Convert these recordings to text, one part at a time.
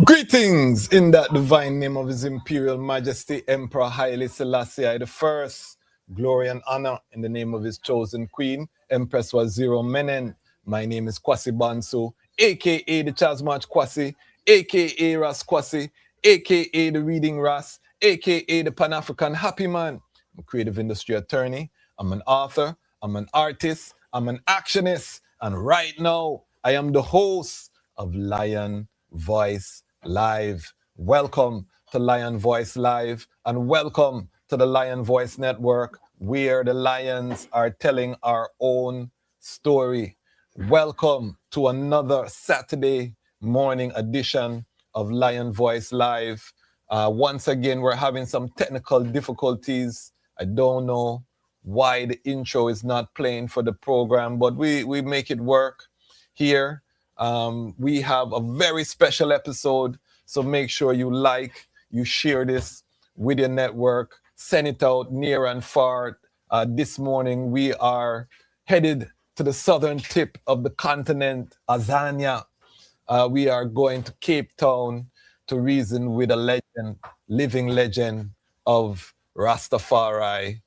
Greetings in that divine name of His Imperial Majesty Emperor Haile Selassie I the First. Glory and honor in the name of His chosen Queen, Empress Waziri Menen. My name is Kwasi Bansu, aka the Chasmach Kwasi, aka Ras Kwasi, aka the Reading Ras, aka the Pan African Happy Man. I'm a creative industry attorney. I'm an author. I'm an artist. I'm an actionist. And right now, I am the host of Lion Voice Live. Welcome to Lion Voice Live and welcome to the Lion Voice Network, where the lions are telling our own story. Welcome to another Saturday morning edition of Lion Voice Live. Once again, we're having some technical difficulties. I don't know why the intro is not playing for the program, but we make it work here. We have a very special episode, so make sure you like, you share this with your network, send it out near and far. This morning, we are headed to the southern tip of the continent, Azania. We are going to Cape Town to reason with a legend, living legend of Rastafari.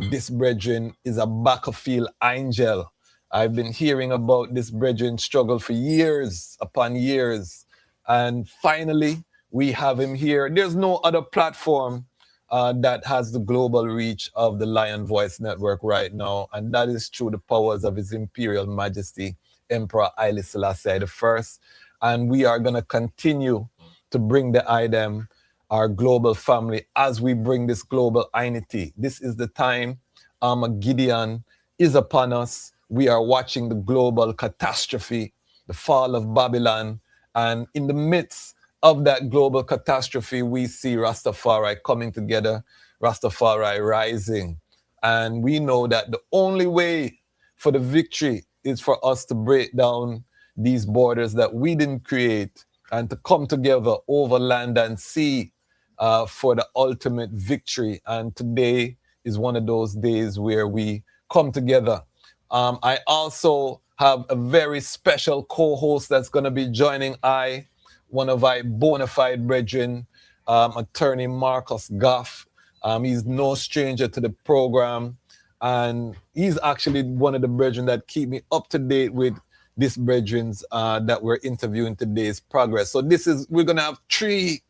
This brethren is a battlefield angel. I've been hearing about this brethren struggle for years upon years. And finally, we have him here. There's no other platform that has the global reach of the Lion Voice Network right now. And that is through the powers of His Imperial Majesty, Emperor Haile Selassie I. And we are going to continue to bring the item, our global family, as we bring this global unity. This is the time Armageddon is upon us. We are watching the global catastrophe, the fall of Babylon. And in the midst of that global catastrophe, we see Rastafari coming together, Rastafari rising. And we know that the only way for the victory is for us to break down these borders that we didn't create and to come together over land and sea for the ultimate victory. And today is one of those days where we come together. I also have a very special co-host that's going to be joining one of our bona fide brethren, attorney Marcus Goff. He's no stranger to the program, and he's actually one of the brethren that keep me up to date with this brethren's that we're interviewing today's progress. So we're going to have 3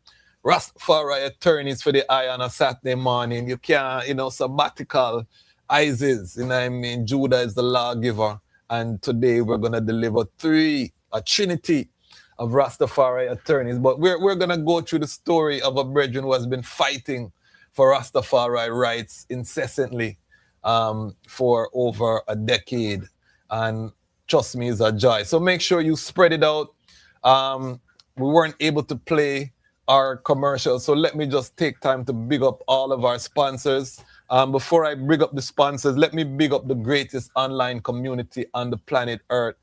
Rastafari attorneys for the eye on a Saturday morning. You can't, sabbatical Isis, I mean? Judah is the lawgiver. And today we're going to deliver 3, a trinity of Rastafari attorneys. But we're going to go through the story of a brethren who has been fighting for Rastafari rights incessantly for over a decade. And trust me, it's a joy. So make sure you spread it out. We weren't able to play our commercials, so let me just take time to big up all of our sponsors. Before I big up the sponsors, let me big up the greatest online community on the planet Earth,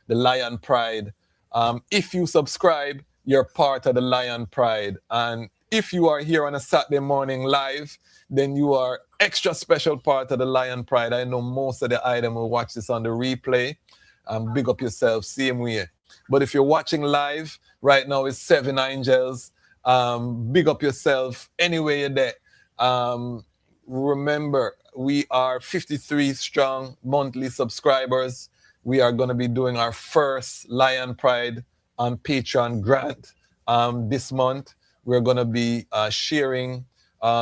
the Lion Pride. If you subscribe, you're part of the Lion Pride. And if you are here on a Saturday morning live, then you are extra special part of the Lion Pride. I know most of the item will watch this on the replay. Big up yourself, same way. But if you're watching live, right now it's 7 angels. Big up yourself anyway you're there. Remember, we are 53 strong monthly subscribers. We are going to be doing our first Lion Pride on Patreon grant this month. We're going to be sharing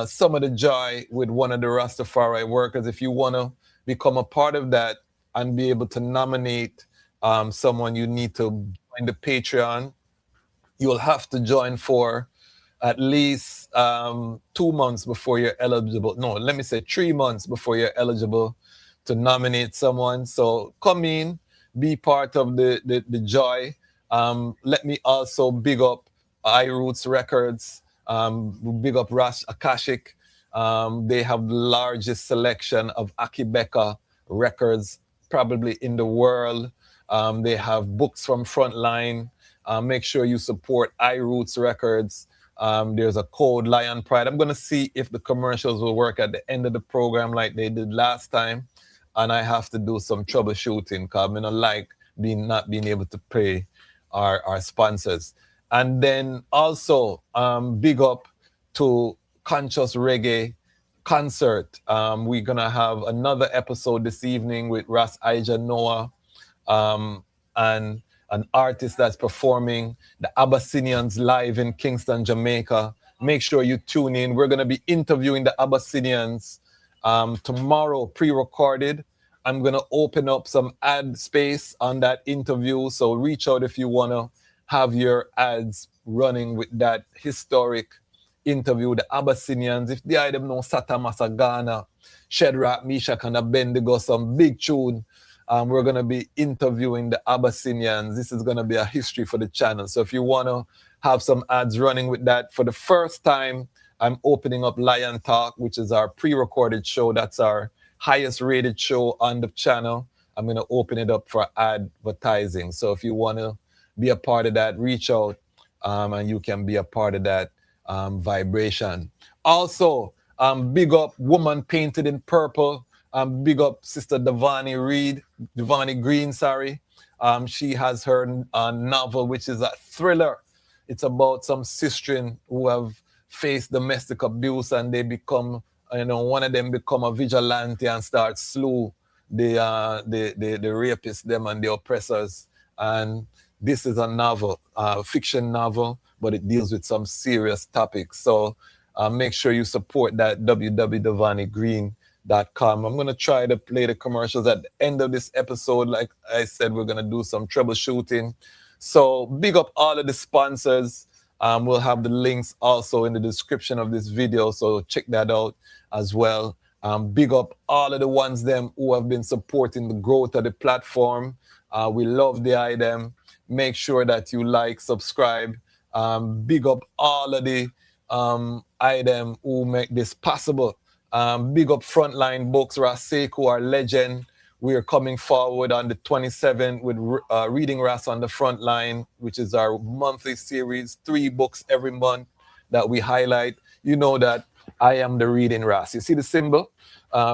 some of the joy with one of the Rastafari workers. If you want to become a part of that and be able to nominate someone, you need to join the Patreon. You'll have to join for at least 2 months before you're eligible. No, let me say 3 months before you're eligible to nominate someone. So come in, be part of the joy. Let me also big up iRoots Records, big up Ras Akashic. They have the largest selection of Akibeka records probably in the world. They have books from Frontline. Make sure you support iRoots Records. There's a code, Lion Pride. I'm going to see if the commercials will work at the end of the program like they did last time. And I have to do some troubleshooting because I don't like not being able to pay our sponsors. And then also big up to Conscious Reggae Concert. We're going to have another episode this evening with Ras Noah and an artist that's performing the Abyssinians live in Kingston, Jamaica. Make sure you tune in. We're going to be interviewing the Abyssinians tomorrow, pre-recorded. I'm going to open up some ad space on that interview. So reach out if you want to have your ads running with that historic interview. The Abyssinians, if the item know Sata Masagana, Shedrach, Meshach, and Abednego, some big tune. We're going to be interviewing the Abyssinians. This is going to be a history for the channel. So if you want to have some ads running with that, for the first time, I'm opening up Lion Talk, which is our pre-recorded show. That's our highest rated show on the channel. I'm going to open it up for advertising. So if you want to be a part of that, reach out and you can be a part of that vibration. Also, big up Woman Painted in Purple. Big up Sister Devani Green, sorry. She has her novel, which is a thriller. It's about some sistren who have faced domestic abuse and they become, one of them become a vigilante and start slew the rapists, them and the oppressors. And this is a novel, fiction novel, but it deals with some serious topics. So make sure you support that, www.devanigreen.com. I'm going to try to play the commercials at the end of this episode. Like I said, we're going to do some troubleshooting. So big up all of the sponsors. We'll have the links also in the description of this video, so check that out as well. Big up all of the ones them who have been supporting the growth of the platform. We love the item. Make sure that you like, subscribe. Big up all of the item who make this possible. Big up Frontline Books, Raseku, our legend. We are coming forward on the 27th with Reading Ras on the Front Line, which is our monthly series, 3 books every month that we highlight. You know that I am the Reading Ras. You see the symbol?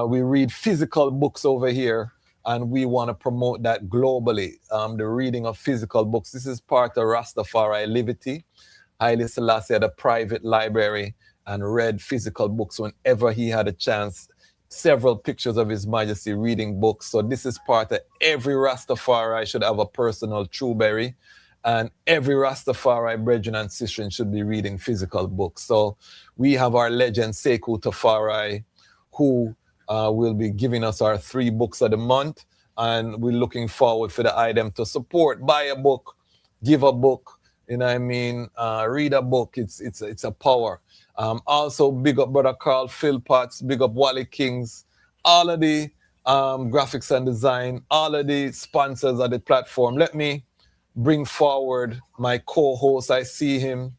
We read physical books over here, and we want to promote that globally, the reading of physical books. This is part of Rastafari Liberty. Haile Selassie had a private library and read physical books whenever he had a chance. Several pictures of His Majesty reading books. So this is part of every Rastafari should have a personal Trueberry, and every Rastafari brethren and sisters should be reading physical books. So we have our legend Sekou Tafari, who will be giving us our 3 books of the month, and we're looking forward for the item to support. Buy a book, give a book, read a book. It's a power. Also, big up Brother Carl Philpotts, big up Wally Kings, all of the graphics and design, all of the sponsors of the platform. Let me bring forward my co-host. I see him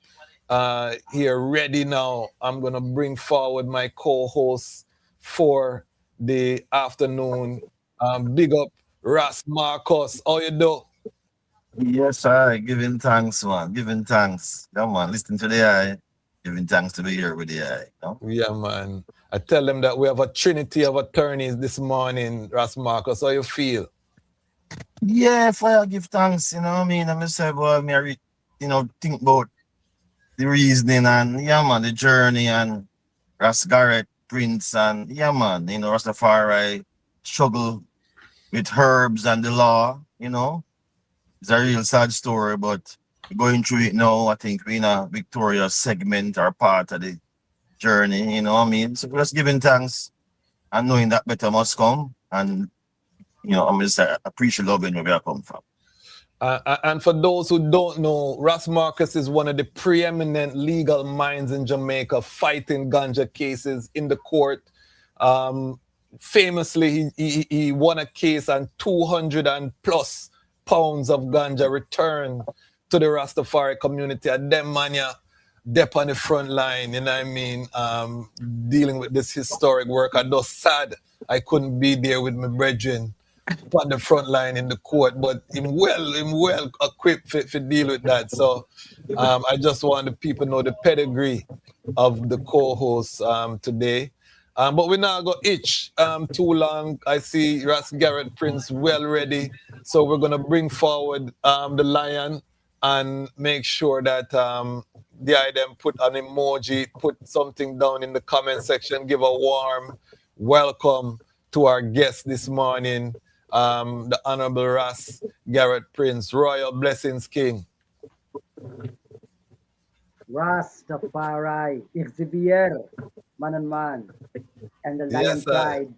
here ready now. I'm going to bring forward my co-host for the afternoon. Big up Ras Marcus. How you do? Yes, I giving thanks, man. Giving thanks. Come on, listen to the eye. Giving thanks to be here with the eye. No? Yeah, man. I tell them that we have a trinity of attorneys this morning, Ras Marcus. How you feel? Yeah, if I give thanks, I'm say, boy, think about the reasoning and, the journey and Ras Gareth Prince and, Rastafari struggle with herbs and the law, It's a real sad story, but going through it now, I think we're in a victorious segment or part of the journey, So we're just giving thanks and knowing that better must come. And, I'm just appreciate loving where we are come from. And for those who don't know, Ras Marcus is one of the preeminent legal minds in Jamaica, fighting ganja cases in the court. Famously, he won a case and 200 and plus pounds of ganja returned to the Rastafari community. And them mania dep on the front line, dealing with this historic work. I'm just sad I couldn't be there with my brethren on the front line in the court, but him well equipped to deal with that. So I just want the people to know the pedigree of the co-host today. But we're not going to itch too long. I see Ras Gareth Prince well ready. So we're going to bring forward the lion. and make sure that the item put an emoji, put something down in the comment section, give a warm welcome to our guest this morning, the Honorable Ras Gareth Prince. Royal Blessings King. Rastafari, Xavier, man and man, and the Yes, Lion I Tribe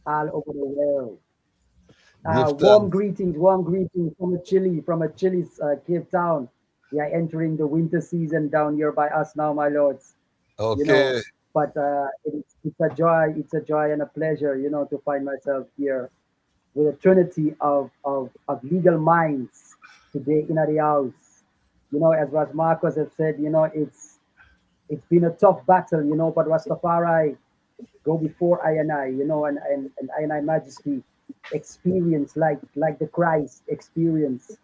all over the world. give thanks. Warm greetings from a chilly Cape Town. We are entering the winter season down here by us now, my lords. You know, Okay. but it's a joy and a pleasure, to find myself here with a trinity of legal minds today in the house. As Ras Marcos have said, it's been a tough battle, but Rastafari go before I, and I Majesty experience like the Christ experience,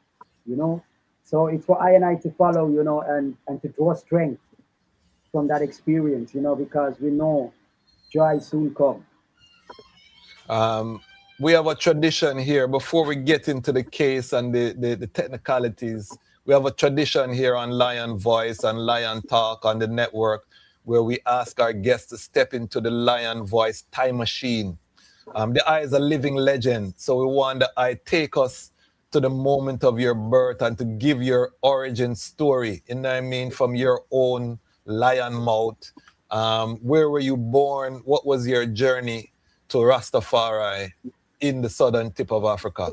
you know. So it's for I to follow, and to draw strength from that experience, because we know joy soon come. Um, we have a tradition here before we get into the case and the technicalities. We have a tradition here on Lion Voice and Lion Talk on the network where we ask our guests to step into the Lion Voice time machine. The eye is a living legend, so we want the eye take us to the moment of your birth and to give your origin story. You know what I mean? From your own lion mouth. Where were you born? What was your journey to Rastafari in the southern tip of Africa?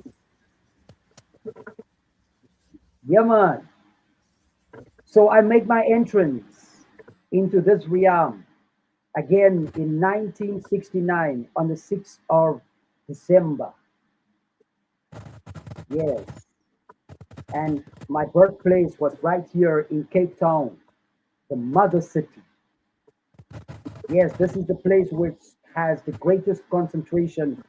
Yeah, man. So I make my entrance into this realm again in 1969 on the 6th of December. Yes. And my birthplace was right here in Cape Town, the mother city. Yes, this is the place which has the greatest concentration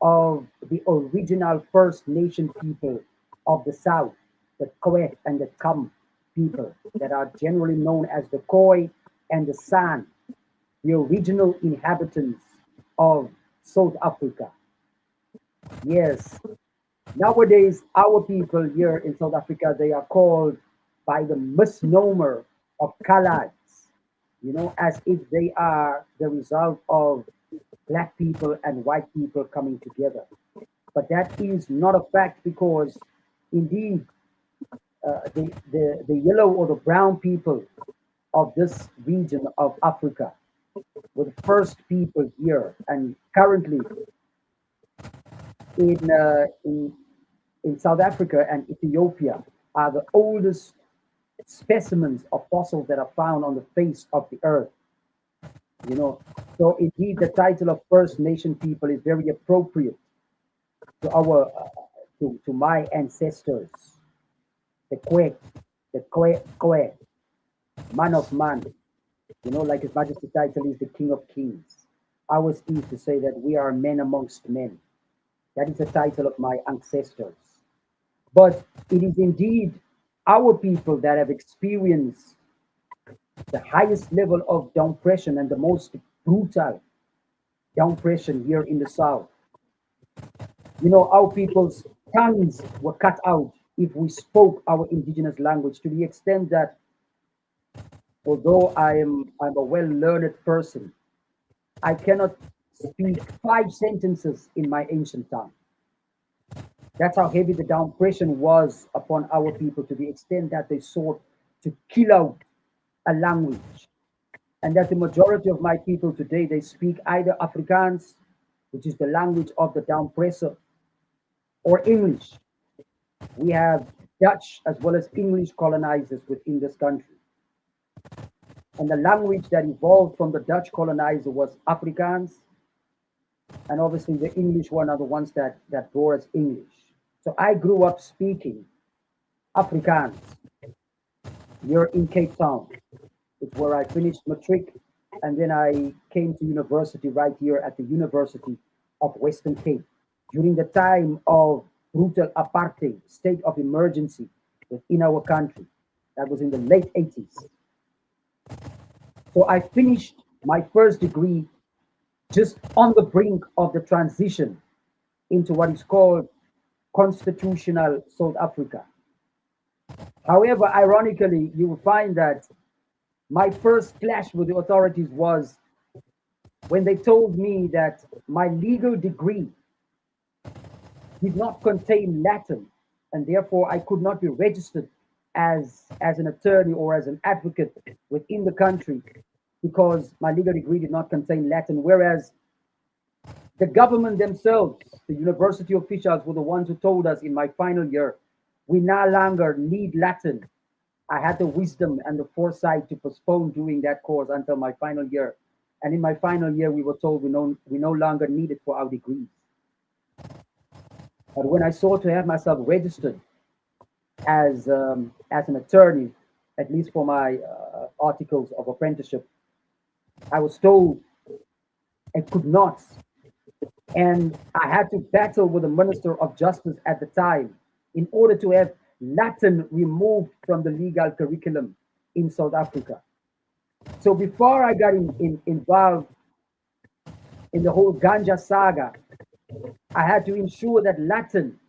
of the original First Nation people of the South, the Kwe and the Kam people that are generally known as the Khoi and the San, the original inhabitants of South Africa. Yes, nowadays our people here in South Africa, they are called by the misnomer of Calads, as if they are the result of black people and white people coming together. But that is not a fact because indeed the yellow or the brown people of this region of Africa were the first people here, and currently in uh, in in South Africa and Ethiopia are the oldest specimens of fossils that are found on the face of the earth. You know, so indeed the title of First Nation people is very appropriate to our to my ancestors, the Kwe, Kwe, man of man. Like His Majesty title is the King of Kings. Ours is to say that we are men amongst men. That is the title of my ancestors. But it is indeed our people that have experienced the highest level of downpression and the most brutal downpression here in the South. Our people's tongues were cut out if we spoke our indigenous language to the extent that although I'm a well learned person, I cannot speak 5 sentences in my ancient tongue. That's how heavy the downpression was upon our people to the extent that they sought to kill out a language. And that the majority of my people today they speak either Afrikaans, which is the language of the downpresser, or English. We have Dutch as well as English colonizers within this country. And the language that evolved from the Dutch colonizer was Afrikaans, and obviously the English one are the ones that bore us English. So I grew up speaking Afrikaans here in Cape Town. It's where I finished matric, and then I came to university right here at the University of Western Cape during the time of brutal apartheid, state of emergency within our country. That was in the late 80s. So I finished my first degree just on the brink of the transition into what is called constitutional South Africa. However, ironically, you will find that my first clash with the authorities was when they told me that my legal degree did not contain Latin, and therefore I could not be registered as an attorney or as an advocate within the country because my legal degree did not contain Latin. Whereas the government themselves, the university officials, were the ones who told us in my final year, we no longer need Latin. I had the wisdom and the foresight to postpone doing that course until my final year. And in my final year, we were told we no longer need it for our degrees. But when I sought to have myself registered as an attorney, at least for my articles of apprenticeship, I was told I could not. And I had to battle with the Minister of Justice at the time in order to have Latin removed from the legal curriculum in South Africa. So before I got involved in the whole ganja saga, I had to ensure that Latin,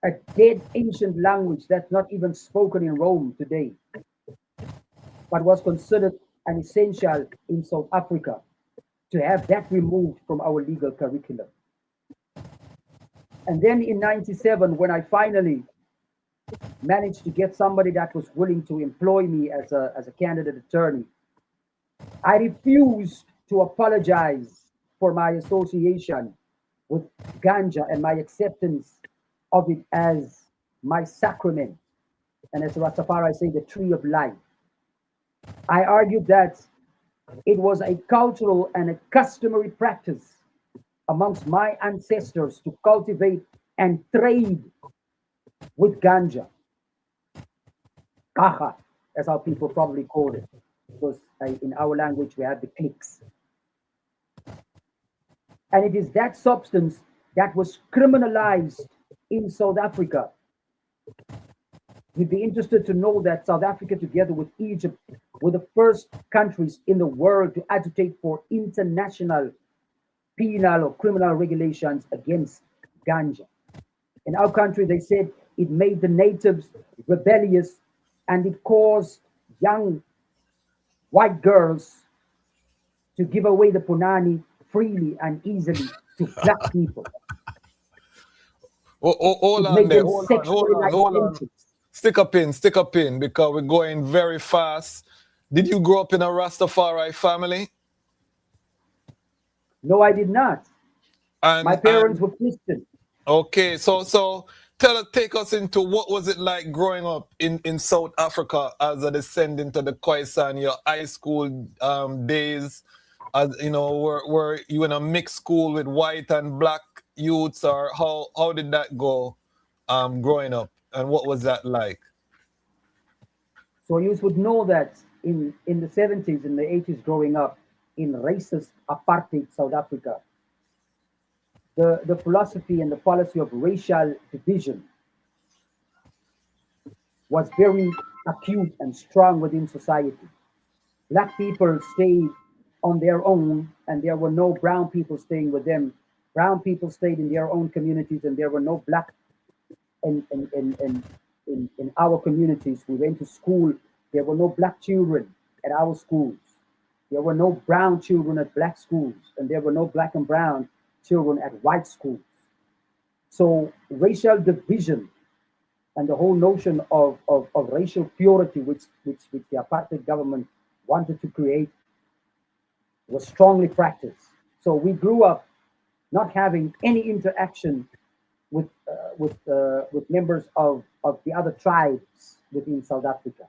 a dead ancient language that's not even spoken in Rome today, but was considered an essential in South Africa, to have that removed from our legal curriculum. And then in 97, when I finally managed to get somebody that was willing to employ me as a candidate attorney, I refused to apologize for my association with ganja and my acceptance of it as my sacrament. And as Rastafari say, the tree of life. I argued that it was a cultural and a customary practice amongst my ancestors to cultivate and trade with ganja. Kaha, that's how people probably call it. Because in our language we have the clicks. And it is that substance that was criminalized in South Africa. You'd be interested to know that South Africa, together with Egypt, were the first countries in the world to agitate for international penal or criminal regulations against ganja. In our country, they said it made the natives rebellious and it caused young white girls to give away the punani freely and easily to black people. Hold It on made there. them sexually Hold on. licentious. Stick a pin, because we're going very fast. Did you grow up in a Rastafari family? No, I did not. My parents And were Christian. okay, so take us into what was it like growing up in South Africa as a descendant of the Khoisan, your high school days, as you know, were you in a mixed school with white and black youths, or how did that go growing up, and what was that like? So you would know that in the 70s, in the 80s, growing up in racist apartheid South Africa, the philosophy and the policy of racial division was very acute and strong within society. Black people stayed on their own, and there were no brown people staying with them. Brown people stayed in their own communities, and there were no black in our communities. We went to school. There were no black children at our schools. There were no brown children at black schools, and there were no black and brown children at white schools. So racial division and the whole notion of racial purity, which the apartheid government wanted to create, was strongly practiced. So we grew up not having any interaction with members of the other tribes within South Africa.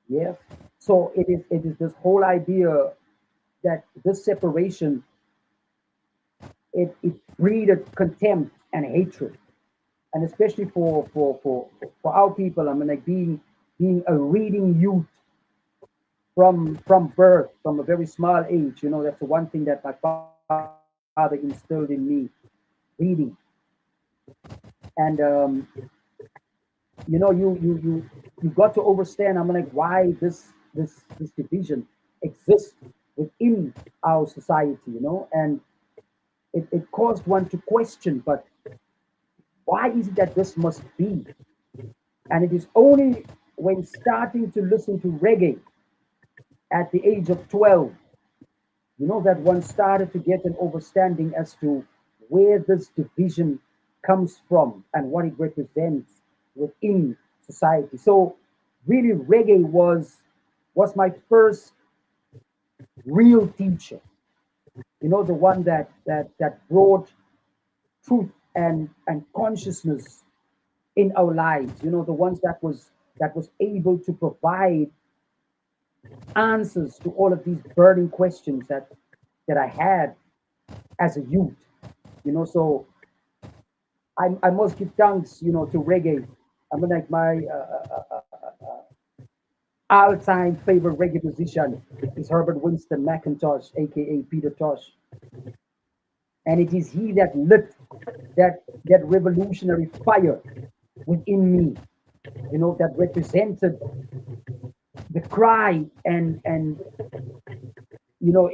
Yeah. So it is this whole idea that this separation, it breeded contempt and hatred, and especially for our people. I mean, like being a reading youth from birth, from a very small age. You know, that's the one thing that my father instilled in me: reading. And you know, you got to understand. I'm like, why this division exists within our society. You know, and it caused one to question, but why is it that this must be? And it is only when starting to listen to reggae at the age of 12, that one started to get an understanding as to where this division comes from and what it represents within society. So really reggae was my first real teacher, the one that brought truth and consciousness in our lives, the ones that was able to provide answers to all of these burning questions that I had as a youth. So I must give thanks, to reggae. I mean, like my all-time favorite reggae musician is Herbert Winston McIntosh, aka Peter Tosh, and it is he that lit that revolutionary fire within me, that represented the cry and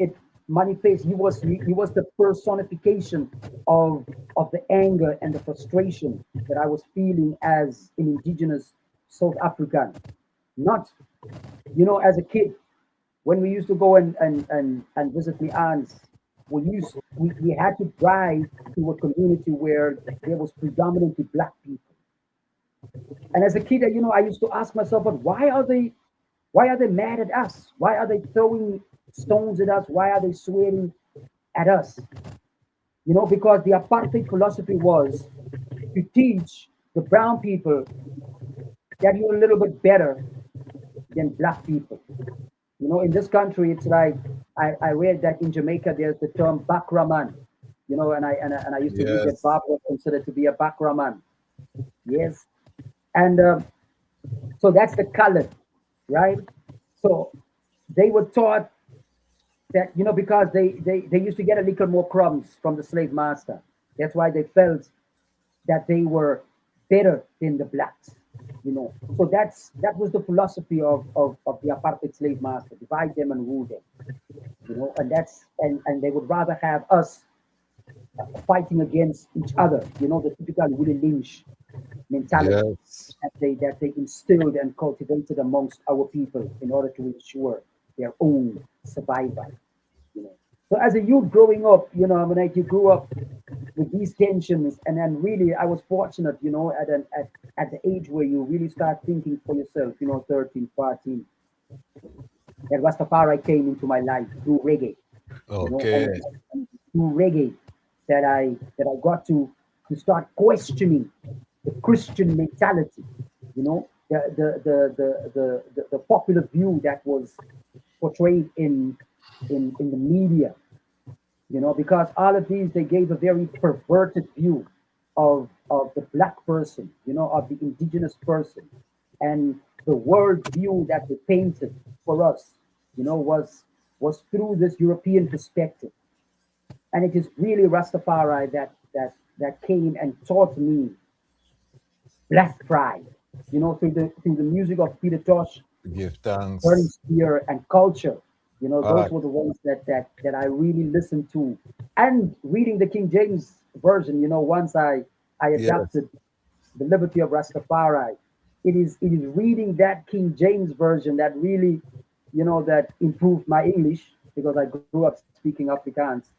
it manifests. He was the personification of the anger and the frustration that I was feeling as an indigenous South African. Not, as a kid, when we used to go and visit my aunts, we had to drive to a community where there was predominantly black people. And as a kid, I used to ask myself, but why are they mad at us? Why are they throwing stones at us? Why are they swearing at us? Because the apartheid philosophy was to teach the brown people that you're a little bit better than black people. In this country, it's like I read that in Jamaica there's the term bakraman. And I used to read that Yes. Bob was considered to be a bakraman. Yes, and so that's the color, right? So they were taught that, because they used to get a little more crumbs from the slave master. That's why they felt that they were better than the blacks. So that was the philosophy of the apartheid slave master: divide them and rule them. And they would rather have us fighting against each other. The typical Willie Lynch mentality Yes. that they instilled and cultivated amongst our people in order to ensure their own survival. you know. So as a youth growing up, I mean, like, you grew up with these tensions, and then really I was fortunate, at the age where you really start thinking for yourself, 13, 14, that Rastafari came into my life through reggae, and Okay. through reggae that I got to start questioning the Christian mentality, the popular view that was portrayed in the media, because all of these, they gave a very perverted view of the black person, of the indigenous person, and the world view that they painted for us, was through this European perspective. And it is really Rastafari that came and taught me black pride, through the music of Peter Tosh, Give Burning thanks. Spear, and Culture. Those Ah, were the ones that I really listened to. And reading the King James version, once I yes. adapted the Liberty of Rastafari, it is reading that King James version that really, that improved my English, because I grew up speaking Afrikaans,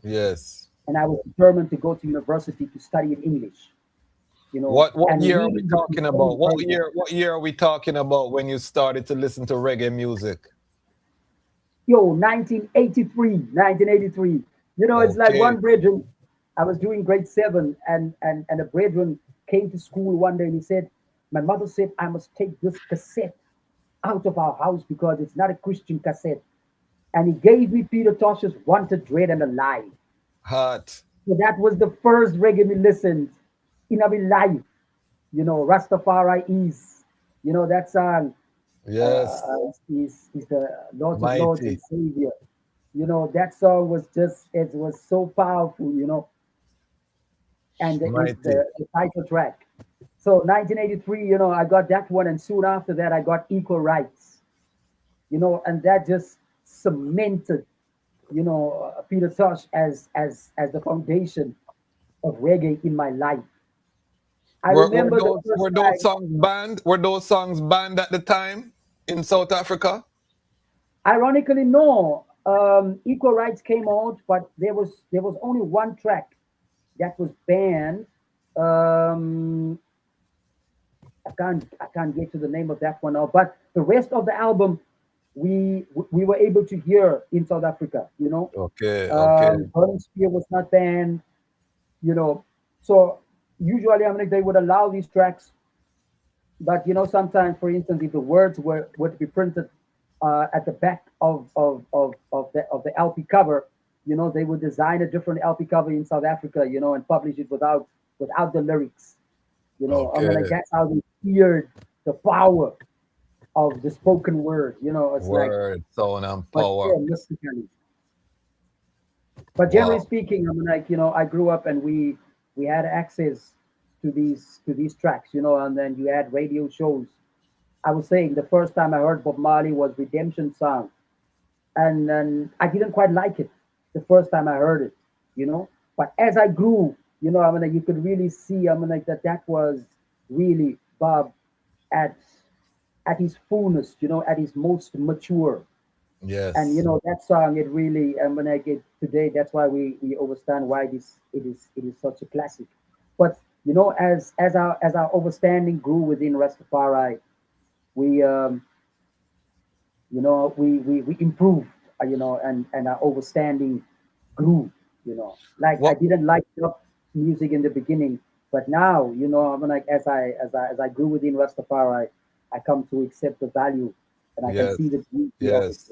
Yes. and I was determined to go to university to study in English, What and year are we reading the King talking James about? version. What year are we talking about when you started to listen to reggae music? Yo, 1983, 1983. It's like Okay. one brethren, I was doing grade seven, and a brethren came to school one day, and he said, my mother said I must take this cassette out of our house because it's not a Christian cassette. And he gave me Peter Tosh's Wanted, Dread, and Alive. Hot. So that was the first reggae me listened in my life. Rastafari is, that song, Yes. is the Lords of Lords and Mighty. Savior. That song was just, it was so powerful, and is Mighty. the title track. So 1983, I got that one, and soon after that I got Equal Rights, and that just cemented, Peter Tosh as the foundation of reggae in my life. I remember the first were those time. songs banned? Were those songs banned at the time in South Africa? Ironically, no. Equal Rights came out, but there was only one track that was banned. Um, I can't get to the name of that one now, but the rest of the album we were able to hear in South Africa. Okay, okay. Burning Spear was not banned. So usually, I mean, they would allow these tracks, but sometimes, for instance, if the words were to be printed at the back of the LP cover, they would design a different LP cover in South Africa, and publish it without the lyrics. I mean, like Okay. that's how they feared the power of the spoken word. It's like, Word, sound, and but power. yeah, mystically. But generally Wow. speaking, I mean, like I grew up and we had access to these tracks, and then you had radio shows. I was saying the first time I heard Bob Marley was Redemption Song, and then I didn't quite like it the first time I heard it, you know. But as I grew, I mean, like, you could really see, I mean, like that was really Bob at at his fullness, at his most mature. And Yes. that song, it really, and when I get today, that's why we understand why it is such a classic. But as our understanding grew within Rastafari, we we improved, and our understanding grew. Like I What didn't like rock music in the beginning, but now, I mean, like as I grew within Rastafari, I come to accept the value, and I can yes, see the beauty of it. yes.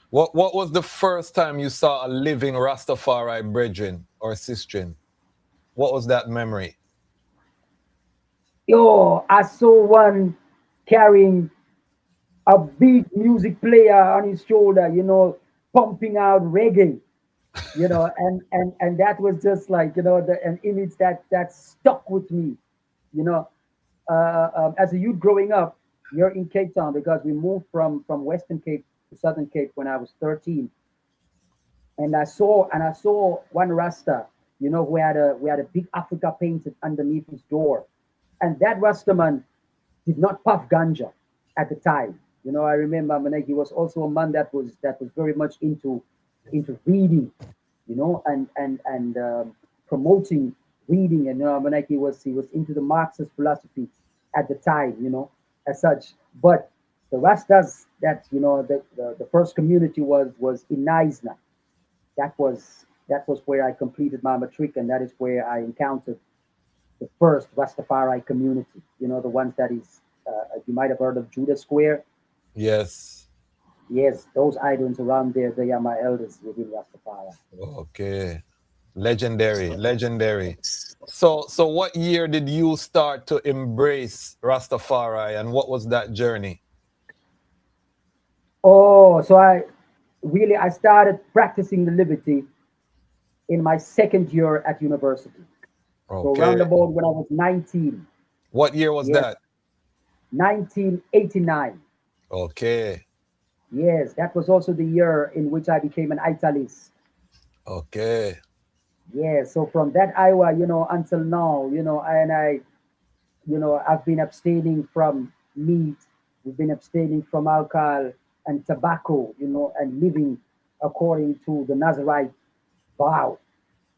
What was the first time you saw a living Rastafari brethren or sister? What was that memory? Yo, I saw one carrying a big music player on his shoulder, pumping out reggae, and that was just like, an image that stuck with me, you know. As a youth growing up here in Cape Town, because we moved from Western Cape to Southern Cape when I was 13, and I saw one Rasta, who had a big Africa painted underneath his door, and that Rasta man did not puff ganja at the time. I remember Manek, he was also a man that was very much into reading, and promoting reading. And Manek, he was into the Marxist philosophy at the time, as such. But the Rastas that the first community was in Naisna. That was where I completed my matric, and that is where I encountered the first Rastafari community. The ones that is, you might have heard of Judah Square. Yes. Yes, those items around there, they are my elders within Rastafari. Okay. Legendary, legendary. So what year did you start to embrace Rastafari and what was that journey? Oh, so I started practicing the liberty in my second year at university. So Okay. around about when I was 19. What year was Yes, that? 1989. Okay. Yes, that was also the year in which I became an italist. Okay. Yeah, so from that Iowa, until now, I've been abstaining from meat, we've been abstaining from alcohol and tobacco, and living according to the Nazarite vow,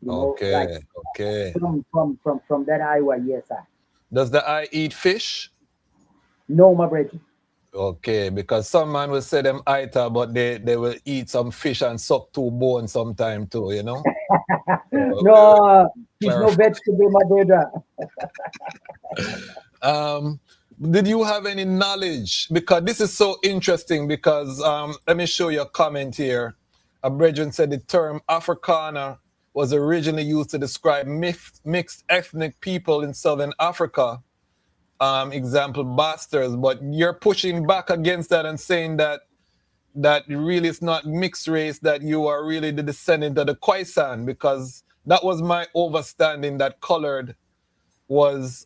like Okay. Okay. from that Iowa, yes, I. Does the eye eat fish? No, my brethren. Okay, because some man will say them ita, but they will eat some fish and suck two bones sometime too. So we will No, he's no clarify. vegetable, my brother. Um, did you have any knowledge? Because this is so interesting. Because let me show you a comment here. A brethren said the term Afrikaner was originally used to describe mixed ethnic people in southern Africa. Example, bastards. But you're pushing back against that and saying that really it's not mixed race, that you are really the descendant of the Khoisan, because that was my understanding, that colored was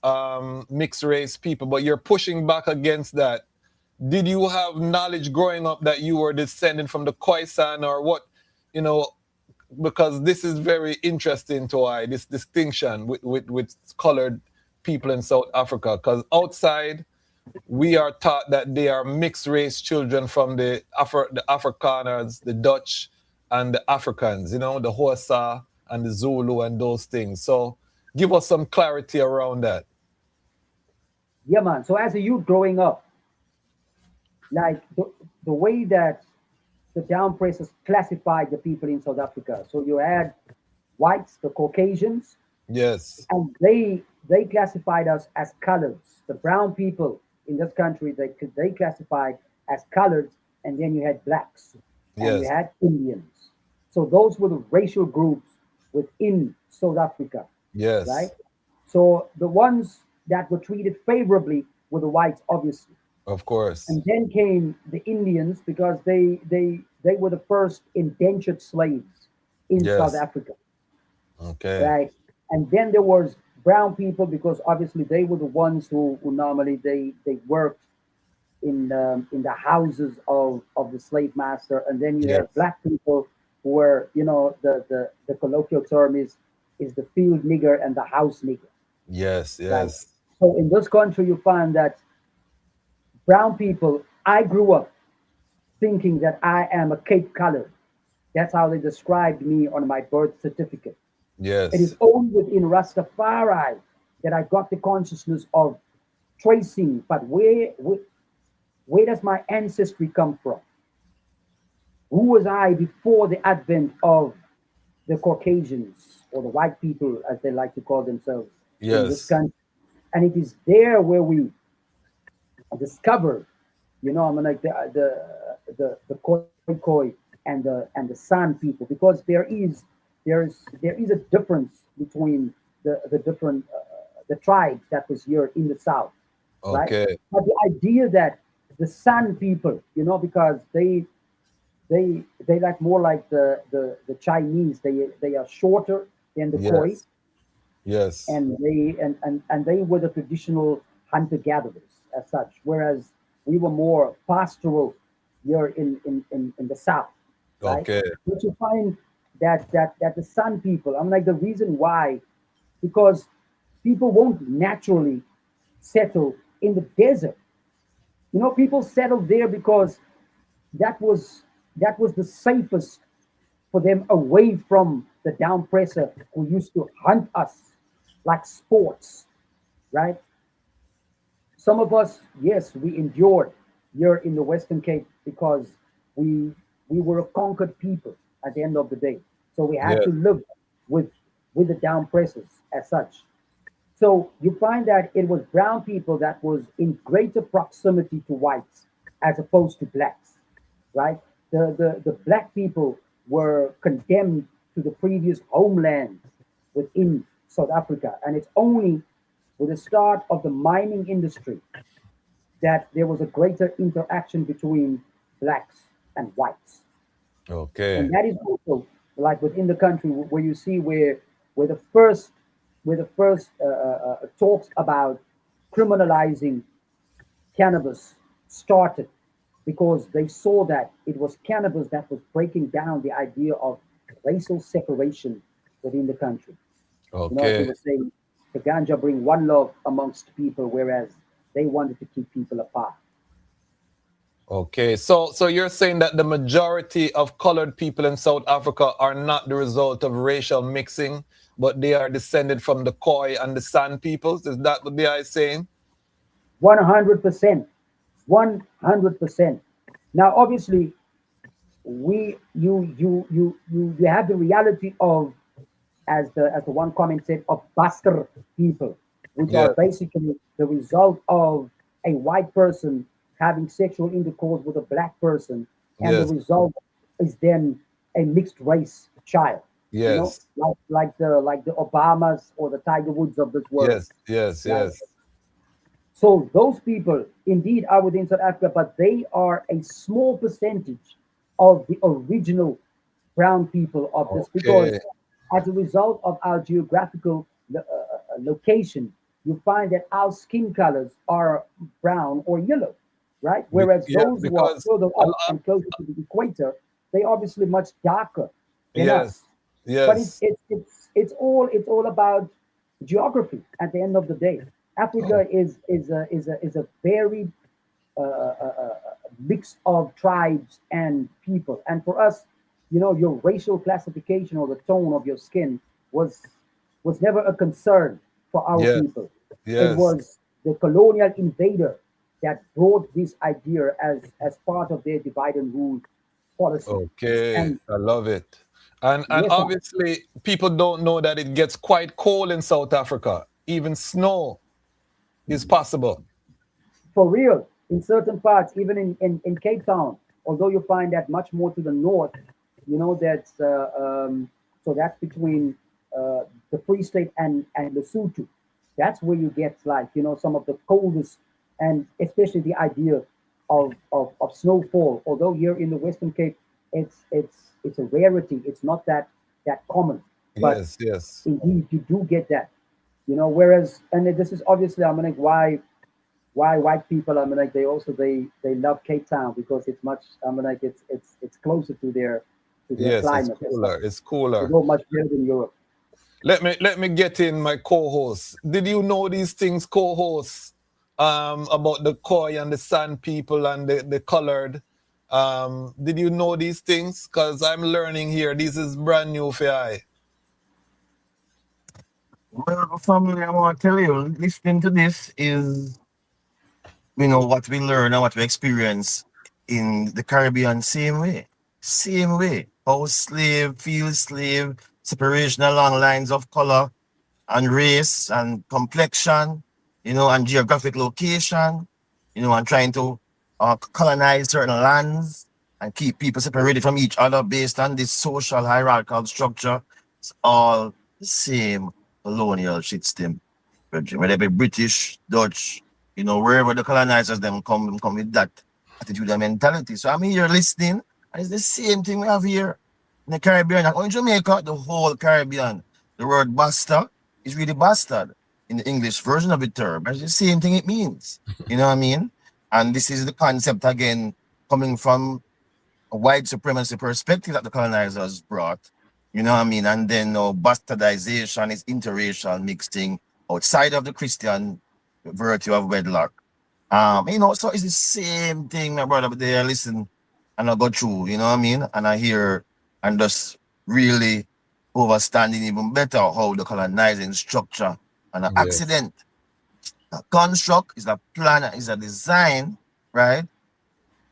mixed race people, but you're pushing back against that. Did you have knowledge growing up that you were descended from the Khoisan or what? You know, because this is very interesting to I, this distinction with colored people in South Africa? Because outside, we are taught that they are mixed race children from the Afrikaners, the Dutch, and the Africans, you know, the Xhosa and the Zulu and those things. So give us some clarity around that. Yeah, man. So as a youth growing up, like the way that the down pressers classified the people in South Africa. So you had whites, the Caucasians, Yes, and they classified us as coloreds. The brown people in this country they classified as coloreds, and then you had blacks, and you yes, had Indians. So those were the racial groups within South Africa, right? yes, So the ones that were treated favorably were the whites, obviously, of course. and then came the Indians because they were the first indentured slaves in South Yes, Africa, okay. right? And then there was brown people because obviously they were the ones who normally they worked in the houses of the slave master, and then you had Yes, black people who were, you know, the colloquial term is the field nigger and the house nigger, yes, right? yes, So in this country you find that brown people, I grew up thinking that I am a Cape colored. That's how they described me on my birth certificate. It is yes, only within Rastafari that I got the consciousness of tracing, but where does my ancestry come from? Who was I before the advent of the Caucasians or the white people, as they like to call themselves in this yes, country? And it is there where we discover, you know, I mean, like the Khoi Khoi and the San people, because there is a difference between the different the tribes that was here in the south, right? okay, But the idea that the San people, you know, because they like more like the Chinese, they are shorter than the Khoi, yes, yes, and they were the traditional hunter gatherers as such, whereas we were more pastoral here in the south, right? okay, But you find that the Sun people, I'm like the reason why, because people won't naturally settle in the desert. You know, people settled there because that was that was the safest for them away from the downpresser who used to hunt us like sports, right? Some of us, yes, we endured here in the Western Cape because we we were a conquered people at the end of the day. So we had yes, to live with with the downpressers as such. So you find that it was brown people that was in greater proximity to whites as opposed to blacks, right? The black people were condemned to the previous homeland within South Africa. And it's only with the start of the mining industry that there was a greater interaction between blacks and whites. okay, And that is also like within the country where you see where the first talks about criminalizing cannabis started, because they saw that it was cannabis that was breaking down the idea of racial separation within the country. You know, as they okay, were saying, the ganja bring one love amongst people, whereas they wanted to keep people apart. okay. So you're saying that the majority of colored people in South Africa are not the result of racial mixing, but they are descended from the Khoi and the San peoples? Is that what they are saying? 100%. 100%. Now, obviously, you have the reality of, as the one comment said, of Basker people, which are Yes, basically the result of a white person having sexual intercourse with a black person, and the yes, result is then a mixed race child. You know, yes, like the Obamas or the Tiger Woods of this world, yes, yes, right? yes. So those people indeed are within South Africa, but they are a small percentage of the original brown people of this, Okay, because as a result of our geographical location, you find that our skin colors are brown or yellow, right? Whereas Yeah, those who are because further a up lot, and closer to the equator, they obviously much darker than yes, us. But it's yes, it's it's it's all about geography at the end of the day. Africa is a very mix of tribes and people. And for us, your racial classification or the tone of your skin was never a concern for our Yes, people. It yes. was the colonial invader that brought this idea as part of their divide and rule policy. Okay, And I love it. And yes, obviously people don't know that it gets quite cold in South Africa. Even snow is possible. for real, in certain parts, even in Cape Town, although you find that much more to the north, that's so that's between the Free State and Lesotho. That's where you get like some of the coldest, and especially the idea of snowfall. Although here in the Western Cape, it's a rarity. It's not that common, but Yes, yes. indeed you do get that. Whereas, and this is obviously, I mean, like, why white people, I mean, like, they love Cape Town because it's much, I mean, like, it's closer to their Yes, it's climate and stuff. cooler. It's They cooler. go much better than Europe. Let me get in my co-host. Did you know these things, co-hosts? About the Khoi and the San people and the colored. Did you know these things? Because I'm learning here. This is brand new for I. Well, family, I want to tell you, listening to this is, what we learn and what we experience in the Caribbean, same way. Same way. How slave, field slave, separation along lines of color and race and complexion, and geographic location, and trying to colonize certain lands and keep people separated from each other based on this social hierarchical structure. It's all the same colonial shit system. Whether it be British, Dutch, wherever the colonizers them come with that attitude and mentality. So I'm here listening, and it's the same thing we have here in the Caribbean. And in Jamaica, the whole Caribbean, the word bastard is really bastard in the English version of the term. It's the same thing it means. You know what I mean? And this is the concept again coming from a white supremacy perspective that the colonizers brought. You know what I mean? And then bastardization is interracial mixing outside of the Christian virtue of wedlock. So it's the same thing, my brother, but they listen and I go through, you know what I mean? And I hear and just really understanding even better how the colonizing structure and an Yes. accident, a construct is a plan, is a design, right?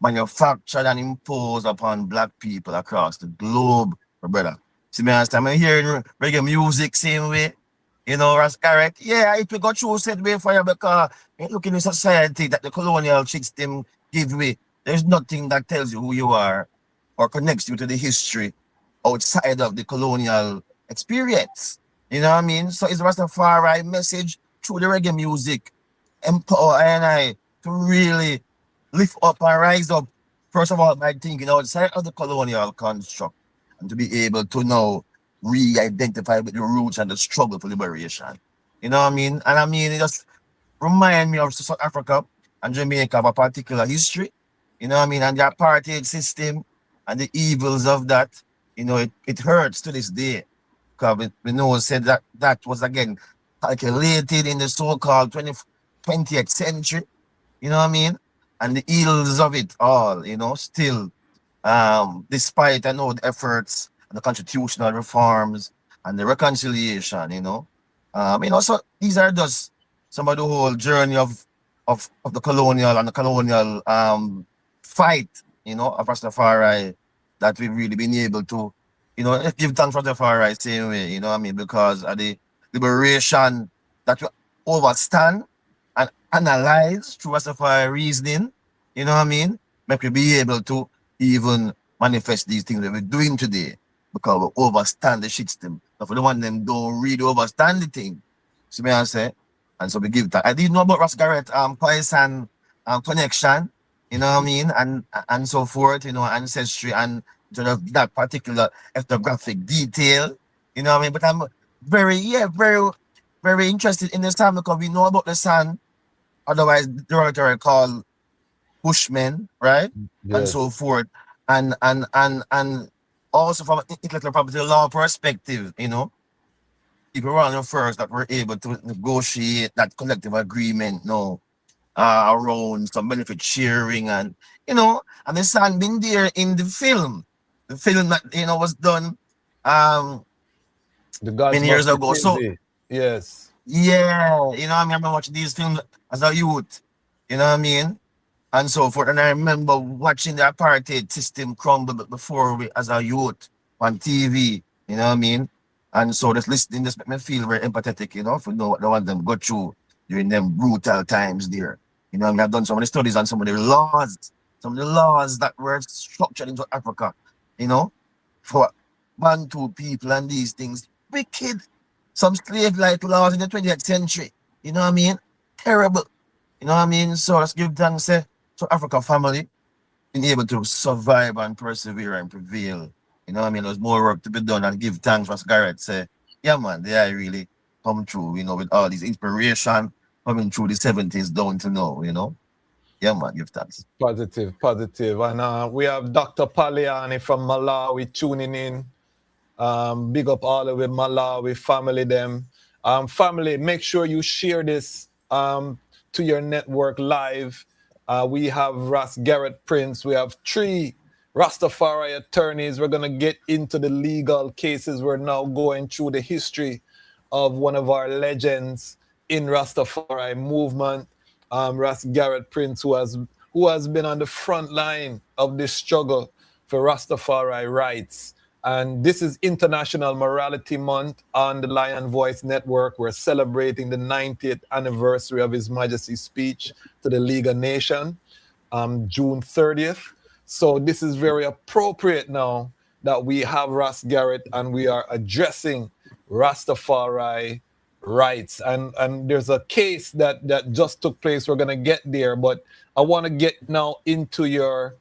Manufactured and imposed upon black people across the globe, my brother. See me understand? I'm hearing reggae music same way. Ras Gareth. Yeah, it will go through said way for you because look in the society that the colonial system give me. There's nothing that tells you who you are or connects you to the history outside of the colonial experience. You know what I mean? So it's Rastafari message through the reggae music, empower I and I to really lift up and rise up, first of all, by thinking outside of the colonial construct and to be able to now re-identify with the roots and the struggle for liberation. You know what I mean? And I mean, it just remind me of South Africa and Jamaica of a particular history. You know what I mean? And the apartheid system and the evils of that, it hurts to this day. Because we know said that was again calculated in the so-called 20th century. You know what I mean? And the ills of it all, still, despite I know the efforts and the constitutional reforms and the reconciliation, so these are just some of the whole journey of the colonial and the colonial fight, of Rastafari that we've really been able to, give thanks for Rastafari same way, you know what I mean? Because of the liberation that we overstand and analyze through Rastafari reasoning, you know what I mean? Make we be able to even manifest these things that we're doing today because we overstand the shit system. But for the one them don't really understand the thing. See me I say? And so we give that. I didn't know about Ras Gareth Prince and connection, you know what I mean? And so forth, ancestry and that particular ethnographic detail, you know what I mean? But I'm very, very interested in this time because we know about the sun, otherwise derogatory called Bushmen, right? And so Yes. forth. And also from an intellectual property law perspective, people around the first that were able to negotiate that collective agreement, around some benefit sharing and and the son been there in the film. The film that was done The gods many years must be ago. So busy. Yes. yeah, I mean, I remember watching these films as a youth, you know what I mean? And so forth. And I remember watching the apartheid system crumble before we as a youth on TV, you know what I mean? And so just listening this make me feel very empathetic, for know what the one them go through during them brutal times there. I mean, I've done so many studies on some of the laws that were structured into Africa, for Bantu people and these things. Wicked. Some slave-like laws in the 20th century. You know what I mean? Terrible. You know what I mean? So let's give thanks to Africa family being able to survive and persevere and prevail. You know what I mean? There's more work to be done and give thanks, Ras Gareth say, yeah man, they are really come through, with all this inspiration coming through the 70s down to now, Yeah man, give thanks. Positive, positive. And we have Dr. Paliani from Malawi tuning in. Big up all the way Malawi family them. Family, make sure you share this to your network live. We have Ras Gareth Prince. We have 3 Rastafari attorneys. We're going to get into the legal cases. We're now going through the history of one of our legends in Rastafari movement, Ras Gareth Prince, who has been on the front line of this struggle for Rastafari rights. And this is International Morality Month on the Lion Voice Network. We're celebrating the 90th anniversary of His Majesty's speech to the League of Nations, June 30th. So this is very appropriate now that we have Ras Gareth and we are addressing Rastafari rights. And there's a case that just took place. We're going to get there, but I want to get now into your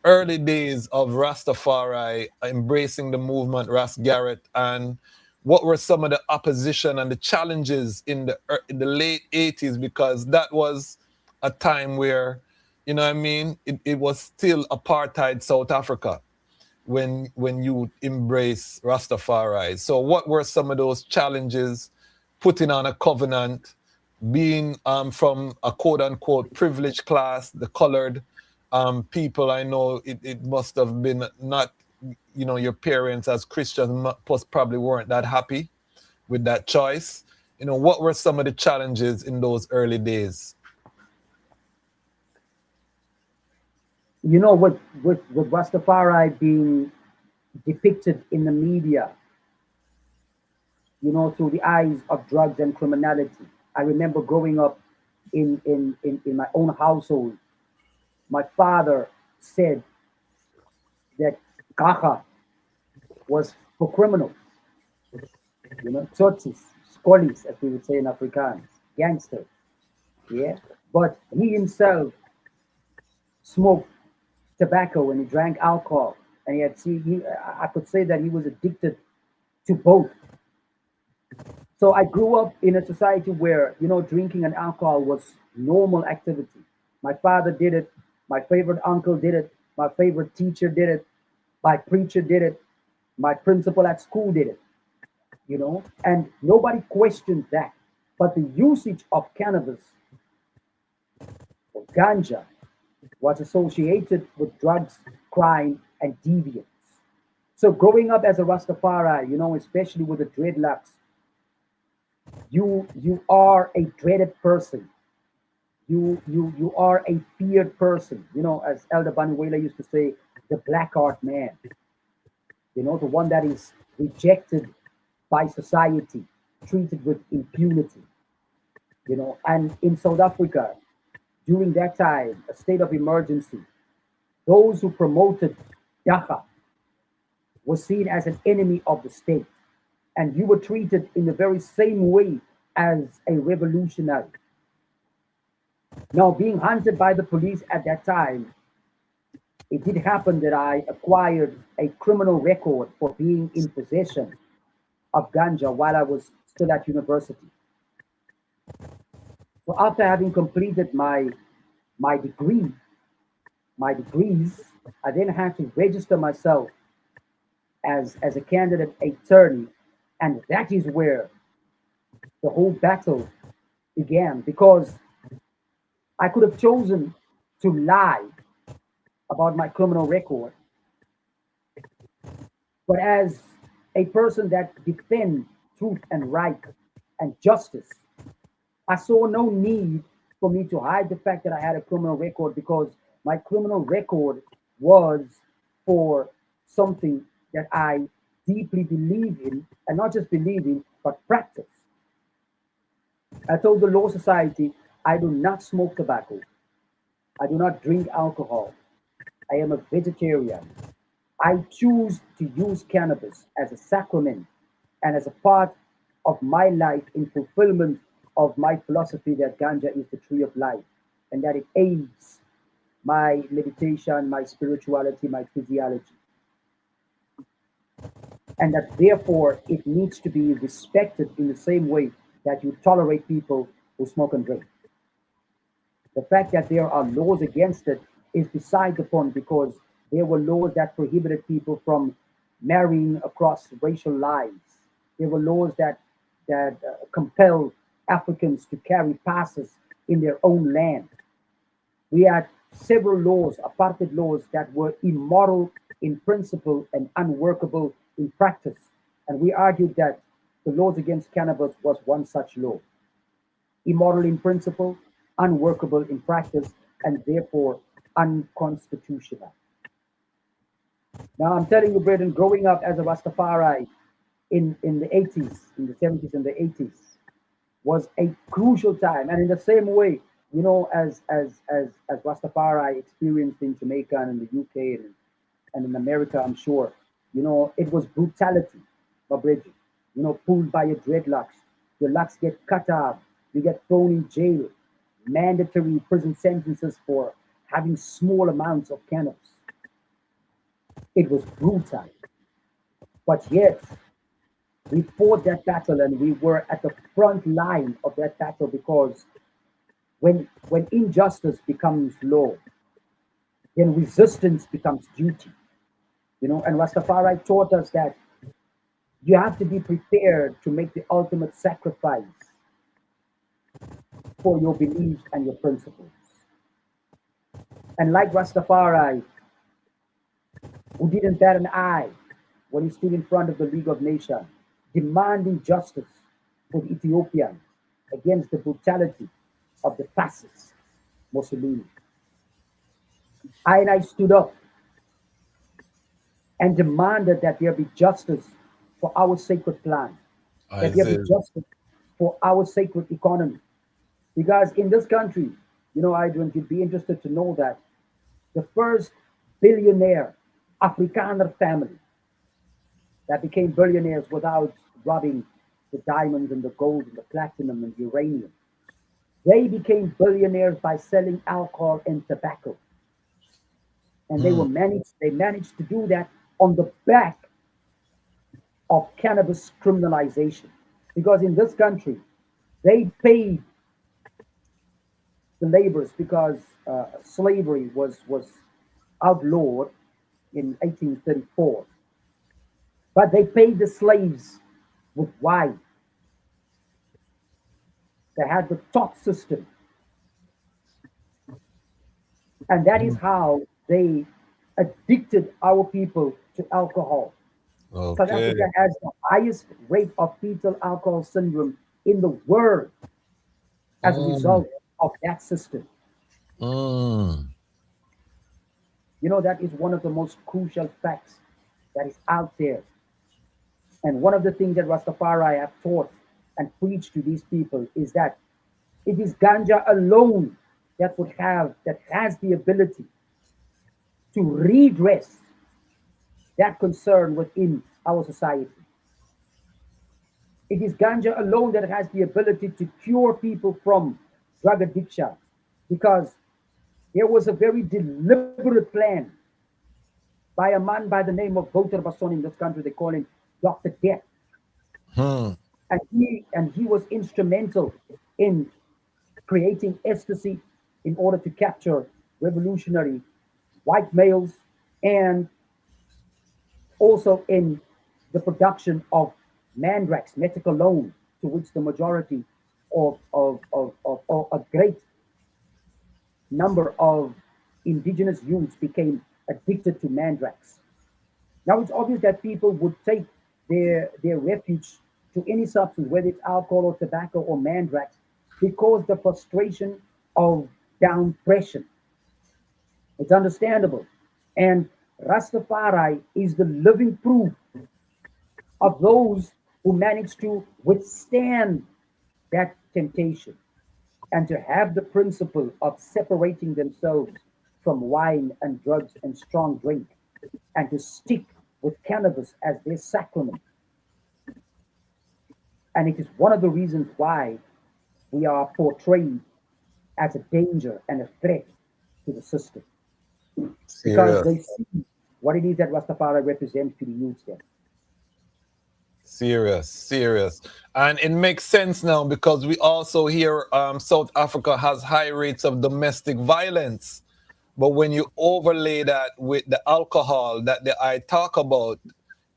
early days of Rastafari, embracing the movement, Ras Gareth, and what were some of the opposition and the challenges in the late 80s, because that was a time where, it was still apartheid South Africa when you embrace Rastafari. So what were some of those challenges, putting on a covenant, being from a quote-unquote privileged class, the colored people? I know it must have been not, your parents as Christians probably weren't that happy with that choice. What were some of the challenges in those early days? With Rastafari being depicted in the media, through the eyes of drugs and criminality. I remember growing up in my own household. My father said that Kaha was for criminals, tsotis, scollies, as we would say in Afrikaans, gangsters. Yeah. But he himself smoked tobacco and he drank alcohol. And I could say that he was addicted to both. So I grew up in a society where, drinking and alcohol was normal activity. My father did it. My favorite uncle did it. My favorite teacher did it. My preacher did it. My principal at school did it. And nobody questioned that. But the usage of cannabis or ganja was associated with drugs, crime, and deviance. So growing up as a Rastafari, especially with the dreadlocks, you are a dreaded person. You are a feared person. As Elder Banuela used to say, the black art man. The one that is rejected by society, treated with impunity. And in South Africa, during that time, a state of emergency, those who promoted Dacha was seen as an enemy of the state. And you were treated in the very same way as a revolutionary. Now, being hunted by the police at that time, it did happen that I acquired a criminal record for being in possession of ganja while I was still at university. So after having completed my degrees, I then had to register myself as a candidate attorney, and that is where the whole battle began because I could have chosen to lie about my criminal record, but as a person that defends truth and right and justice, I saw no need for me to hide the fact that I had a criminal record because my criminal record was for something that I deeply believe in, and not just believe in, but practice. I told the Law Society, I do not smoke tobacco, I do not drink alcohol, I am a vegetarian. I choose to use cannabis as a sacrament and as a part of my life in fulfillment of my philosophy that ganja is the tree of life and that it aids my meditation, my spirituality, my physiology, and that therefore it needs to be respected in the same way that you tolerate people who smoke and drink. The fact that there are laws against it is beside the point because there were laws that prohibited people from marrying across racial lines. There were laws that compelled Africans to carry passes in their own land. We had several laws, apartheid laws, that were immoral in principle and unworkable in practice. And we argued that the laws against cannabis was one such law, immoral in principle, unworkable in practice, and therefore unconstitutional. Now, I'm telling you, Braden, growing up as a Rastafari in the 80s, in the 70s and the 80s, was a crucial time. And in the same way, as Rastafari experienced in Jamaica and in the UK and in America, I'm sure, it was brutality, Bridget. Pulled by your locks get cut off, you get thrown in jail, mandatory prison sentences for having small amounts of cannabis. It was brutal. But yet, we fought that battle and we were at the front line of that battle because when injustice becomes law, then resistance becomes duty. And Rastafari taught us that you have to be prepared to make the ultimate sacrifice for your beliefs and your principles. And like Rastafari, who didn't bat an eye when he stood in front of the League of Nations, demanding justice for the Ethiopians against the brutality of the fascist Mussolini. I stood up and demanded that there be justice for our sacred plan, that there be Isaiah. justice for our sacred economy. Because in this country, Adrian, you'd be interested to know that the first billionaire Afrikaner family that became billionaires without robbing the diamonds and the gold and the platinum and the uranium. They became billionaires by selling alcohol and tobacco. And Hmm. they managed to do that on the back of cannabis criminalization. Because in this country, they paid the laborers because slavery was outlawed in 1834. But they paid the slaves with wine. They had the tot system. And that is how they addicted our people to alcohol. South Okay. Africa has the highest rate of fetal alcohol syndrome in the world as a Mm. result of that system. Mm. That is one of the most crucial facts that is out there. And one of the things that Rastafari have taught and preached to these people is that it is ganja alone that has the ability to redress that concern within our society. It is ganja alone that has the ability to cure people from drug addiction because there was a very deliberate plan by a man by the name of Wouter Basson in this country. They call him Dr. Death. Hmm. And he was instrumental in creating ecstasy in order to capture revolutionary white males and also in the production of mandrax, methicillone, to which the majority of a great number of indigenous youths became addicted to mandrax. Now it's obvious that people would take their refuge to any substance, whether it's alcohol or tobacco or mandrax, because the frustration of down pressure. It's understandable. And Rastafari is the living proof of those who managed to withstand that temptation and to have the principle of separating themselves from wine and drugs and strong drink and to stick with cannabis as their sacrament. And it is one of the reasons why we are portrayed as a danger and a threat to the system because Serious. they see what it is that Rastafari represents to the youths there. Serious, serious. And it makes sense now because we also hear South Africa has high rates of domestic violence. But when you overlay that with the alcohol that I talk about,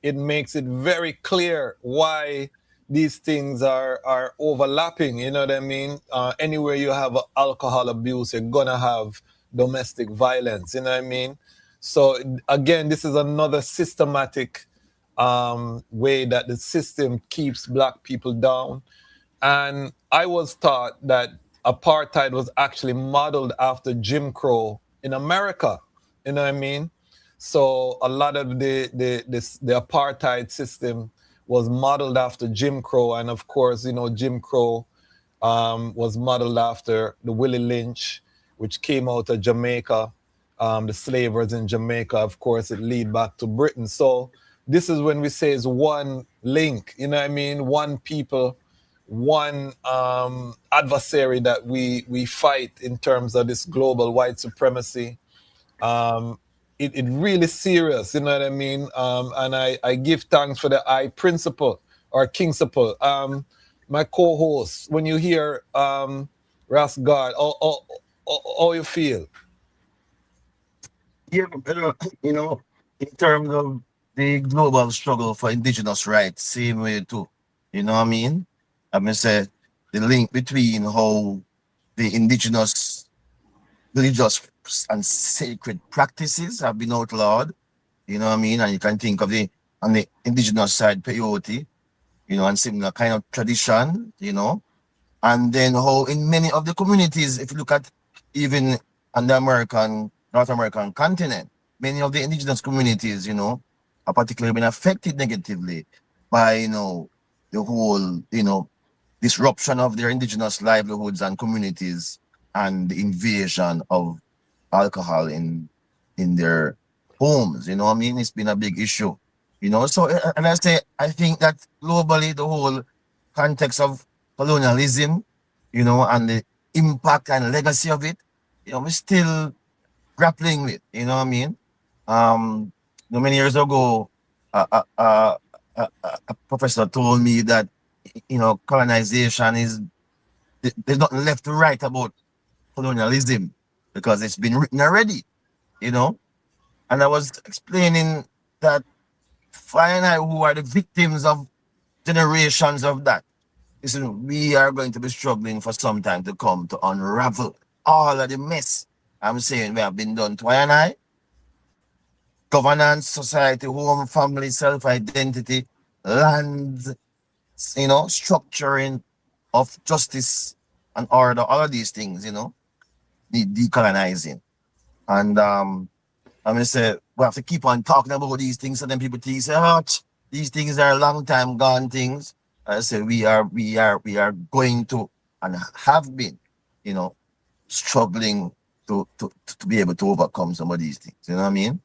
it makes it very clear why these things are overlapping. You know what I mean? Anywhere you have alcohol abuse, you're gonna have domestic violence. You know what I mean? So again, this is another systematic way that the system keeps black people down. And I was taught that apartheid was actually modeled after Jim Crow in America. You know what I mean? So a lot of the apartheid system was modeled after Jim Crow, and of course, you know, Jim Crow was modeled after the Willie Lynch, which came out of Jamaica. The slavers in Jamaica, of course, it lead back to Britain. So this is when we say it's one link, you know what I mean? One people, one adversary that we fight in terms of this global white supremacy. Um, it really serious, you know what I mean? And I give thanks for the I principle or principle. My co-host, when you hear Ras Gareth, how you feel? Yeah, but, in terms of the global struggle for indigenous rights, same way too. You know what I mean? I mean, say the link between how the indigenous religious and sacred practices have been outlawed. You know what I mean? And you can think of the on the indigenous side peyote, and similar kind of tradition, and then how in many of the communities, if you look at even on the North American continent, many of the indigenous communities, are particularly been affected negatively by, the whole, disruption of their indigenous livelihoods and communities and the invasion of alcohol in their homes. You know what I mean? It's been a big issue. So and I think that globally the whole context of colonialism, and the impact and legacy of it, we're still grappling with, you know what I mean? Many years ago, a professor told me that, colonization there's nothing left to write about colonialism because it's been written already, you know? And I was explaining that Fry and I, who are the victims of generations of that, listen, we are going to be struggling for some time to come to unravel all of the mess I'm saying we have been done to I and I. Governance, society, home, family, self-identity, land, structuring of justice and order, all of these things, need decolonizing. And I'm gonna say we have to keep on talking about these things, so then people say, oh, these things are long time gone things. I say we are going to and have been, struggling to be able to overcome some of these things. You know what I mean?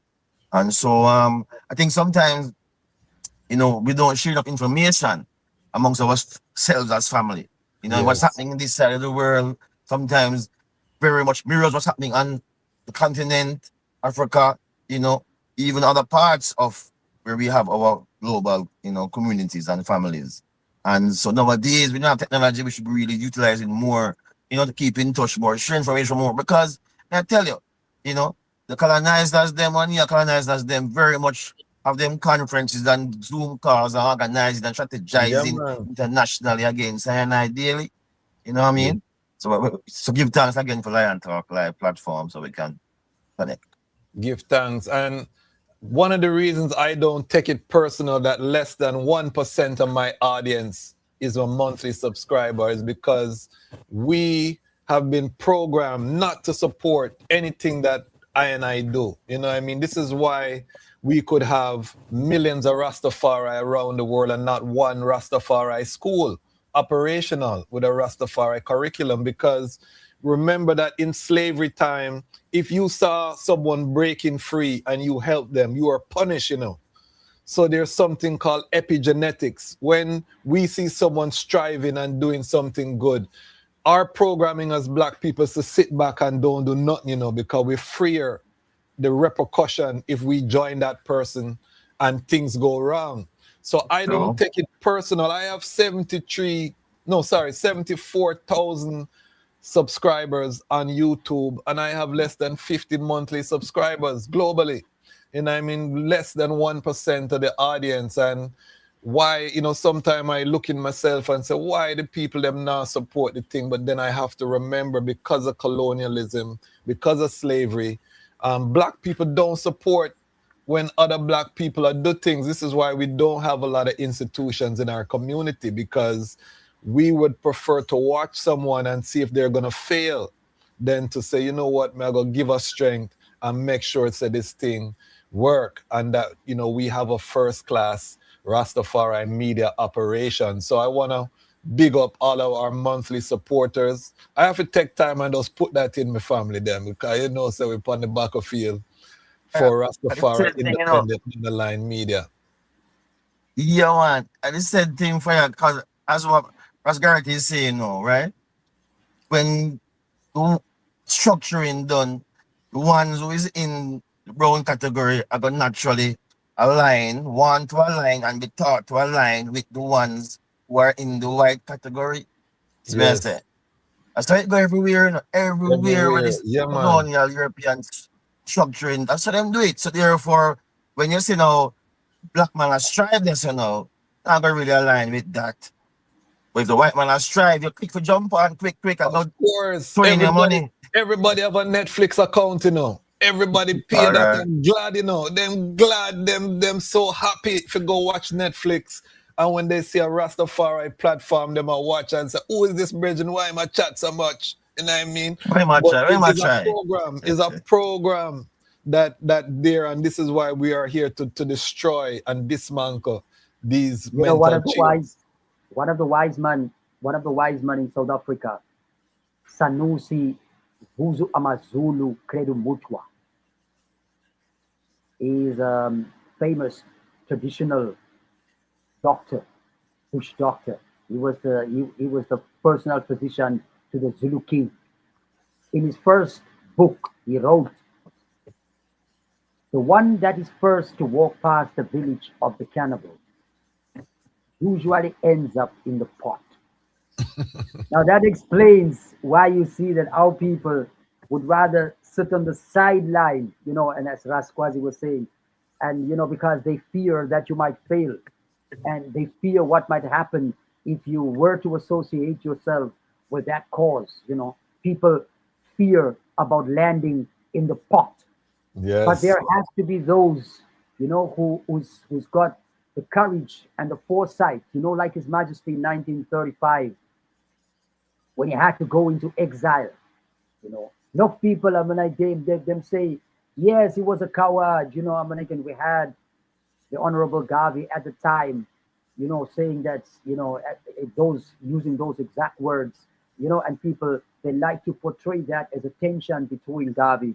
And so I think sometimes, we don't share enough information amongst ourselves as family. What's Yes. happening in this side of the world sometimes very much mirrors what's happening on the continent, Africa, even other parts of where we have our global, communities and families. And so nowadays we don't have technology, we should be really utilizing more, to keep in touch more, share information more. Because I tell you, the colonizers them and your colonizers them very much have them conferences and Zoom calls and organizing and Yeah, strategizing man. internationally against and ideally, you know what I Yeah. mean? So give thanks again for Lion Talk Live platform so we can connect. Give thanks. And one of the reasons I don't take it personal that less than 1% of my audience is a monthly subscriber is because we have been programmed not to support anything that I do. You know what I mean? This is why we could have millions of Rastafari around the world and not one Rastafari school operational with a Rastafari curriculum, because remember that in slavery time, if you saw someone breaking free and you help them, you are punished, you know. So there's something called epigenetics. When we see someone striving and doing something good, our programming as black people is to sit back and don't do nothing, you know, because we fear the repercussion if we join that person and things go wrong. So I don't So take it personal. I have 74,000 subscribers on YouTube, and I have less than 50 monthly subscribers globally. And I mean, less than 1% of the audience. And why, you know, sometimes I look in myself and say, why the people them not support the thing? But then I have to remember, because of colonialism, because of slavery, black people don't support when other black people are do things. This is why we don't have a lot of institutions in our community, because we would prefer to watch someone and see if they're going to fail than to say, you know what, man, going to give us strength and make sure that this thing work and that, you know, we have a first class Rastafari media operation. So I want to big up all of our monthly supporters. I have to take time and just put that in my family then, because you know, so we're on the back of field for I the Rastafari same thing, you know. independent underline media. Yeah, man. And the same thing for you, because as what Ras Gareth is saying now, right? When the structuring done, the ones who is in the brown category are going to naturally want to align and be taught to align with the ones who are in the white category. So I say, Yes, that's how it go everywhere, you know, everywhere where everywhere. this Yeah, man. colonial European structuring, that's how them do it. So therefore, when you see now black man has strive this, you know, not gonna really align with that. But if the white man has strive, you quick for jump on quick and Of go course, throw in your money. everybody have a Netflix account, you know. Everybody pay All that right. and glad, you know. Them glad, them so happy if you go watch Netflix. And when they see a Rastafari platform, them a watch and say, who is this bridge and why am I chat so much? You know what I mean? Very much But try, very it much is a try. program, is a program that there, and this is why we are here to destroy and dismantle these You know, one mental of the chains. wise, one of the wise men, one of the wise men in South Africa, Sanusi Vuzu Amazulu Credo Mutwa, is famous traditional doctor, bush doctor. He was the personal physician to the Zulu king. In his first book, he wrote, "The one that is first to walk past the village of the cannibals usually ends up in the pot." Now that explains why you see that our people would rather sit on the sideline, you know, and as Rasquazi was saying, and you know, because they fear that you might fail, and they fear what might happen if you were to associate yourself with that cause. You know, people fear about landing in the pot, but Yes. there has to be those, you know, who's got the courage and the foresight, you know, like His Majesty in 1935 when he had to go into exile. You know, enough people, I mean, like them say, yes, he was a coward. You know, I mean, again, we had the Honorable Garvey at the time, you know, saying that, you know, those using those exact words, you know, and people they like to portray that as a tension between Garvey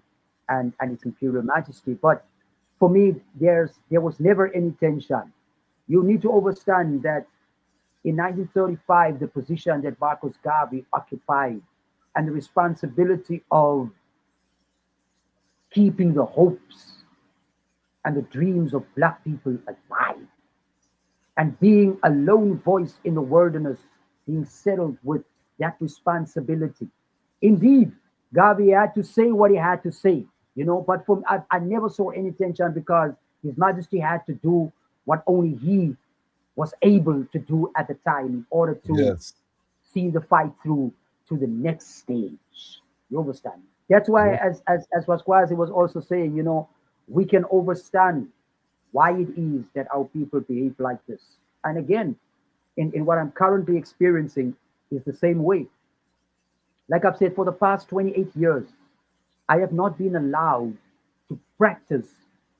and His Imperial Majesty. But for me, there was never any tension. You need to understand that in 1935, the position that Marcus Garvey occupied and the responsibility of keeping the hopes and the dreams of black people alive and being a lone voice in the wilderness, being settled with that responsibility. Indeed, Garvey had to say what he had to say, you know, but I never saw any tension because His Majesty had to do what only he was able to do at the time in order to Yes. see the fight through to the next stage. You understand? That's why, Yes. as Wasquazi was also saying, we can understand why it is that our people behave like this. And again, in what I'm currently experiencing is the same way. Like I've said, for the past 28 years, I have not been allowed to practice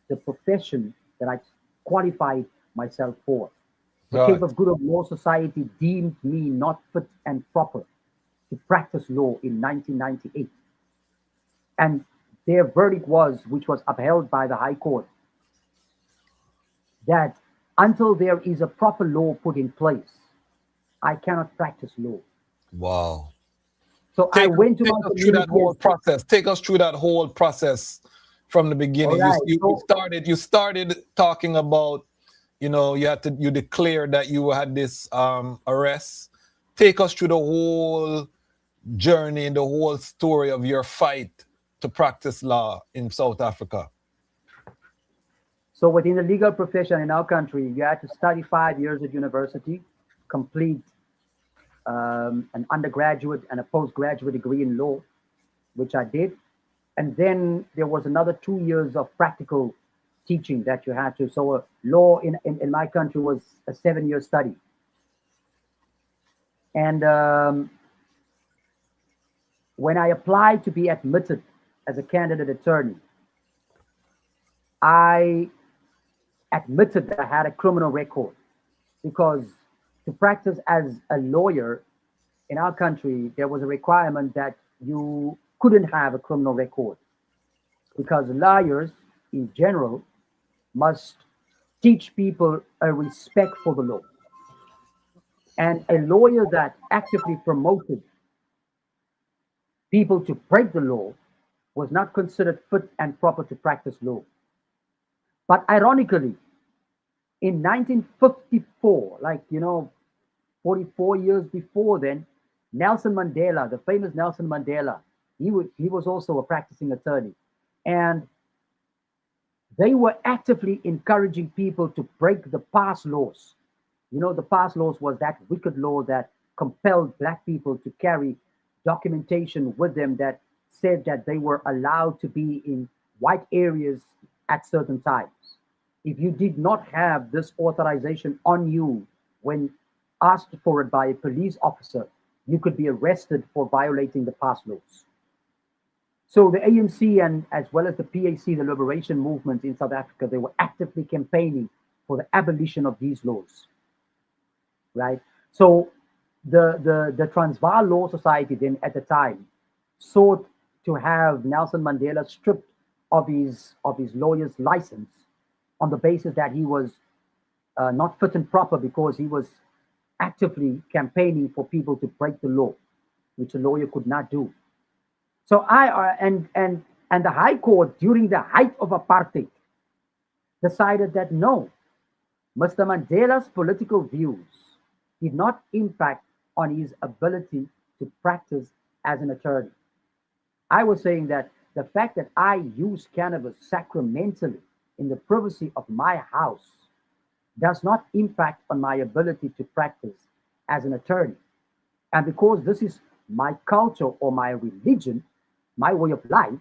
the profession that I qualified myself for. The Cape Right. of Good of Law Society deemed me not fit and proper to practice law in 1998. And their verdict was, which was upheld by the High Court, that until there is a proper law put in place, I cannot practice law. Wow. So I Take us, went to take my us through that community and whole said, process. Take us through that whole process from the all beginning. right, You started talking about, you declared that you had this arrest. Take us through the whole journey, the whole story of your fight to practice law in South Africa. so within the legal profession in our country, you had to study 5 years at university, complete an undergraduate and a postgraduate degree in law, which I did. And then there was another 2 years of practical teaching that you had to. So law in my country was a 7 year study. And when I applied to be admitted as a candidate attorney, I admitted that I had a criminal record because to practice as a lawyer in our country, there was a requirement that you couldn't have a criminal record because lawyers in general must teach people a respect for the law. And a lawyer that actively promoted people to break the law was not considered fit and proper to practice law. But ironically, in 1954, 44 years before then, Nelson Mandela, the famous Nelson Mandela, he was also a practicing attorney. And they were actively encouraging people to break the past laws. The past laws was that wicked law that compelled black people to carry documentation with them that said that they were allowed to be in white areas at certain times. If you did not have this authorization on you when asked for it by a police officer, you could be arrested for violating the past laws. So the ANC and as well as the PAC, the liberation movement in South Africa, they were actively campaigning for the abolition of these laws, right? So the Transvaal Law Society then at the time sought to have Nelson Mandela stripped of his lawyer's license on the basis that he was not fit and proper because he was actively campaigning for people to break the law, which a lawyer could not do. So and the High Court during the height of apartheid decided that no, Mr. Mandela's political views did not impact on his ability to practice as an attorney. I was saying that the fact that I use cannabis sacramentally in the privacy of my house does not impact on my ability to practice as an attorney. And because this is my culture or my religion, my way of life,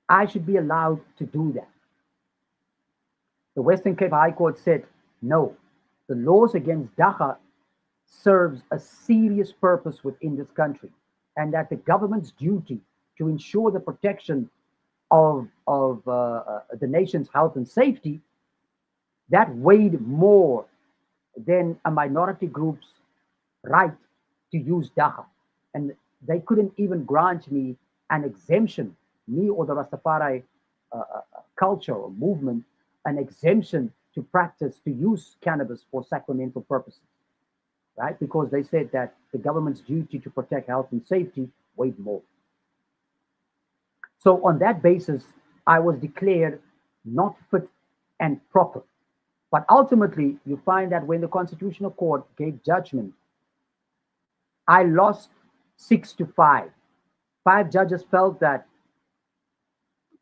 I should be allowed to do that. The Western Cape High Court said, no, the laws against dacha serves a serious purpose within this country, and that the government's duty to ensure the protection of the nation's health and safety, that weighed more than a minority group's right to use dacha. And they couldn't even grant me an exemption, me or the Rastafari culture or movement, an exemption to practice, to use cannabis for sacramental purposes, right? Because they said that the government's duty to protect health and safety weighed more. So on that basis, I was declared not fit and proper. But ultimately, you find that when the Constitutional Court gave judgment, I lost 6-5. Five judges felt that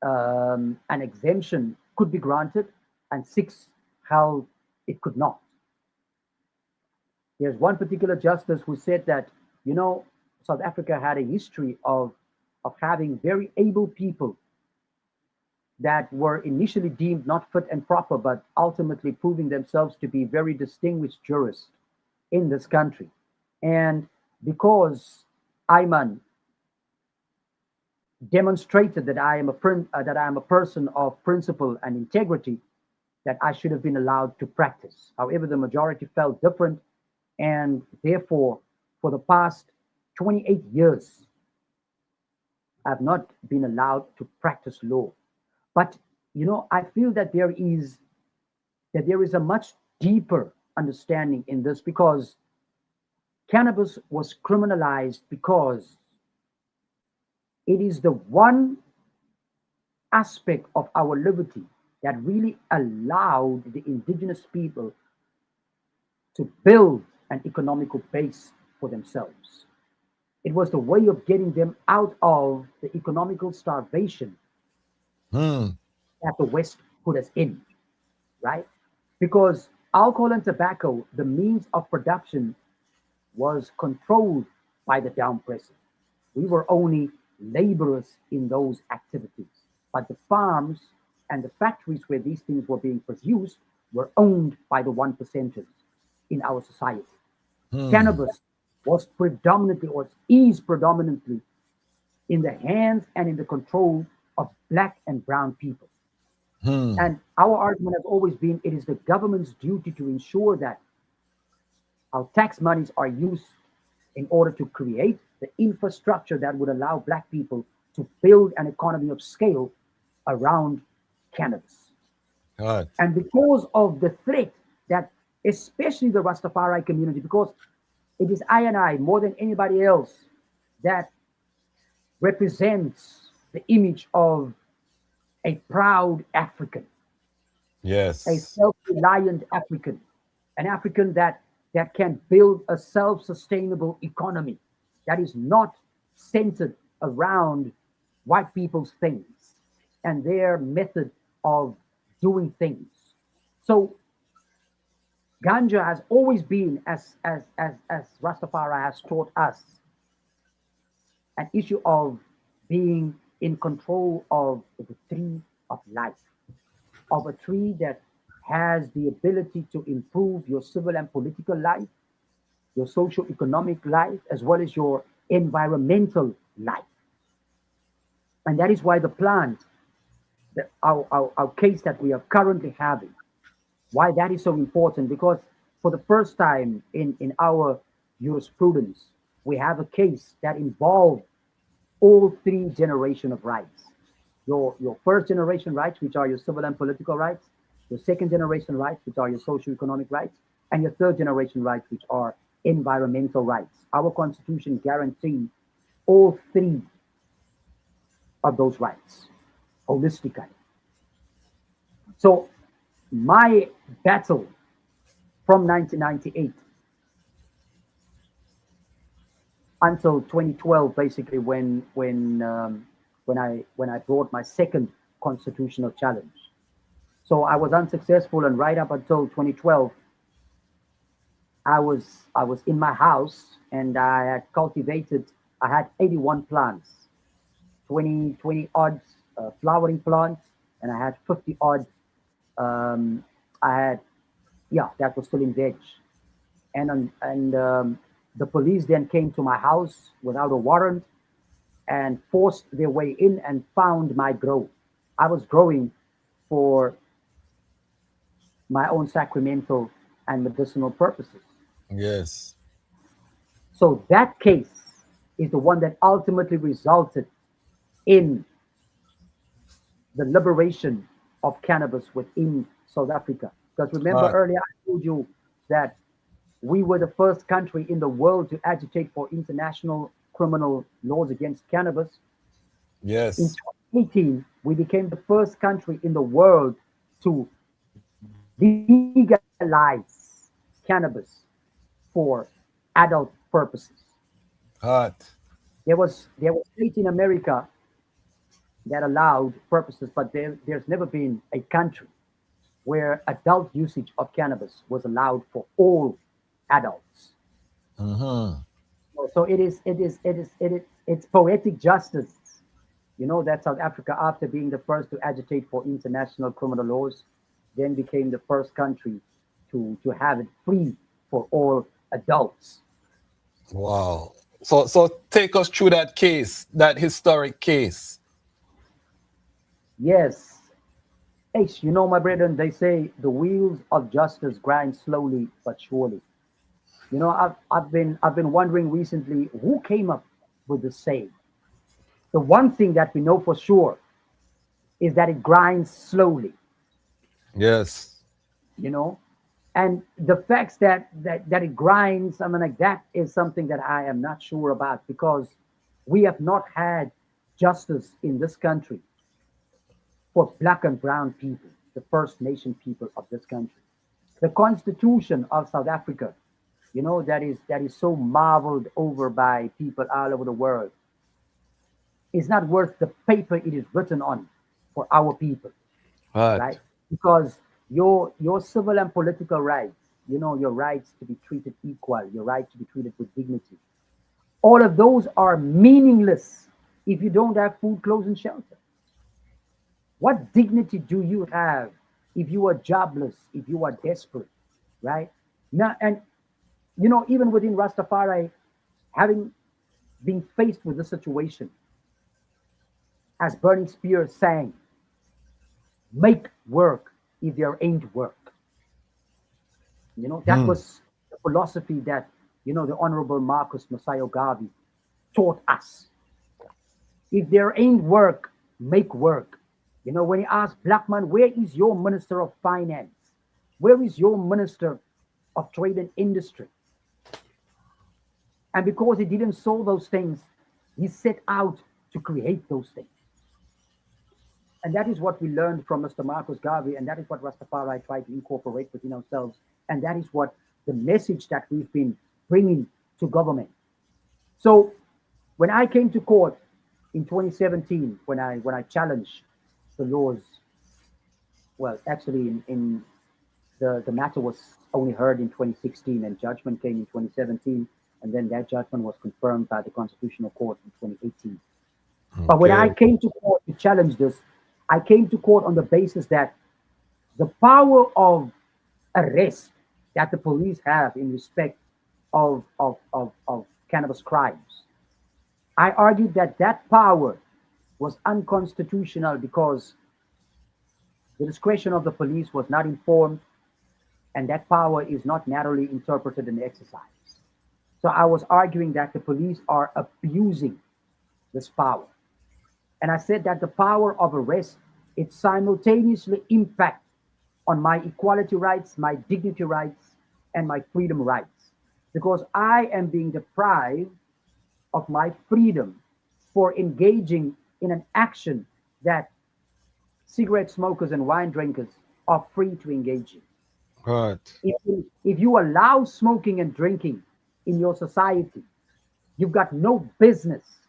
an exemption could be granted, and 6 held it could not. There's one particular justice who said that, you know, South Africa had a history of having very able people that were initially deemed not fit and proper, but ultimately proving themselves to be very distinguished jurists in this country. And because Ayman demonstrated that that I am a person of principle and integrity, that I should have been allowed to practice. However, the majority felt different, and therefore, for the past 28 years, I've not been allowed to practice law. But I feel that there is a much deeper understanding in this, because cannabis was criminalized because it is the one aspect of our liberty that really allowed the indigenous people to build an economical base for themselves. It was the way of getting them out of the economical starvation Hmm. that the West put us in, right? Because alcohol and tobacco, the means of production, was controlled by the downpressor. We were only laborers in those activities. But the farms and the factories where these things were being produced were owned by the one percenters in our society. Hmm. Cannabis was predominantly, or is predominantly, in the hands and in the control of black and brown people. Hmm. And our argument has always been it is the government's duty to ensure that our tax monies are used in order to create the infrastructure that would allow black people to build an economy of scale around cannabis. God. And because of the threat that, especially the Rastafari community, because it is I and I more than anybody else that represents the image of a proud African, a Yes. self-reliant African, an African that can build a self-sustainable economy that is not centered around white people's things and their method of doing things. So ganja has always been, as Rastafari has taught us, an issue of being in control of the tree of life, of a tree that has the ability to improve your civil and political life, your social economic life, as well as your environmental life. And that is why the plant, our case that we are currently having, why that is so important, because for the first time in our jurisprudence, we have a case that involved all three generation of rights. Your first generation rights, which are your civil and political rights, your second generation rights, which are your social economic rights, and your third generation rights, which are environmental rights. Our constitution guarantees all three of those rights holistically. So my battle from 1998 until 2012, basically when I brought my second constitutional challenge. So I was unsuccessful, and right up until 2012, I was in my house, and I had cultivated. I had 81 plants, 20 odd flowering plants, and I had 50 odd. Um, I had, yeah, that was still in veg, and the police then came to my house without a warrant and forced their way in and found my grow. I was growing for my own sacramental and medicinal purposes. Yes. So that case is the one that ultimately resulted in the liberation of cannabis within South Africa. Because remember God. earlier I told you that we were the first country in the world to agitate for international criminal laws against cannabis. In Yes. 2018, we became the first country in the world to legalize cannabis for adult purposes. Hot. There was state in America that allowed purposes, but there's never been a country where adult usage of cannabis was allowed for all adults. Mm-hmm. So it's poetic justice. That South Africa, after being the first to agitate for international criminal laws, then became the first country to have it free for all adults. Wow. So take us through that case, that historic case. Yes. H, my brethren, they say the wheels of justice grind slowly but surely. I've been wondering recently who came up with the saying. The one thing that we know for sure is that it grinds slowly, Yes. you know, and the facts that it grinds, I mean, like that is something that I am not sure about because we have not had justice in this country for black and brown people, the First Nation people of this country. The Constitution of South Africa, that is so marveled over by people all over the world, is not worth the paper it is written on for our people, right? Right. Because your civil and political rights, your rights to be treated equal, your right to be treated with dignity, all of those are meaningless if you don't have food, clothes, and shelter. What dignity do you have if you are jobless, if you are desperate, right? Now, and even within Rastafari, having been faced with this situation, as Burning Spear sang, make work if there ain't work. That Hmm. was the philosophy that, the Honorable Marcus Messiah Garvey taught us. If there ain't work, make work. When he asked Black man, where is your Minister of Finance? Where is your Minister of Trade and Industry? And because he didn't solve those things, he set out to create those things. And that is what we learned from Mr. Marcus Garvey, and that is what Rastafari tried to incorporate within ourselves. And that is what the message that we've been bringing to government. So when I came to court in 2017, when I challenged the laws, well, actually, in the matter was only heard in 2016, and judgment came in 2017, and then that judgment was confirmed by the Constitutional Court in 2018. But when I Okay. came to court to challenge this, I came to court on the basis that the power of arrest that the police have in respect of cannabis crimes, I argued that that power was unconstitutional because the discretion of the police was not informed and that power is not narrowly interpreted and exercised. So I was arguing that the police are abusing this power. And I said that the power of arrest, it simultaneously impact on my equality rights, my dignity rights, and my freedom rights. Because I am being deprived of my freedom for engaging in an action that cigarette smokers and wine drinkers are free to engage in. Right. If you allow smoking and drinking in your society, you've got no business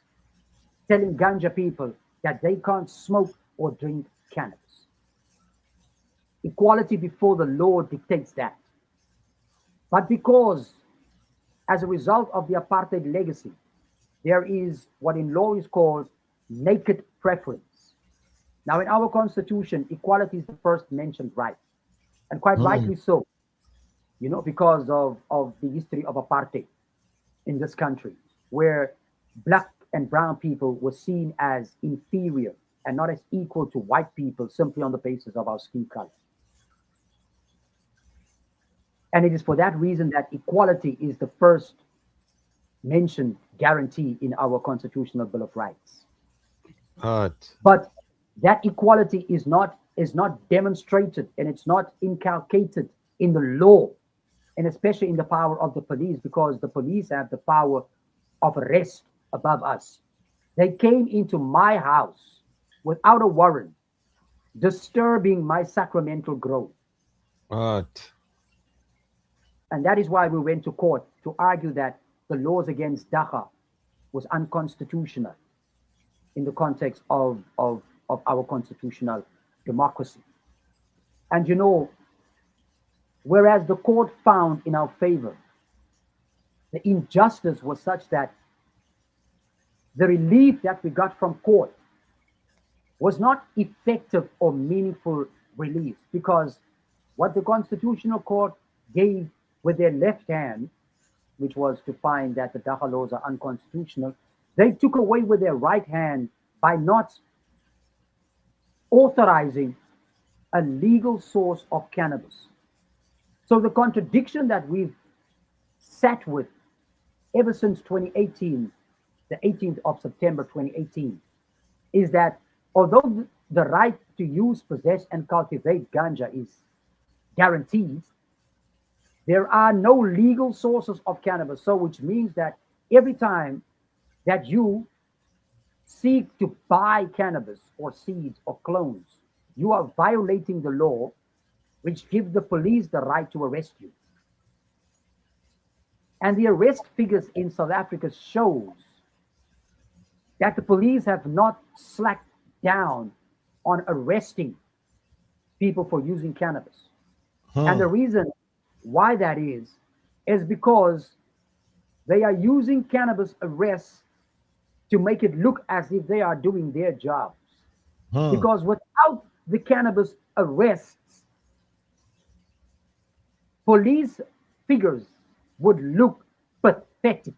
telling ganja people that they can't smoke or drink cannabis. Equality before the law dictates that. But because, as a result of the apartheid legacy, there is what in law is called naked preference. Now, in our constitution, equality is the first mentioned right, and quite Hmm. rightly so, because of the history of apartheid in this country, where black and brown people were seen as inferior and not as equal to white people simply on the basis of our skin color. And it is for that reason that equality is the first mentioned guarantee in our constitutional Bill of Rights. Right. But that equality is not demonstrated and it's not inculcated in the law, and especially in the power of the police, because the police have the power of arrest above us. They came into my house without a warrant, disturbing my sacramental growth. Right. And that is why we went to court to argue that the laws against dacha was unconstitutional in the context of our constitutional democracy. And whereas the court found in our favor, the injustice was such that the relief that we got from court was not effective or meaningful relief, because what the Constitutional Court gave with their left hand, which was to find that the Dacha laws are unconstitutional, they took away with their right hand by not authorizing a legal source of cannabis. So the contradiction that we've sat with ever since 2018, the 18th of September 2018, is that although the right to use, possess, and cultivate ganja is guaranteed, there are no legal sources of cannabis. So, which means that every time that you seek to buy cannabis or seeds or clones, you are violating the law, which gives the police the right to arrest you. And the arrest figures in South Africa shows that the police have not slacked down on arresting people for using cannabis. And the reason why that is because they are using cannabis arrests to make it look as if they are doing their jobs. Because without the cannabis arrests, police figures would look pathetic.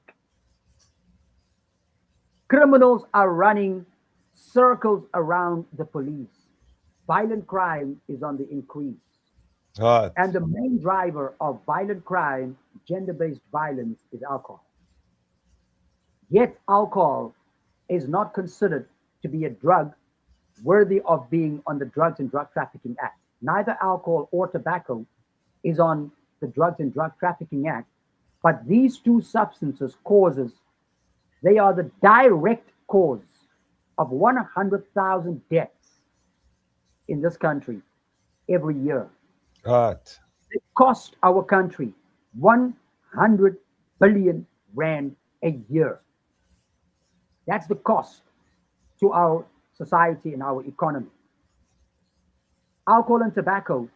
Criminals are running circles around the police. Violent crime is on the increase. God. And the main driver of violent crime, gender-based violence, is alcohol. Yet alcohol is not considered to be a drug worthy of being on the Drugs and Drug Trafficking Act. Neither alcohol or tobacco is on the Drugs and Drug Trafficking Act, but these two substances they are the direct cause of 100,000 deaths in this country every year. God. It cost our country 100 billion rand a year. That's the cost to our society and our economy. Alcohol and tobacco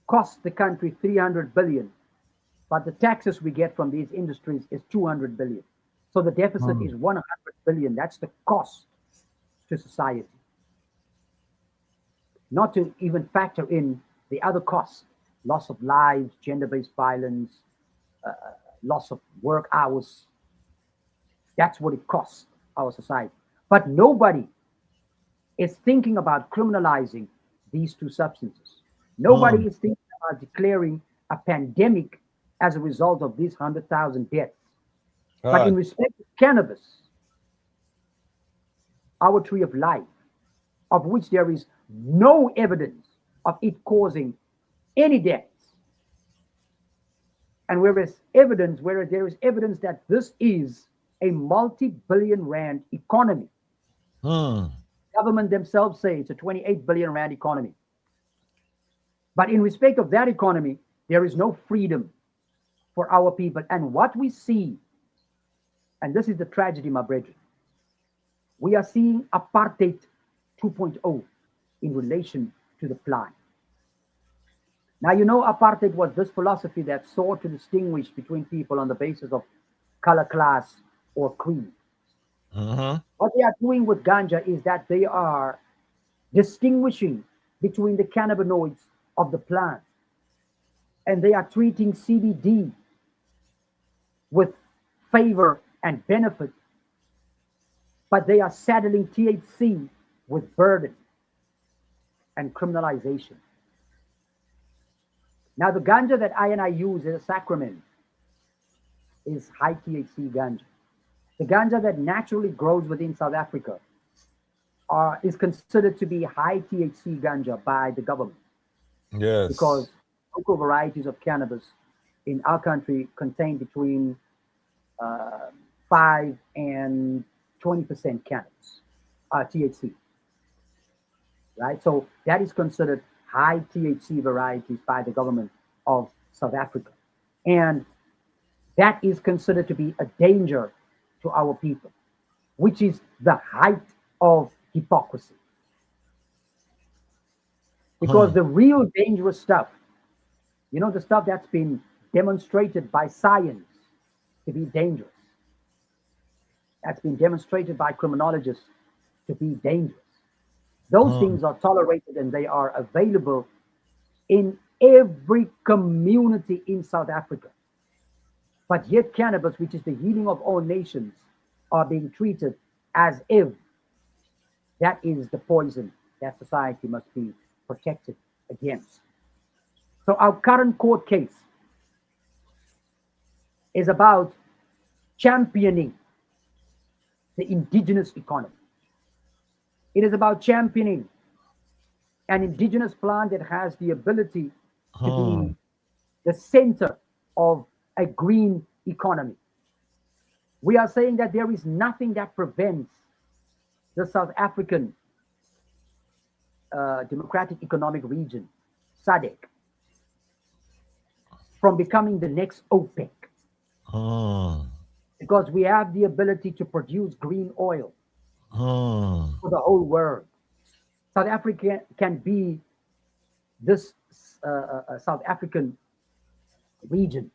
cost the country 300 billion, but the taxes we get from these industries is 200 billion. So the deficit is 100 billion. That's the cost to society. Not to even factor in the other costs: loss of lives, gender-based violence, loss of work hours. That's what it costs our society. But nobody is thinking about criminalizing these two substances. Nobody is thinking about declaring a pandemic as a result of these 100,000 deaths. But in respect to cannabis, our tree of life, of which there is no evidence of it causing any deaths, and whereas there is evidence that this is a multi-billion rand economy. Government themselves say it's a 28 billion rand economy. But in respect of that economy, there is no freedom for our people. And what we see, and this is the tragedy, my brethren, we are seeing apartheid 2.0 in relation to the plan. Now, apartheid was this philosophy that sought to distinguish between people on the basis of color, class, or creed. What they are doing with ganja is that they are distinguishing between the cannabinoids of the plant, and they are treating CBD with favor and benefit, but they are saddling THC with burden and criminalization. Now, the ganja that I use as a sacrament is high THC ganja. The ganja that naturally grows within South Africa is considered to be high THC ganja by the government. Yes. Because local varieties of cannabis in our country contain between 5 and 20% cannabis, THC. Right? So that is considered high THC varieties by the government of South Africa. And that is considered to be a danger to our people, which is the height of hypocrisy. Because the real dangerous stuff, the stuff that's been demonstrated by science to be dangerous, that's been demonstrated by criminologists to be dangerous. Those things are tolerated and they are available in every community in South Africa. But yet cannabis, which is the healing of all nations, are being treated as if that is the poison that society must be protected against. So our current court case is about championing the indigenous economy. It is about championing an indigenous plant that has the ability to be the center of a green economy. We are saying that there is nothing that prevents the South African Democratic Economic Region, SADC, from becoming the next OPEC. Because we have the ability to produce green oil for the whole world. South Africa can be this South African region,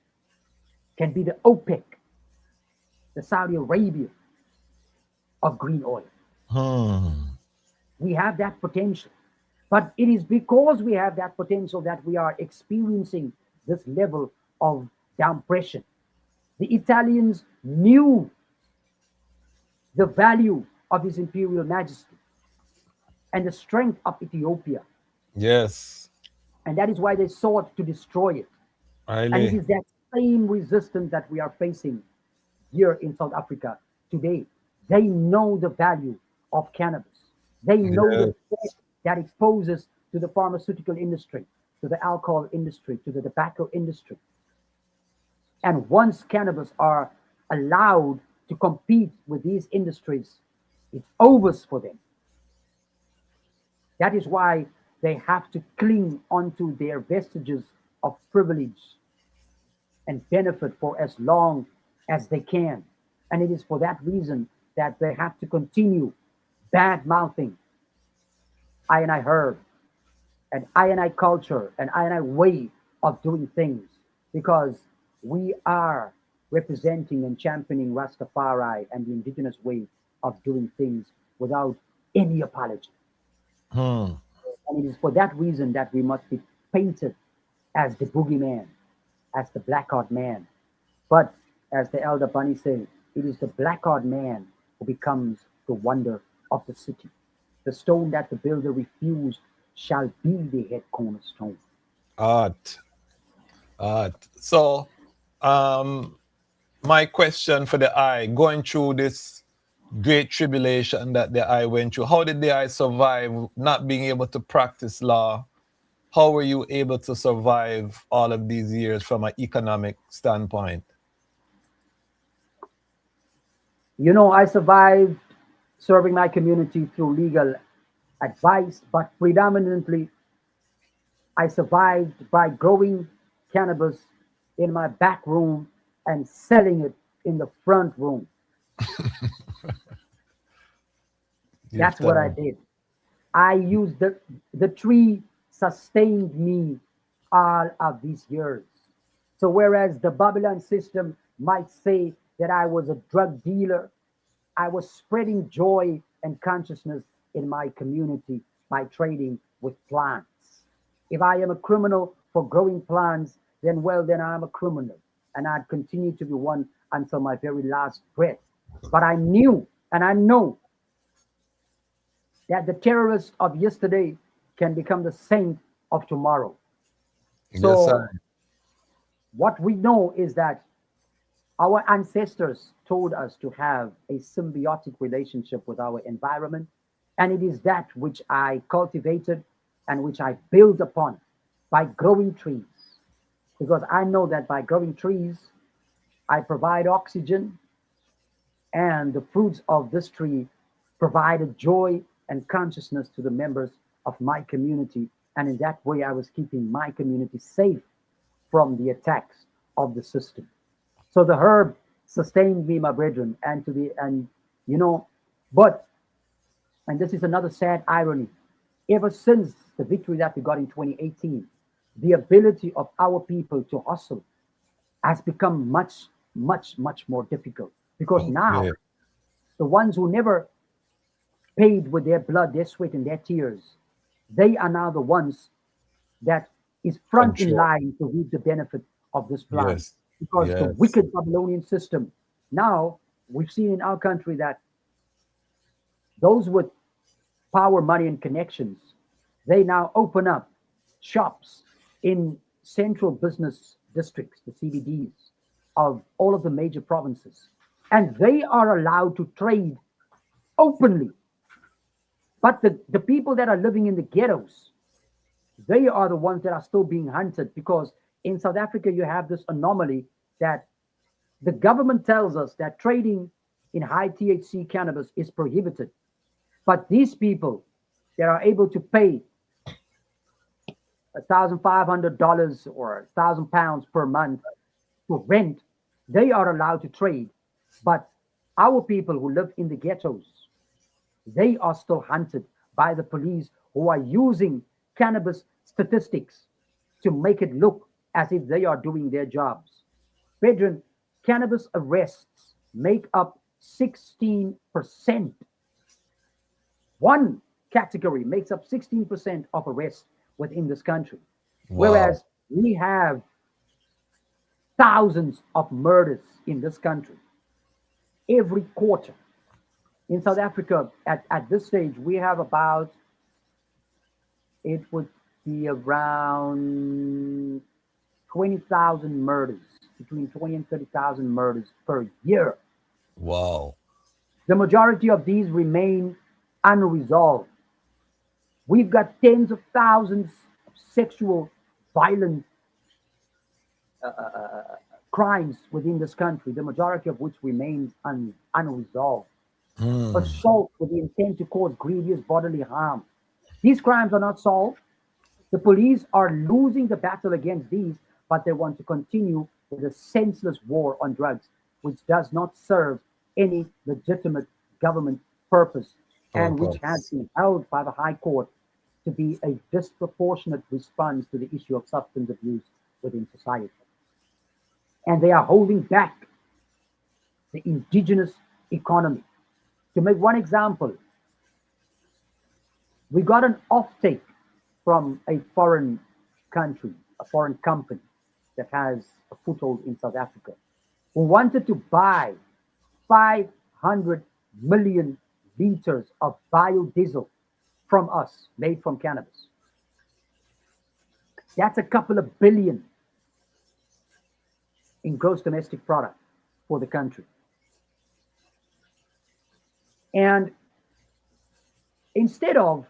can be the OPEC, the Saudi Arabia of green oil. We have that potential. But it is because we have that potential that we are experiencing this level of downpression. The Italians knew the value of His Imperial Majesty and the strength of Ethiopia. Yes. And that is why they sought to destroy it. Really? And it is that same resistance that we are facing here in South Africa today. They know the value of cannabis. They know the threat that it poses to the pharmaceutical industry, to the alcohol industry, to the tobacco industry. And once cannabis are allowed to compete with these industries, it's over for them. That is why they have to cling onto their vestiges of privilege and benefit for as long as they can. And it is for that reason that they have to continue bad mouthing I herb and I culture and I way of doing things, because we are representing and championing Rastafari and the indigenous way of doing things without any apology. And it is for that reason that we must be painted as the boogeyman, as the black-eyed man. But as the elder Bunny said, it is the black-eyed man who becomes the wonder of the city. The stone that the builder refused shall be the head cornerstone. Art. So, my question for the eye, going through this great tribulation that the eye went through, how did the eye survive not being able to practice law? How were you able to survive all of these years from an economic standpoint? I survived serving my community through legal advice, but predominantly I survived by growing cannabis in my back room and selling it in the front room. That's what I did. I used the tree sustained me all of these years. So whereas the Babylon system might say that I was a drug dealer, I was spreading joy and consciousness in my community by trading with plants. If I am a criminal for growing plants, then I'm a criminal. And I'd continue to be one until my very last breath. But I knew and I know that the terrorists of yesterday can become the saint of tomorrow. So what we know is that our ancestors told us to have a symbiotic relationship with our environment. And it is that which I cultivated and which I build upon by growing trees. Because I know that by growing trees, I provide oxygen, and the fruits of this tree provided joy and consciousness to the members of my community. And in that way, I was keeping my community safe from the attacks of the system. So the herb sustained me, my brethren, and this is another sad irony. Ever since the victory that we got in 2018, the ability of our people to hustle has become much, much, much more difficult. Because now, Okay. the ones who never paid with their blood, their sweat, and their tears, they are now the ones that is front in Control. line to reap the benefit of this plan. Yes. Because the Yes. wicked Babylonian system, now we've seen in our country that those with power, money, and connections, they now open up shops in central business districts, the CBDs of all of the major provinces. And they are allowed to trade openly. But the people that are living in the ghettos, they are the ones that are still being hunted because in South Africa, you have this anomaly that the government tells us that trading in high THC cannabis is prohibited. But these people that are able to pay $1,500 or £1,000 per month for rent, they are allowed to trade. But our people who live in the ghettos, they are still hunted by the police who are using cannabis statistics to make it look as if they are doing their jobs. Brethren, cannabis arrests make up 16%. One category makes up 16% of arrests within this country. Wow. Whereas we have thousands of murders in this country every quarter. In South Africa, at this stage, we have about, it would be around 20,000 murders, between 20 and 30,000 murders per year. Wow. The majority of these remain unresolved. We've got tens of thousands of sexual violent crimes within this country, the majority of which remains unresolved. Hmm. Assault with the intent to cause grievous bodily harm. These crimes are not solved. The police are losing the battle against these, but they want to continue with a senseless war on drugs, which does not serve any legitimate government purpose and which has Purpose. been held by the High Court to be a disproportionate response to the issue of substance abuse within society. And they are holding back the indigenous economy. To make one example, we got an offtake from a foreign country, a foreign company that has a foothold in South Africa, who wanted to buy 500 million liters of biodiesel from us made from cannabis. That's a couple of billion in gross domestic product for the country. And instead of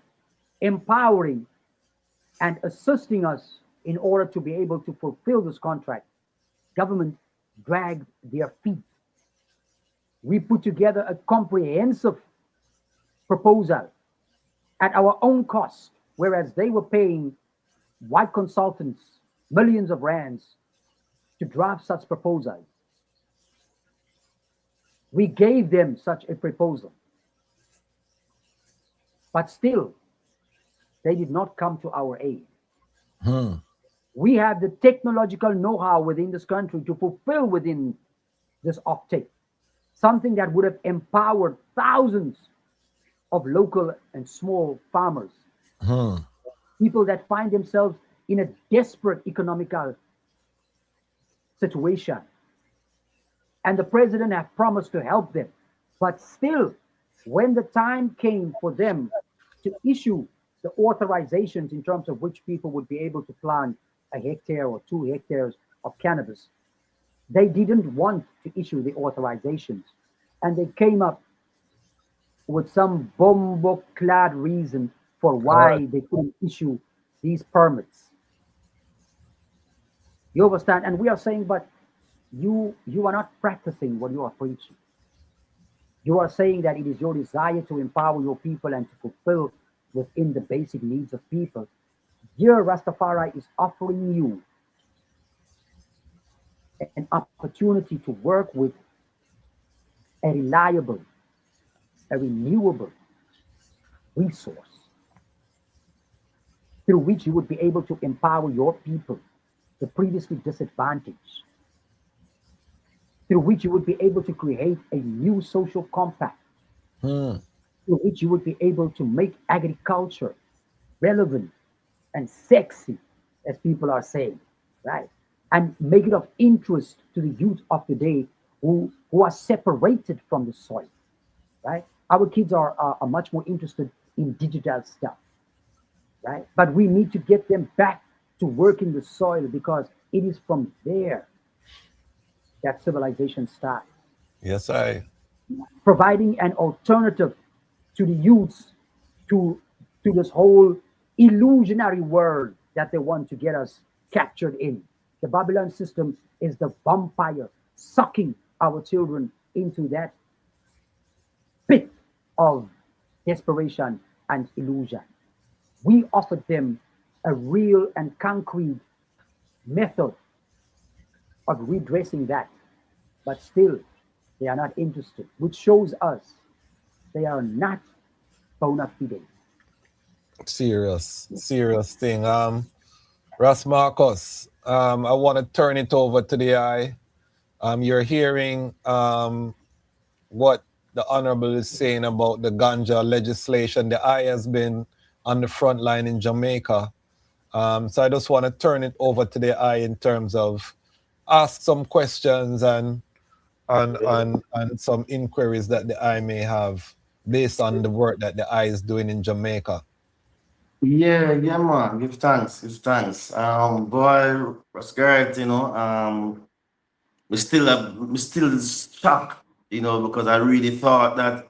empowering and assisting us in order to be able to fulfill this contract, government dragged their feet. We put together a comprehensive proposal at our own cost, whereas they were paying white consultants millions of rands to draft such proposals. We gave them such a proposal, but still, they did not come to our aid. Hmm. We have the technological know-how within this country to fulfill within this offtake, something that would have empowered thousands of local and small farmers, Hmm. people that find themselves in a desperate economical situation. And the president have promised to help them. But still, when the time came for them to issue the authorizations in terms of which people would be able to plant a hectare or 2 hectares of cannabis, they didn't want to issue the authorizations. And they came up with some bombo clad reason for why they couldn't issue these permits. You understand? And we are saying, but you are not practicing what you are preaching. You are saying that it is your desire to empower your people and to fulfill within the basic needs of people. Here, Rastafari is offering you an opportunity to work with a reliable, a renewable resource. through which you would be able to empower your people, the previously disadvantaged, through which you would be able to create a new social compact, Hmm. through which you would be able to make agriculture relevant and sexy, as people are saying, right? And make it of interest to the youth of today who are separated from the soil, right? Our kids are much more interested in digital stuff, right? But we need to get them back to work in the soil because it is from there that civilization starts. Yes, I. Providing an alternative to the youths to this whole illusionary world that they want to get us captured in. The Babylon system is the vampire sucking our children into that pit of desperation and illusion. We offered them a real and concrete method of redressing that, but still they are not interested, which shows us they are not bona fide. Serious, serious thing. Ras Marcus, I want to turn it over to the eye. You're hearing what the Honorable is saying about the ganja legislation. The eye has been on the front line in Jamaica. So I just want to turn it over to the eye in terms of ask some questions and some inquiries that the eye may have based on the work that the eye is doing in Jamaica. Yeah, yeah, man. Give thanks, give thanks. Boy, Ras Gareth, we still shocked, because I really thought that,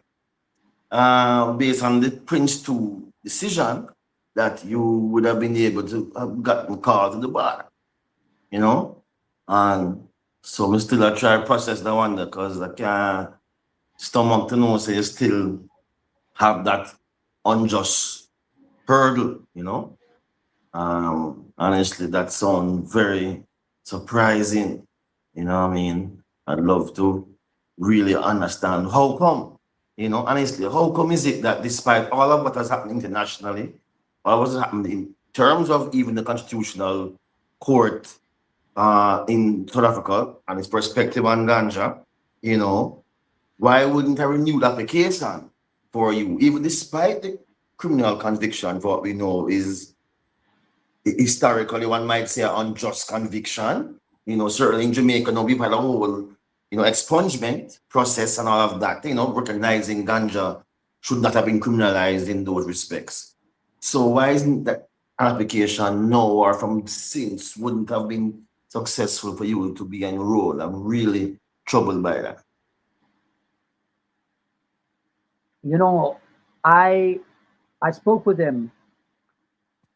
based on the Prince 2 decision, that you would have been able to have gotten called to the bar, you know? And so we still try to process that one because I can't stomach to know, say you still have that unjust hurdle. Honestly, that sounds very surprising. You know what I mean? I'd love to really understand how come, honestly, how come is it that despite all of what has happened internationally, all what has happened in terms of even the constitutional court in South Africa and its perspective on ganja, you know, why wouldn't a renewed application for you, even despite the criminal conviction for what we know is historically, one might say, an unjust conviction. Certainly in Jamaica, now we've had a whole, expungement process and all of that, recognizing ganja should not have been criminalized in those respects. So why isn't that application now or from since wouldn't have been successful for you to be enrolled? I'm really troubled by that. You know, I I spoke with him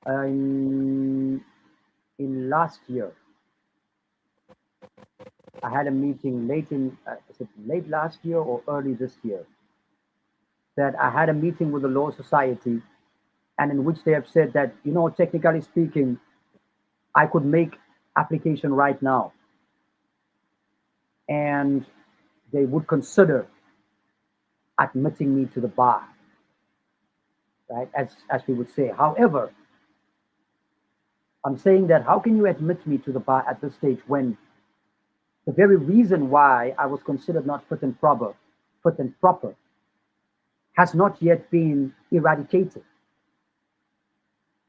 in last year. I had a meeting is it late last year or early this year? That I had a meeting with the Law Society, and in which they have said that, technically speaking, I could make application right now, and they would consider admitting me to the bar, right? As we would say. However, I'm saying that how can you admit me to the bar at this stage when the very reason why I was considered not fit and proper has not yet been eradicated,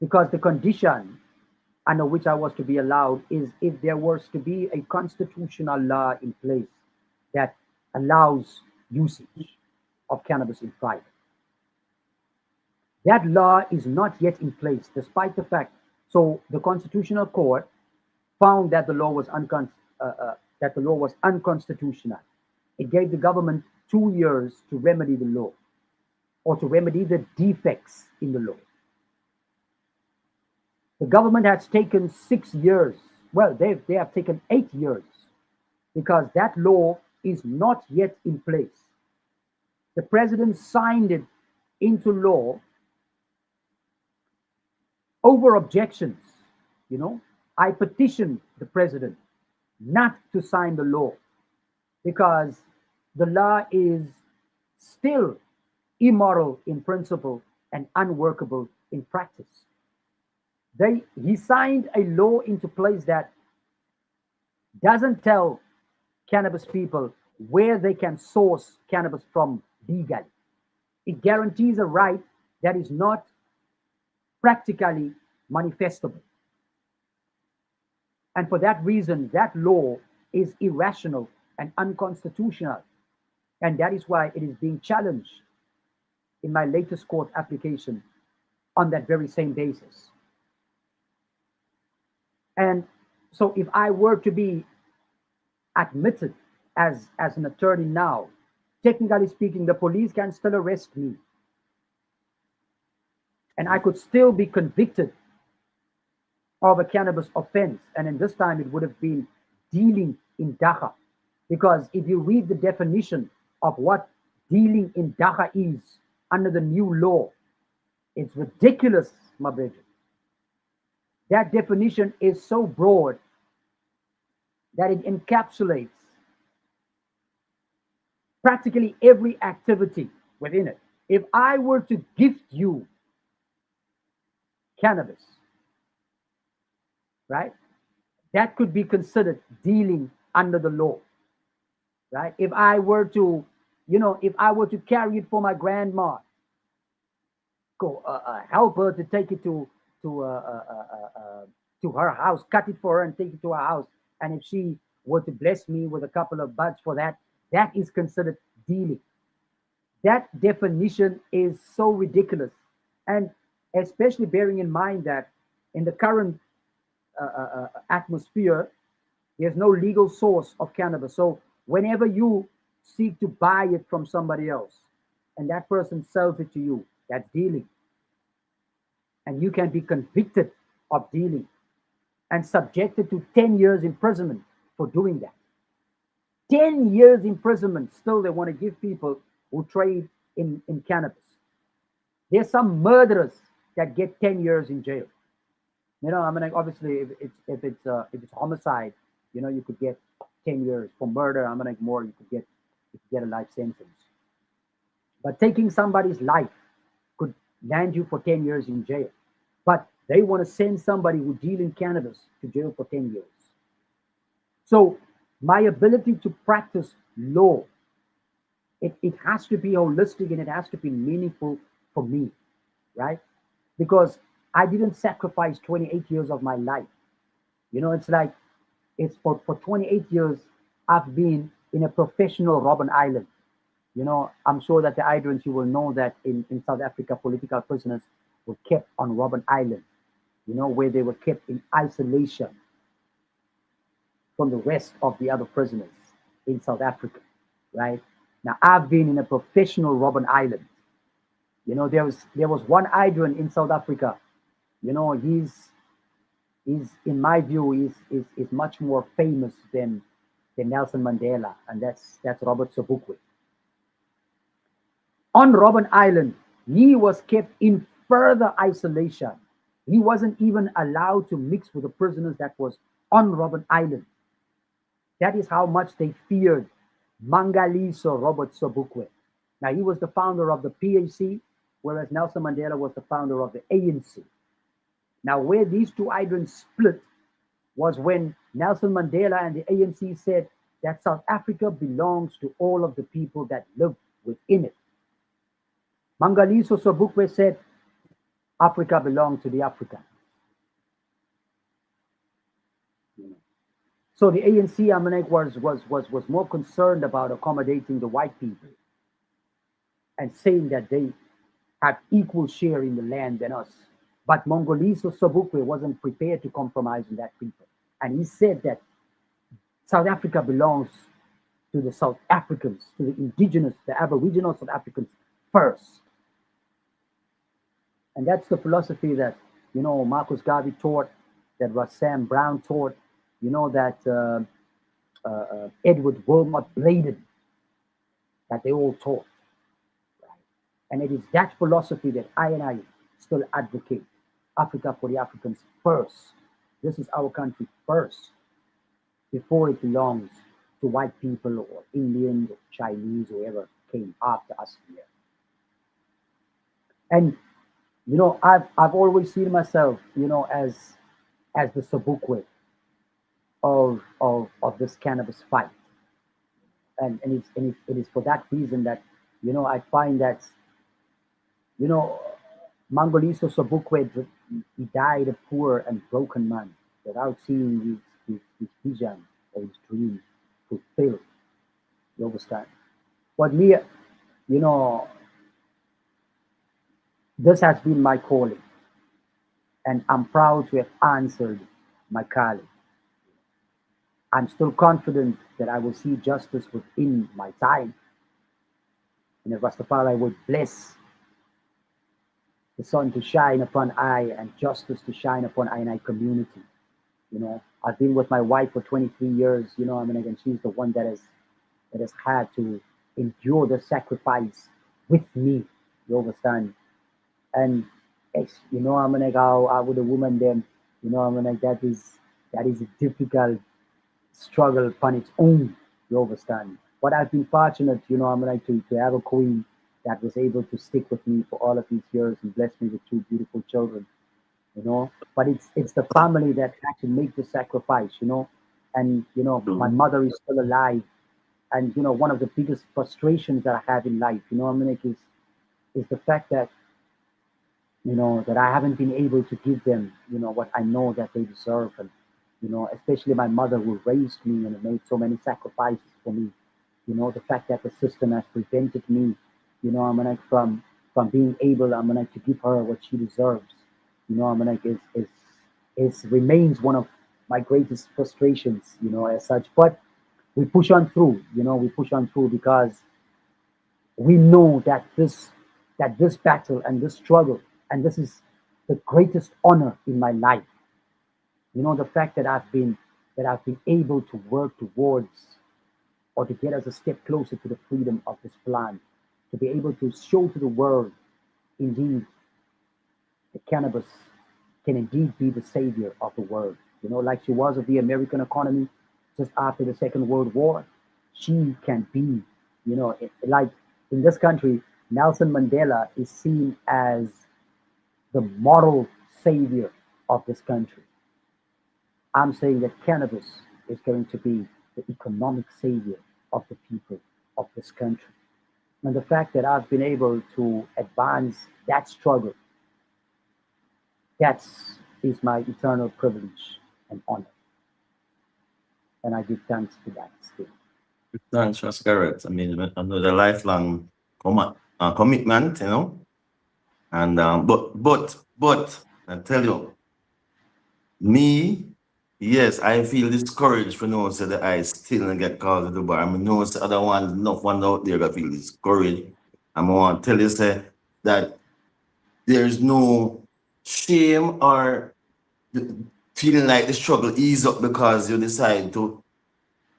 because the condition under which I was to be allowed is if there was to be a constitutional law in place that allows usage of cannabis in private. That law is not yet in place, despite the fact. So the Constitutional Court found that the law was unconstitutional. It gave the government 2 years to remedy the law or to remedy the defects in the law. The government has taken 6 years. Well, they have taken 8 years because that law is not yet in place. The president signed it into law over objections. I petitioned the president not to sign the law because the law is still immoral in principle and unworkable in practice. He signed a law into place that doesn't tell cannabis people where they can source cannabis from legally. It guarantees a right that is not practically manifestable. And for that reason, that law is irrational and unconstitutional. And that is why it is being challenged in my latest court application on that very same basis. And so if I were to be admitted as an attorney now, technically speaking, the police can still arrest me. And I could still be convicted of a cannabis offense. And in this time, it would have been dealing in dacha. Because if you read the definition of what dealing in dacha is under the new law, it's ridiculous, my brother. That definition is so broad that it encapsulates practically every activity within it. If I were to gift you cannabis, right, that could be considered dealing under the law, right? If I were to, if I were to carry it for my grandma, go help her to take it to her house, cut it for her and take it to her house, and if she were to bless me with a couple of buds for that, that is considered dealing. That definition is so ridiculous, and especially bearing in mind that in the current atmosphere, there's no legal source of cannabis. So whenever you seek to buy it from somebody else and that person sells it to you, that's dealing. And you can be convicted of dealing and subjected to 10 years imprisonment for doing that. 10 years imprisonment, still they want to give people who trade in cannabis. There's some murderers that get 10 years in jail. I mean, like, obviously, if it's homicide, you could get 10 years. For murder, I mean, like, more, you could get a life sentence. But taking somebody's life could land you for 10 years in jail. But they want to send somebody who deal in cannabis to jail for 10 years. So my ability to practice law, it has to be holistic and it has to be meaningful for me, right? Because I didn't sacrifice 28 years of my life. It's like, it's for 28 years, I've been in a professional Robben Island. I'm sure that the Idrins, you will know that in South Africa, political prisoners were kept on Robben Island, where they were kept in isolation from the rest of the other prisoners in South Africa, right? Now, I've been in a professional Robben Island. There was one Idrin in South Africa. He's in my view is much more famous than Nelson Mandela, and that's Robert Sobukwe. On Robben Island, he was kept in further isolation. He wasn't even allowed to mix with the prisoners that was on Robben Island. That is how much they feared Mangaliso Robert Sobukwe. Now, he was the founder of the PAC, whereas Nelson Mandela was the founder of the ANC. Now, where these two Idrins split was when Nelson Mandela and the ANC said that South Africa belongs to all of the people that live within it. Mangaliso Sobukwe said Africa belonged to the Africans. So the ANC, was more concerned about accommodating the white people and saying that they have equal share in the land than us. But Mangaliso Sobukwe wasn't prepared to compromise with that people. And he said that South Africa belongs to the South Africans, to the indigenous, the Aboriginal South Africans first. And that's the philosophy that, Marcus Garvey taught, that Sam Brown taught, that Edward Wilmot Bladen, that they all taught. Right? And it is that philosophy that I still advocate. Africa for the Africans first. This is our country first, before it belongs to white people or Indians or Chinese, whoever came after us here. And I've always seen myself, as the Sobukwe of this cannabis fight, and it is for that reason that I find that you know Mangoliso Sobukwe, he died a poor and broken man without seeing his vision or his dream fulfilled. You understand? But me, you know, this has been my calling, and I'm proud to have answered my calling. I'm still confident that I will see justice within my time, and that Rastafari will bless the sun to shine upon I and justice to shine upon I and I community. I've been with my wife for 23 years. And she's the one that has had to endure the sacrifice with me. You understand? And yes, I'm like how with a woman then, I'm like that is a difficult struggle upon its own. You understand? But I've been fortunate, I'm like to have a queen that was able to stick with me for all of these years and bless me with two beautiful children. But it's the family that had to make the sacrifice. And my True. mother is still alive, and one of the biggest frustrations that I have in life, I mean, like, is the fact that that I haven't been able to give them what I know that they deserve, and especially my mother who raised me and made so many sacrifices for me. The fact that the system has prevented me, I'm like from being able, I'm like to give her what she deserves. I'm like is remains one of my greatest frustrations, as such. But we push on through, we push on through because we know that this battle and this struggle, and this is the greatest honor in my life. The fact that I've been able to work towards, or to get us a step closer to the freedom of this plan, to be able to show to the world, indeed, that cannabis can indeed be the savior of the world. Like she was of the American economy just after the Second World War. She can be, like in this country, Nelson Mandela is seen as the moral savior of this country. I'm saying that cannabis is going to be the economic savior of the people of this country. And the fact that I've been able to advance that struggle, that is my eternal privilege and honor. And I give thanks to that still. Thanks, Ras Gareth. I mean, another lifelong commitment, And but I tell you, me, yes, I feel discouraged for no say that I still and get called to the bar. I mean, no, say other ones, enough one out there that feel discouraged. I'm want to tell you say that there's no shame or feeling like the struggle ease up because you decide to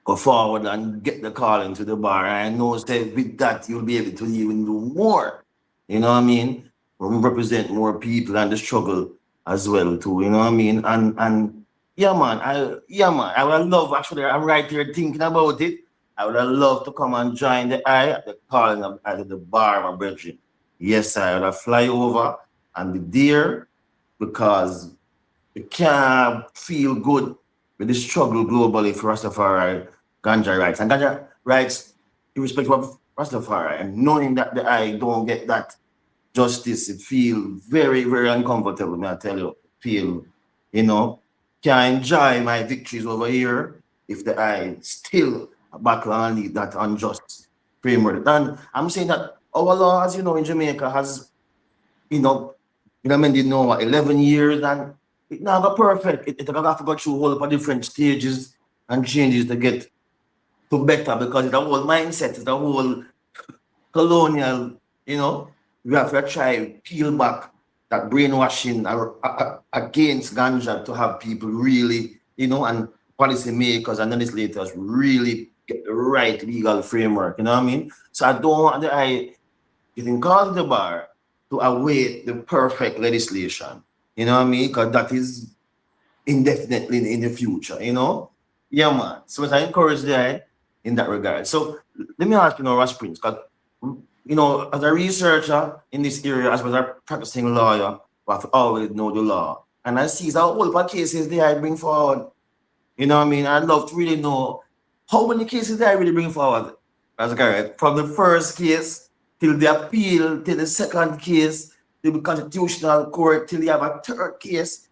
go forward and get the call into the bar. And I know that with that you'll be able to even do more. You know what I mean? Represent more people and the struggle as well too. You know what I mean? And yeah man, I would love actually I'm right here thinking about it. I would love to come and join the eye at the calling of at the bar, my brethren. Yes, I would fly over and be there because you can't feel good with the struggle globally for Rastafari ganja rights. And ganja rights, irrespective of Rastafari, and knowing that the I don't get that justice, it feel very, very uncomfortable, may I tell you. Feel, you know, can enjoy my victories over here if the I still battle and lead that unjust framework. And I'm saying that our law, as you know, in Jamaica has you know, I mean, 11 years and it now got perfect. It have to go through a whole lot of different stages and changes to get to better because it's a whole mindset, it's a whole colonial, we have to try peel back that brainwashing against ganja to have people really, and policymakers and legislators really get the right legal framework, you know what I mean? So I don't want I getting called to the bar to await the perfect legislation. You know what I mean? Because that is indefinitely in the future. Yeah, man. So I encourage that in that regard. So let me ask Ras Prince, because you know, as a researcher in this area, as well as a practicing lawyer, we have to always know the law. And I see a whole lot of cases there I bring forward. You know what I mean? I'd love to really know how many cases did I really bring forward, Ras Gareth, from the first case till the appeal, till the second case, till the constitutional court, till you have a third case.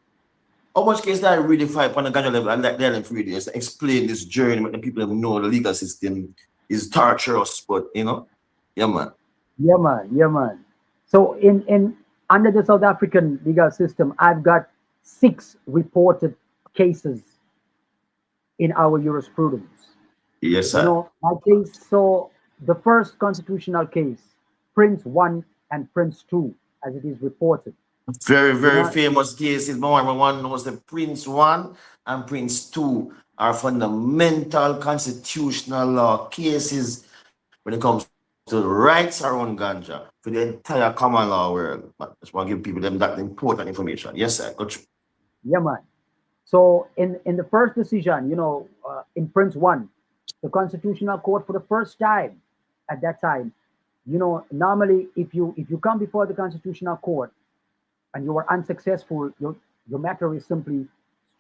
How much case did I really fight on the ganja level? I'd like them to really just explain this journey, make the people know the legal system is torturous, but you know, yeah, man. Yeah, man. Yeah, man. So in under the South African legal system, I've got 6 reported cases in our jurisprudence. Yes, You sir. know, my case. So the first constitutional case, Prince One and Prince Two, as it is reported. Very, You very know, famous cases. Number one was the Prince One and Prince Two are fundamental constitutional law cases when it comes to rights around ganja for the entire common law world. But I just want to give people them that important information. Yes, sir. Go through. yeah, man. So in the first decision, in Prince One, the Constitutional Court for the first time at that time, normally if you come before the Constitutional Court and you are unsuccessful, your matter is simply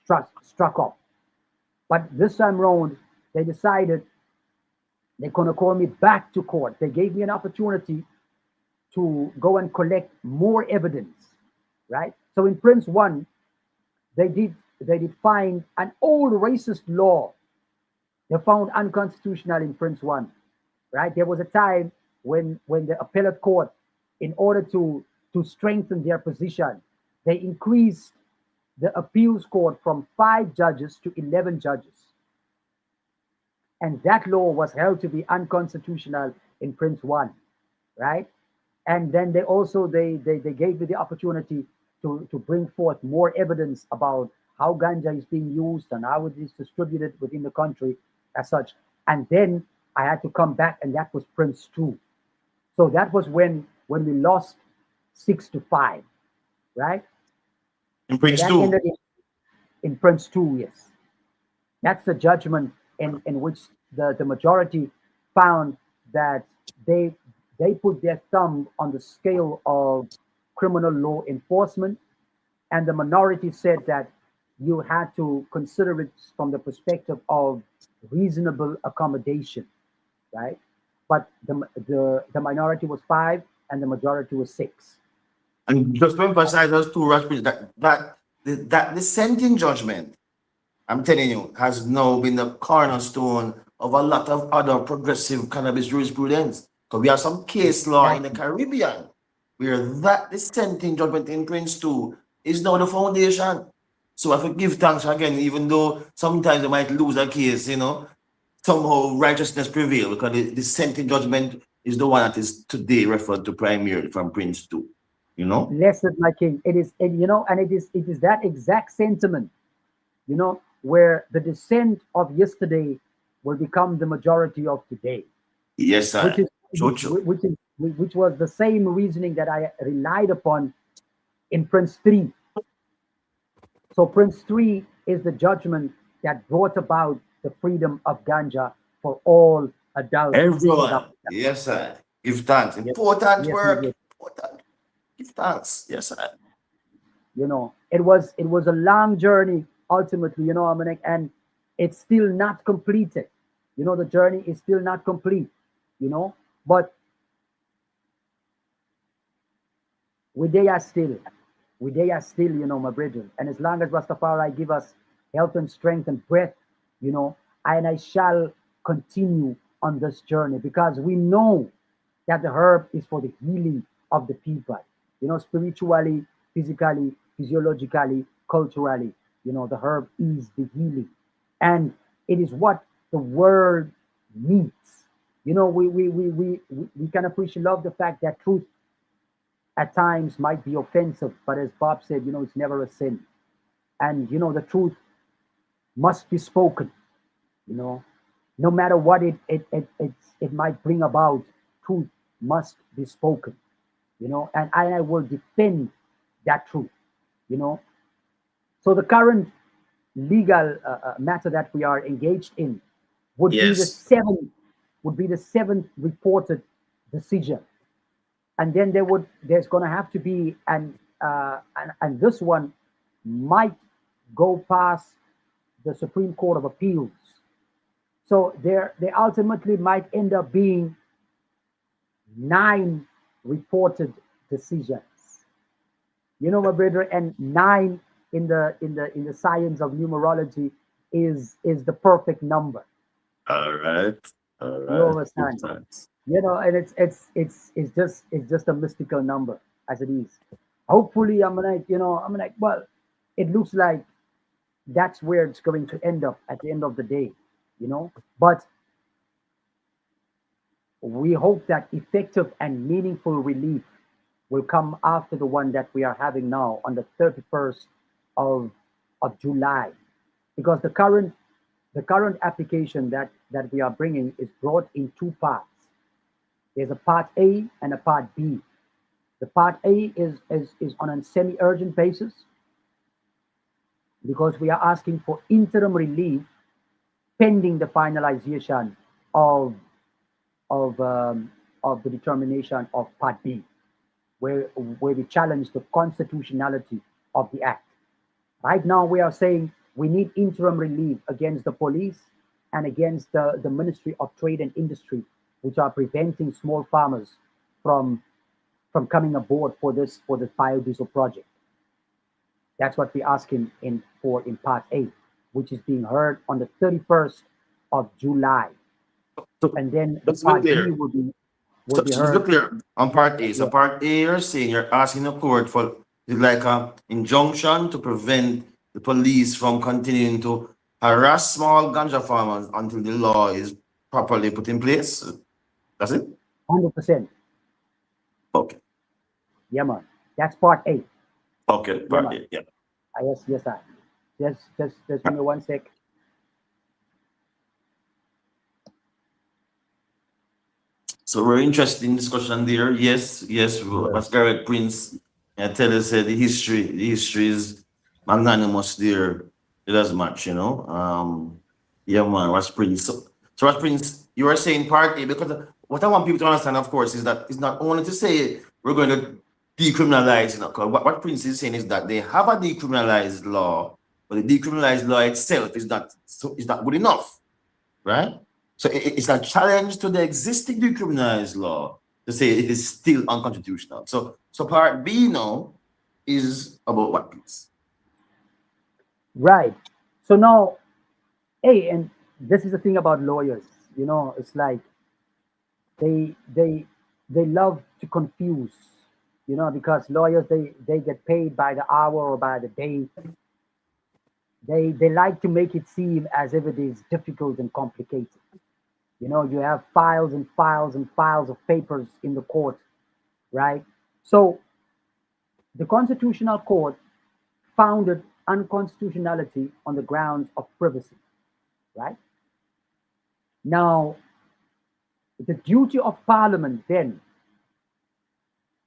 struck off. But this time round, they decided they're gonna call me back to court. They gave me an opportunity to go and collect more evidence, right? So in Prince One, they did find an old racist law. They found unconstitutional in Prince One, right? There was a time when the appellate court, in order to strengthen their position, they increased the appeals court from 5 judges to 11 judges, and that law was held to be unconstitutional in Prince One, right? And then they gave me the opportunity to bring forth more evidence about how ganja is being used and how it is distributed within the country as such. And then I had to come back, and that was Prince Two. So that was when we lost 6-5, right? In Prince That Two. ended in Prince Two, yes. That's the judgment in which the majority found that they they put their thumb on the scale of criminal law enforcement, and the minority said that you had to consider it from the perspective of reasonable accommodation, right? But the minority was 5 and the majority was 6. And just to emphasize those two, Rashpit, that dissenting judgment, I'm telling you, has now been the cornerstone of a lot of other progressive cannabis jurisprudence. Because we have some case law in the Exactly. Caribbean where that dissenting judgment in Prince 2 is now the foundation. So I have to give thanks again, even though sometimes they might lose a case, you know, somehow righteousness prevail because the dissenting judgment is the one that is today referred to primarily from Prince 2, you know? Blessed my king. It is, and it is that exact sentiment, where the dissent of yesterday will become the majority of today, Yes, which sir. is So true. which was the same reasoning that I relied upon in Prince 3. So Prince 3 is the judgment that brought about the freedom of ganja for all adults in South Everyone. Africa. Yes, sir. Give thanks. Yes, Important yes, yes, work. yes. Important. Give thanks. Yes, sir. It was a long journey ultimately, Amanek, and it's still not completed. The journey is still not complete, you know, but we they are still, my brethren. And as long as Rastafari give us health and strength and breath, I shall continue on this journey, because we know that the herb is for the healing of the people, spiritually, physically, physiologically, culturally. The herb is the healing. And it is what the world needs. We can appreciate love the fact that truth at times might be offensive, but as Bob said, it's never a sin. And the truth must be spoken, you know, no matter what it might bring about, truth must be spoken, and I will defend that truth, you know. So the current legal matter that we are engaged in would be the Yes. seventh would be the seventh reported decision. and then there's going to have to be and this one might go past the Supreme Court of Appeals. So they ultimately might end up being 9 reported decisions. You know, my brother, and 9 in the science of numerology is the perfect number. All right. All You right. Good understand? times. You know, and it's just a mystical number as it is. Hopefully, I'm like, well, it looks like that's where it's going to end up at the end of the day, you know. But we hope that effective and meaningful relief will come after the one that we are having now on the 31st of of July, because the current application that we are bringing is brought in 2 parts. There's a part A and a part B. The part A is on a semi-urgent basis because we are asking for interim relief pending the finalization of of of the determination of Part B, where we challenge the constitutionality of the act. Right now, we are saying we need interim relief against the police and against the Ministry of Trade and Industry, which are preventing small farmers from from coming aboard for this biodiesel project. That's what we're asking in Part A, which is being heard on the 31st of July, So and then the let's be Part B clear. will be So let's be heard. clear on part A. So Yeah, part A, you're saying you're asking the court for it's like a injunction to prevent the police from continuing to harass small ganja farmers until the law is properly put in place. That's it? 100%. Okay. Yeah, man. That's Part A. Okay, Yeah, part man. A. Yeah. Yes, yes, sir. Just give me one sec. So we're interested in discussion there. Yes, yes, Yeah. Ras Gareth Prince, I tell you, said the history is magnanimous there. It does much, you know. Yeah, man, Ras Prince. So Ras Prince, you are saying part A, because what I want people to understand, of course, is that it's not only to say we're going to decriminalize, you know, 'cause what Prince is saying is that they have a decriminalized law, but the decriminalized law itself is not good enough, right? So it's a challenge to the existing decriminalized law to say it is still unconstitutional. So part B now is about what, please? Right. So now, hey, and this is the thing about lawyers. It's like they they love to confuse. Because lawyers they get paid by the hour or by the day. They like to make it seem as if it is difficult and complicated. You have files and files and files of papers in the court, right? So the Constitutional Court founded unconstitutionality on the grounds of privacy, right? Now, the duty of Parliament then,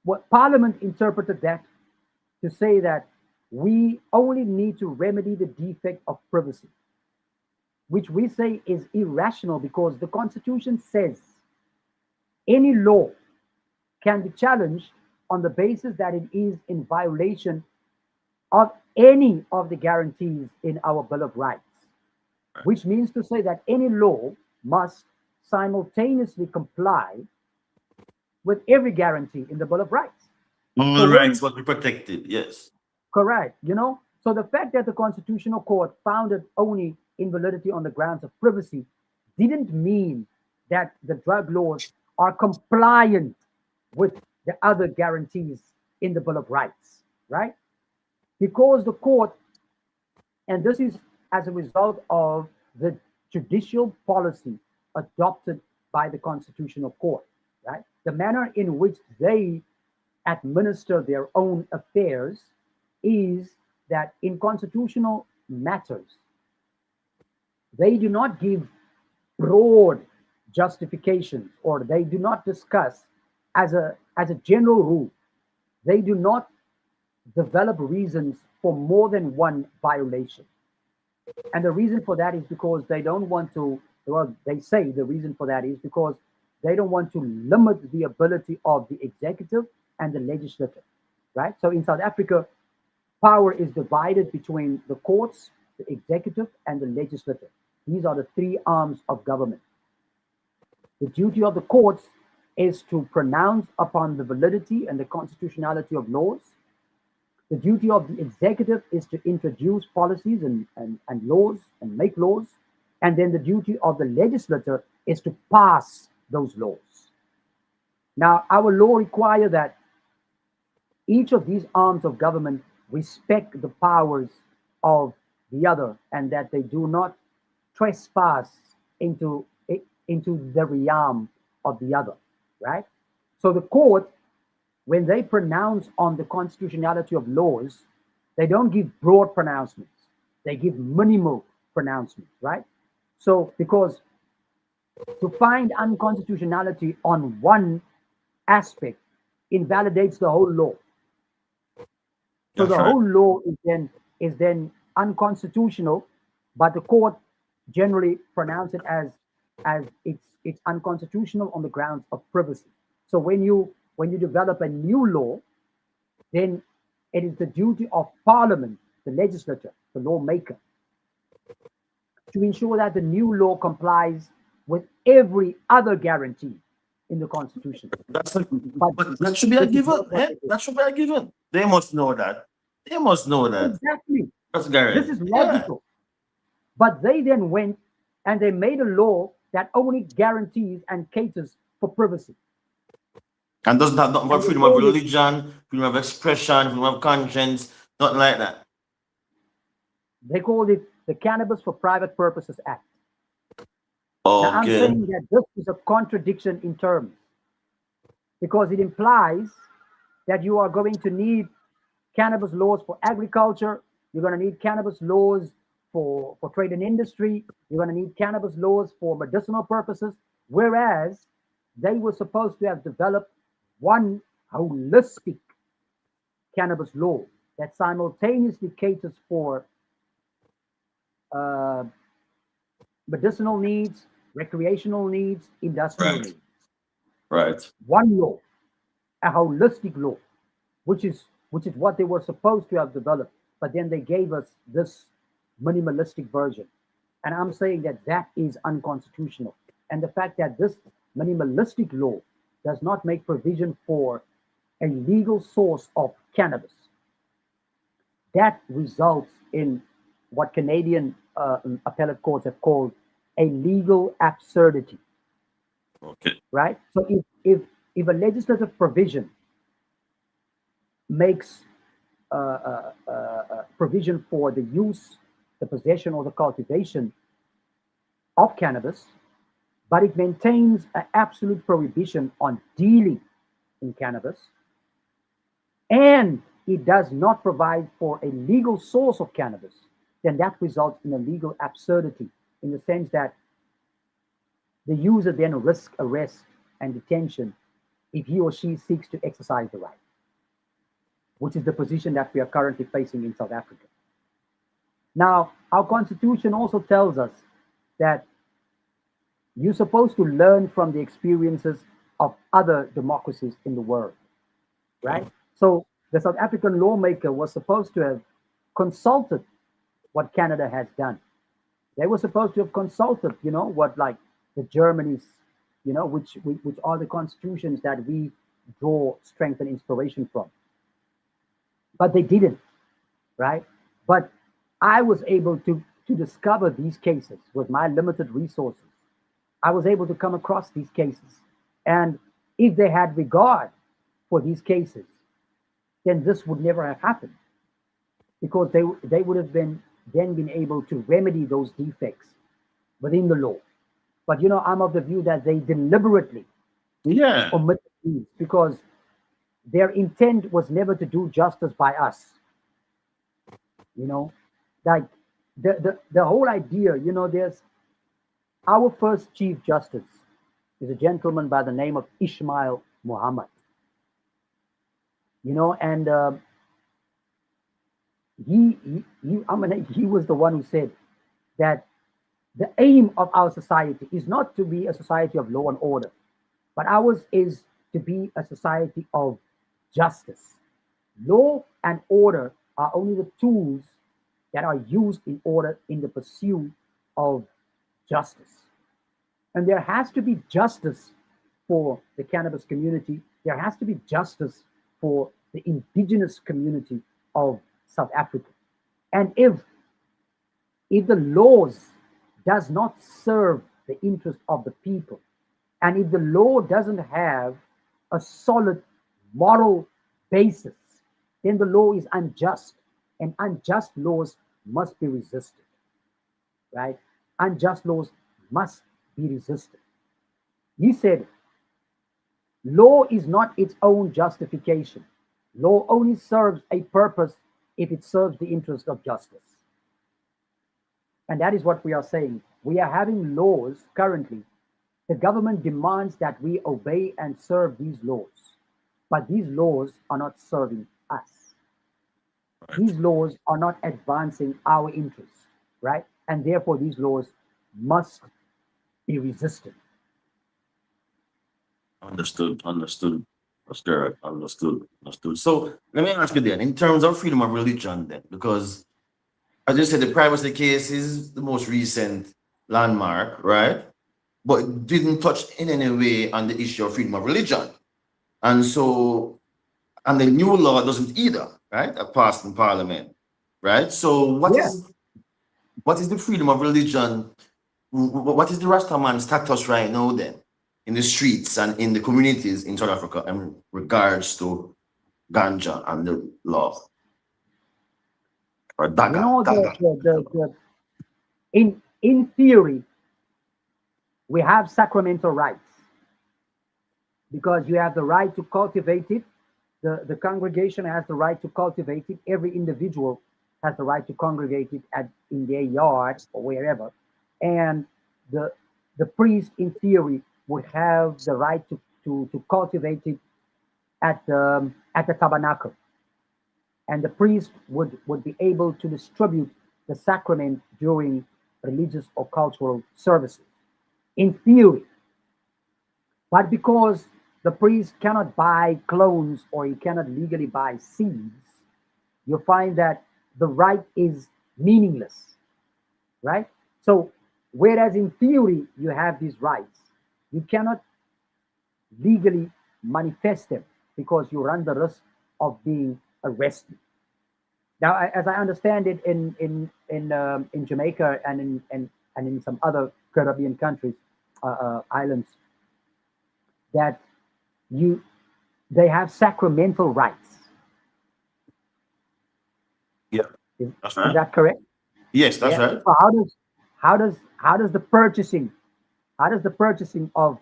what Parliament interpreted that to say that we only need to remedy the defect of privacy, which we say is irrational because the Constitution says any law can be challenged on the basis that it is in violation of any of the guarantees in our Bill of Rights, which means to say that any law must simultaneously comply with every guarantee in the Bill of Rights. So All when rights must be protected. Yes. correct, so the fact that the Constitutional Court found it only invalidity on the grounds of privacy didn't mean that the drug laws are compliant with the other guarantees in the Bill of Rights, right? Because the court, and this is as a result of the judicial policy adopted by the Constitutional Court, right? The manner in which they administer their own affairs is that in constitutional matters, they do not give broad justifications, or they do not discuss as a general rule, they do not develop reasons for more than one violation. And the reason for that is because they don't want to, well, they say the reason for that is because they don't want to limit the ability of the executive and the legislature, right? So in South Africa, power is divided between the courts, the executive, and the legislature. These are the three arms of government. The duty of the courts is to pronounce upon the validity and the constitutionality of laws. The duty of the executive is to introduce policies and laws and make laws. And then the duty of the legislature is to pass those laws. Now, our law requires that each of these arms of government respect the powers of the other and that they do not trespass into the realm of the other, right? So the court, when they pronounce on the constitutionality of laws, they don't give broad pronouncements. They give minimal pronouncements, right? So because to find unconstitutionality on one aspect invalidates the whole law. So That's the right. whole law is then unconstitutional, but the court generally pronounce it as it's unconstitutional on the grounds of privacy. So when you develop a new law, then it is the duty of Parliament, the legislature, the lawmaker, to ensure that the new law complies with every other guarantee in the Constitution. But But that should be a this is given. not what Eh? they do. That should be a given. They must know that. They must know that. Exactly. That's This Gareth. is Yeah. logical. But they then went and they made a law that only guarantees and caters for privacy. And doesn't have nothing but And they freedom of called it, religion, freedom of expression, freedom of conscience, nothing like that. the Cannabis for Private Purposes Act. Now, I'm Okay. saying that this is a contradiction in terms because it implies that you are going to need cannabis laws for agriculture, you're going to need cannabis laws for trade and industry, you're going to need cannabis laws for medicinal purposes, whereas they were supposed to have developed one holistic cannabis law that simultaneously caters for uh, medicinal needs, recreational needs, industrial Right. needs. Right. One law, a holistic law, which is what they were supposed to have developed, but then they gave us this minimalistic version. And I'm saying that that is unconstitutional. And the fact that this minimalistic law does not make provision for a legal source of cannabis, that results in what Canadian appellate courts have called a legal absurdity, Okay. right? So if a legislative provision makes provision for the use, the possession, or the cultivation of cannabis, but it maintains an absolute prohibition on dealing in cannabis, and it does not provide for a legal source of cannabis, then that results in a legal absurdity in the sense that the user then risks arrest and detention if he or she seeks to exercise the right, which is the position that we are currently facing in South Africa. Now, our constitution also tells us that you're supposed to learn from the experiences of other democracies in the world, right? So the South African lawmaker was supposed to have consulted what Canada has done. They were supposed to have consulted, what like the Germany's, which are the constitutions that we draw strength and inspiration from. But they didn't, right? But I was able to discover these cases with my limited resources. I was able to come across these cases. And if they had regard for these cases, then this would never have happened because they would have been able to remedy those defects within the law. But I'm of the view that they deliberately Yeah. omitted these because their intent was never to do justice by us. Like the whole idea, there's our first Chief Justice is a gentleman by the name of Ishmael Muhammad. And he was the one who said that the aim of our society is not to be a society of law and order, But ours is to be a society of justice. Law and order are only the tools that are used in order in the pursuit of justice. And there has to be justice for the cannabis community. There has to be justice for the indigenous community of South Africa. And if the laws does not serve the interest of the people, and if the law doesn't have a solid moral basis, then the law is unjust, and unjust laws must be resisted, right? Unjust laws must be resisted. He said, law is not its own justification. Law only serves a purpose if it serves the interest of justice. And that is what we are saying. We are having laws currently. The government demands that we obey and serve these laws. But these laws are not serving us. These laws are not advancing our interests, right? And therefore, these laws must be resisted. Understood, understood. That's correct. Understood, understood. So let me ask you then, in terms of freedom of religion, then, because as you said, the privacy case is the most recent landmark, right? But it didn't touch in any way on the issue of freedom of religion. And so, and the new law doesn't either, right? That passed in Parliament, right? So Yeah. what is the freedom of religion? What is the Rastaman status right now then in the streets and in the communities in South Africa in regards to ganja and the law? Or You daga, know, daga. in theory, we have sacramental rights because you have the right to cultivate it. The congregation has the right to cultivate it. Every individual has the right to congregate it in their yard or wherever. And the priest, in theory, would have the right to cultivate it at the tabernacle. And the priest would be able to distribute the sacrament during religious or cultural services, in theory. But because the priest cannot buy clones or he cannot legally buy seeds, you find that the right is meaningless, right? So, whereas in theory you have these rights, you cannot legally manifest them because you run the risk of being arrested. Now, as I understand it, in Jamaica and in some other Caribbean countries, islands, that you they have sacramental rights. Yeah, Is, that's is right. that correct? Yes, that's Yeah. right. So how does the purchasing of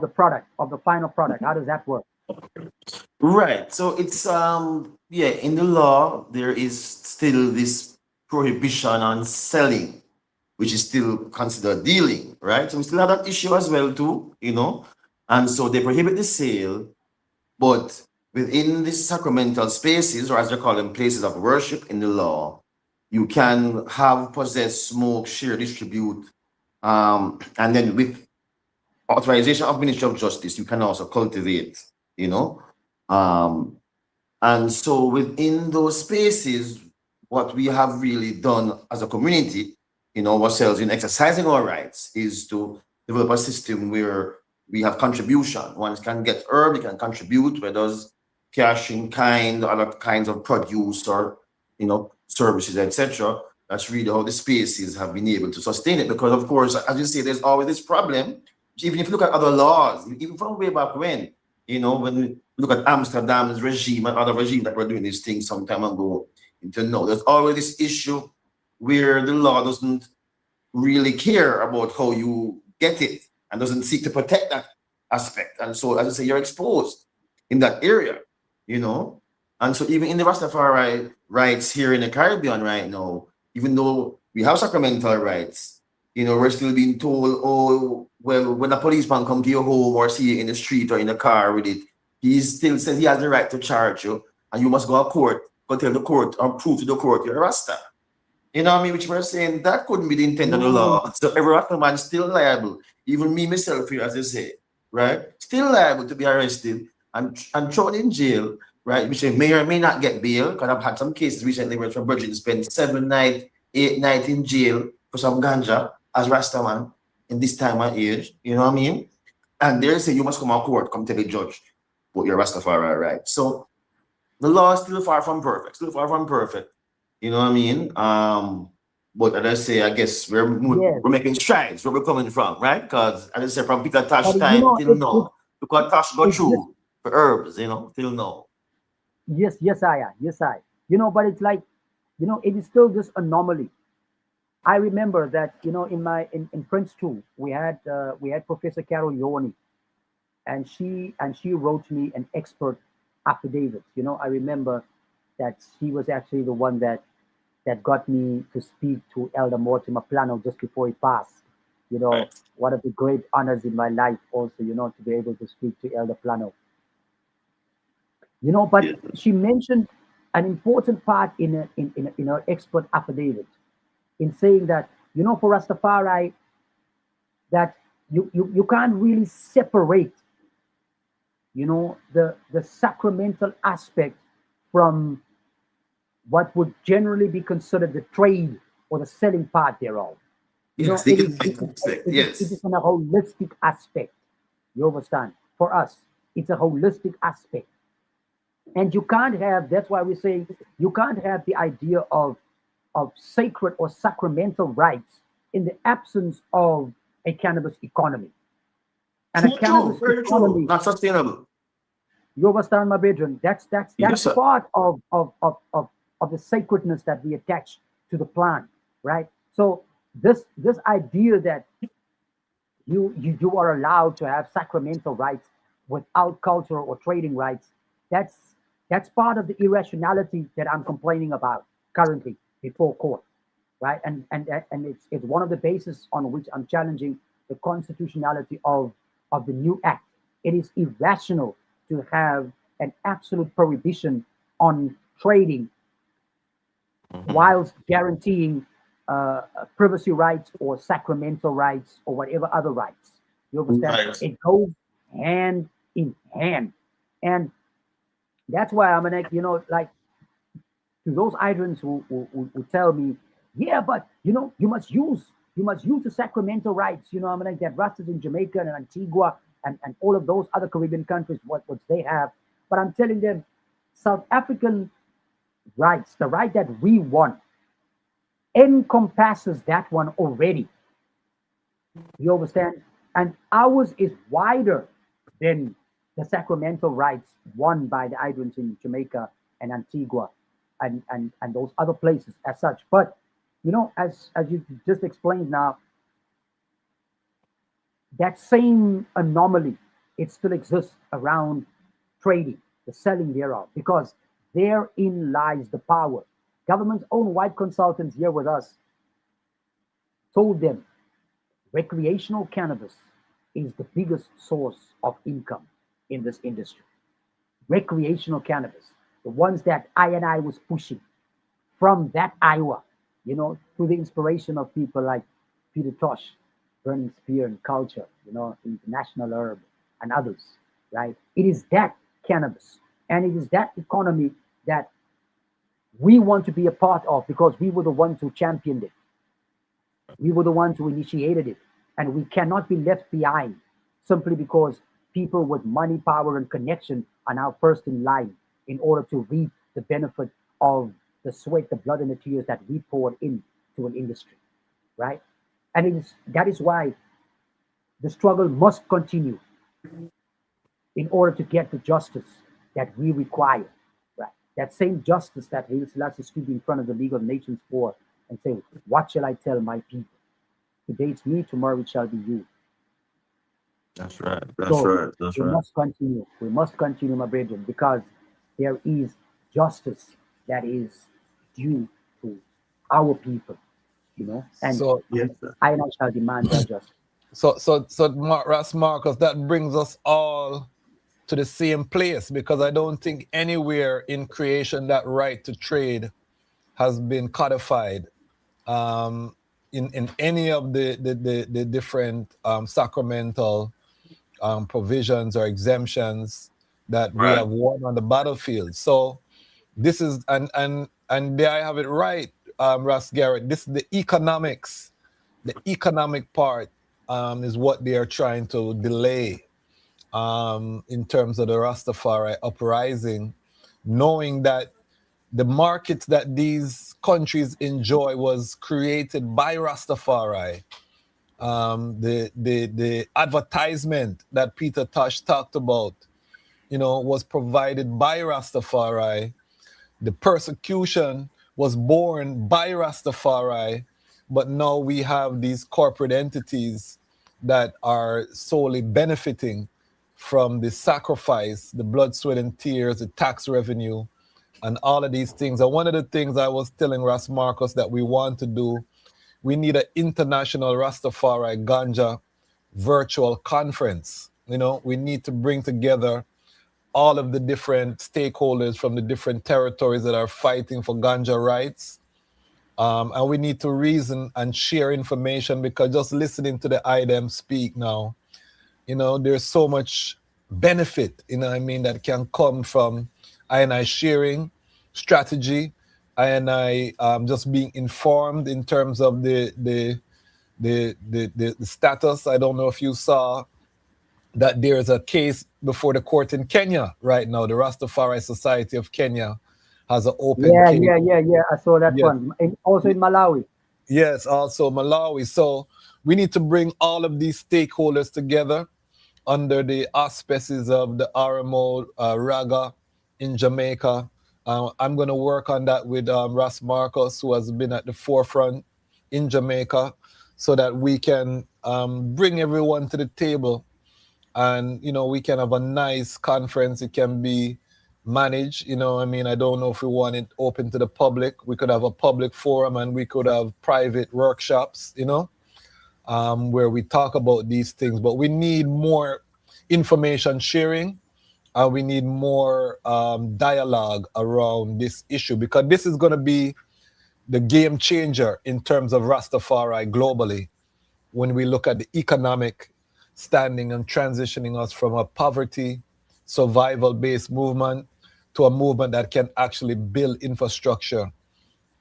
the product, of the final product, how does that work? Right. So it's yeah, in the law there is still this prohibition on selling, which is still considered dealing, right? So we still have that issue as well too, you know. And so they prohibit the sale, but within these sacramental spaces, or as they call them, places of worship in the law, you can have, possess, smoke, share, distribute, and then with authorization of Ministry of Justice, you can also cultivate, you know. Um, and so within those spaces, what we have really done as a community in ourselves in exercising our rights is to develop a system where we have contribution. One can get herb, they can contribute, whether it's cash in kind, other kinds of produce or services, etc. That's really how the spaces have been able to sustain it. Because of course, as you say, there's always this problem. Even if you look at other laws, even from way back when, when we look at Amsterdam's regime and other regimes that were doing these things some time ago, until now, there's always this issue where the law doesn't really care about how you get it and doesn't seek to protect that aspect. And so, as I say, you're exposed in that area, you know. And so, even in the Rastafari rights here in the Caribbean right now, even though we have sacramental rights, we're still being told, oh, well, when a policeman come to your home or see you in the street or in a car with it, he still says he has the right to charge you, and you must go to court, go tell the court, or prove to the court you're a Rasta. You know what I mean? Which we're saying that couldn't be the intent of the Mm, law. So every Rasta man is still liable. Even me myself here, as I say, right, still liable to be arrested and thrown in jail, right, which may or may not get bail, because I've had some cases recently where some Virgin spent 7 nights, 8 nights in jail for some ganja as Rastaman in this time and age, you know what I mean? And they say you must come to court, come tell the judge, but you're Rastafari, right? So the law is still far from perfect, you know what I mean? But as I say, I guess we're making strides where we're coming from, right? Because as I say, from Peter Tosh But time till now, because Tosh got through for herbs, you know, till now. Yes, I. You know, but it's like, you know, it is still this anomaly. I remember that, you know, in Prince 2, we had Professor Carol Yoni, and she wrote me an expert affidavit. You know, I remember that she was actually the one that got me to speak to Elder Mortimer Plano just before he passed. You know, Right. one of the great honors in my life also, you know, to be able to speak to Elder Plano. You know, but she mentioned an important part in her expert affidavit in saying that, you know, for Rastafari, that you can't really separate, you know, the sacramental aspect from what would generally be considered the trade or the selling part thereof. You know, it is in a holistic aspect. You understand? For us, it's a holistic aspect. And you can't have, that's why we say you can't have the idea of sacred or sacramental rights in the absence of a cannabis economy. And a cannabis economy, not sustainable. You understand, my brethren? That's Yes, part of the sacredness that we attach to the plant, right? So this idea that you are allowed to have sacramental rights without cultural or trading rights, that's part of the irrationality that I'm complaining about currently before court, right? And it's one of the bases on which I'm challenging the constitutionality of the new act. It is irrational to have an absolute prohibition on trading whilst guaranteeing privacy rights or sacramental rights or whatever other rights. You understand? Right. It goes hand in hand. And that's why I'm like, you know, like to those idrants who tell me, yeah, but you know, you must use the sacramental rights, you know, I'm like that Rastas in Jamaica and Antigua and all of those other Caribbean countries, what they have. But I'm telling them, South African rights, the right that we want, encompasses that one already. You understand? And ours is wider than the sacramental rights won by the Idrins in Jamaica and Antigua and those other places as such. But you know, as you just explained now, that same anomaly, it still exists around trading, the selling thereof, because therein lies the power. Government's own white consultants here with us told them recreational cannabis is the biggest source of income in this industry. Recreational cannabis, the ones that I was pushing from that Iowa, you know, through the inspiration of people like Peter Tosh, Burning Spear and Culture, you know, International Herb and others, right? It is that cannabis and it is that economy that we want to be a part of because we were the ones who championed it. We were the ones who initiated it. And we cannot be left behind simply because people with money, power, and connection are now first in line in order to reap the benefit of the sweat, the blood, and the tears that we poured into an industry, right? And that is why the struggle must continue in order to get the justice that we require, right? That same justice that Haile Selassie stood in front of the League of Nations for and say, what shall I tell my people? Today it's me, tomorrow it shall be you. That's right. We must continue. We must continue, my brethren, because there is justice that is due to our people, you know. And So I shall demand that justice. So Ras Marcus, that brings us all to the same place, because I don't think anywhere in creation that right to trade has been codified in any of the different sacramental provisions or exemptions that we Right. have won on the battlefield. So this is and there I have it right, Ras Garrett. This is the economics. The economic part is what they are trying to delay in terms of the Rastafari uprising, knowing that the markets that these countries enjoy was created by Rastafari. The advertisement that Peter Tosh talked about, was provided by Rastafari. The persecution was born by Rastafari, but now we have these corporate entities that are solely benefiting from the sacrifice, the blood, sweat, and tears, the tax revenue, and all of these things. And one of the things I was telling Ras Marcus that we want to do, we need an international Rastafari Ganja virtual conference. We need to bring together all of the different stakeholders from the different territories that are fighting for ganja rights. And we need to reason and share information, because just listening to the IDEM speak now, there's so much benefit, that can come from I sharing strategy, I just being informed in terms of the status. I don't know if you saw that there's a case before the court in Kenya right now. The Rastafari Society of Kenya has an open Yeah, case. yeah, yeah, yeah. I saw that Yes, one. And also in Malawi. yes, also Malawi. So we need to bring all of these stakeholders together under the auspices of the RMO Raga in Jamaica. I'm going to work on that with Ras Marcos, who has been at the forefront in Jamaica, so that we can bring everyone to the table, and we can have a nice conference. It can be managed. I don't know if we want it open to the public. We could have a public forum, and we could have private workshops, where we talk about these things. But we need more information sharing, and we need more dialogue around this issue, because this is going to be the game changer in terms of Rastafari globally, when we look at the economic standing and transitioning us from a poverty, survival-based movement to a movement that can actually build infrastructure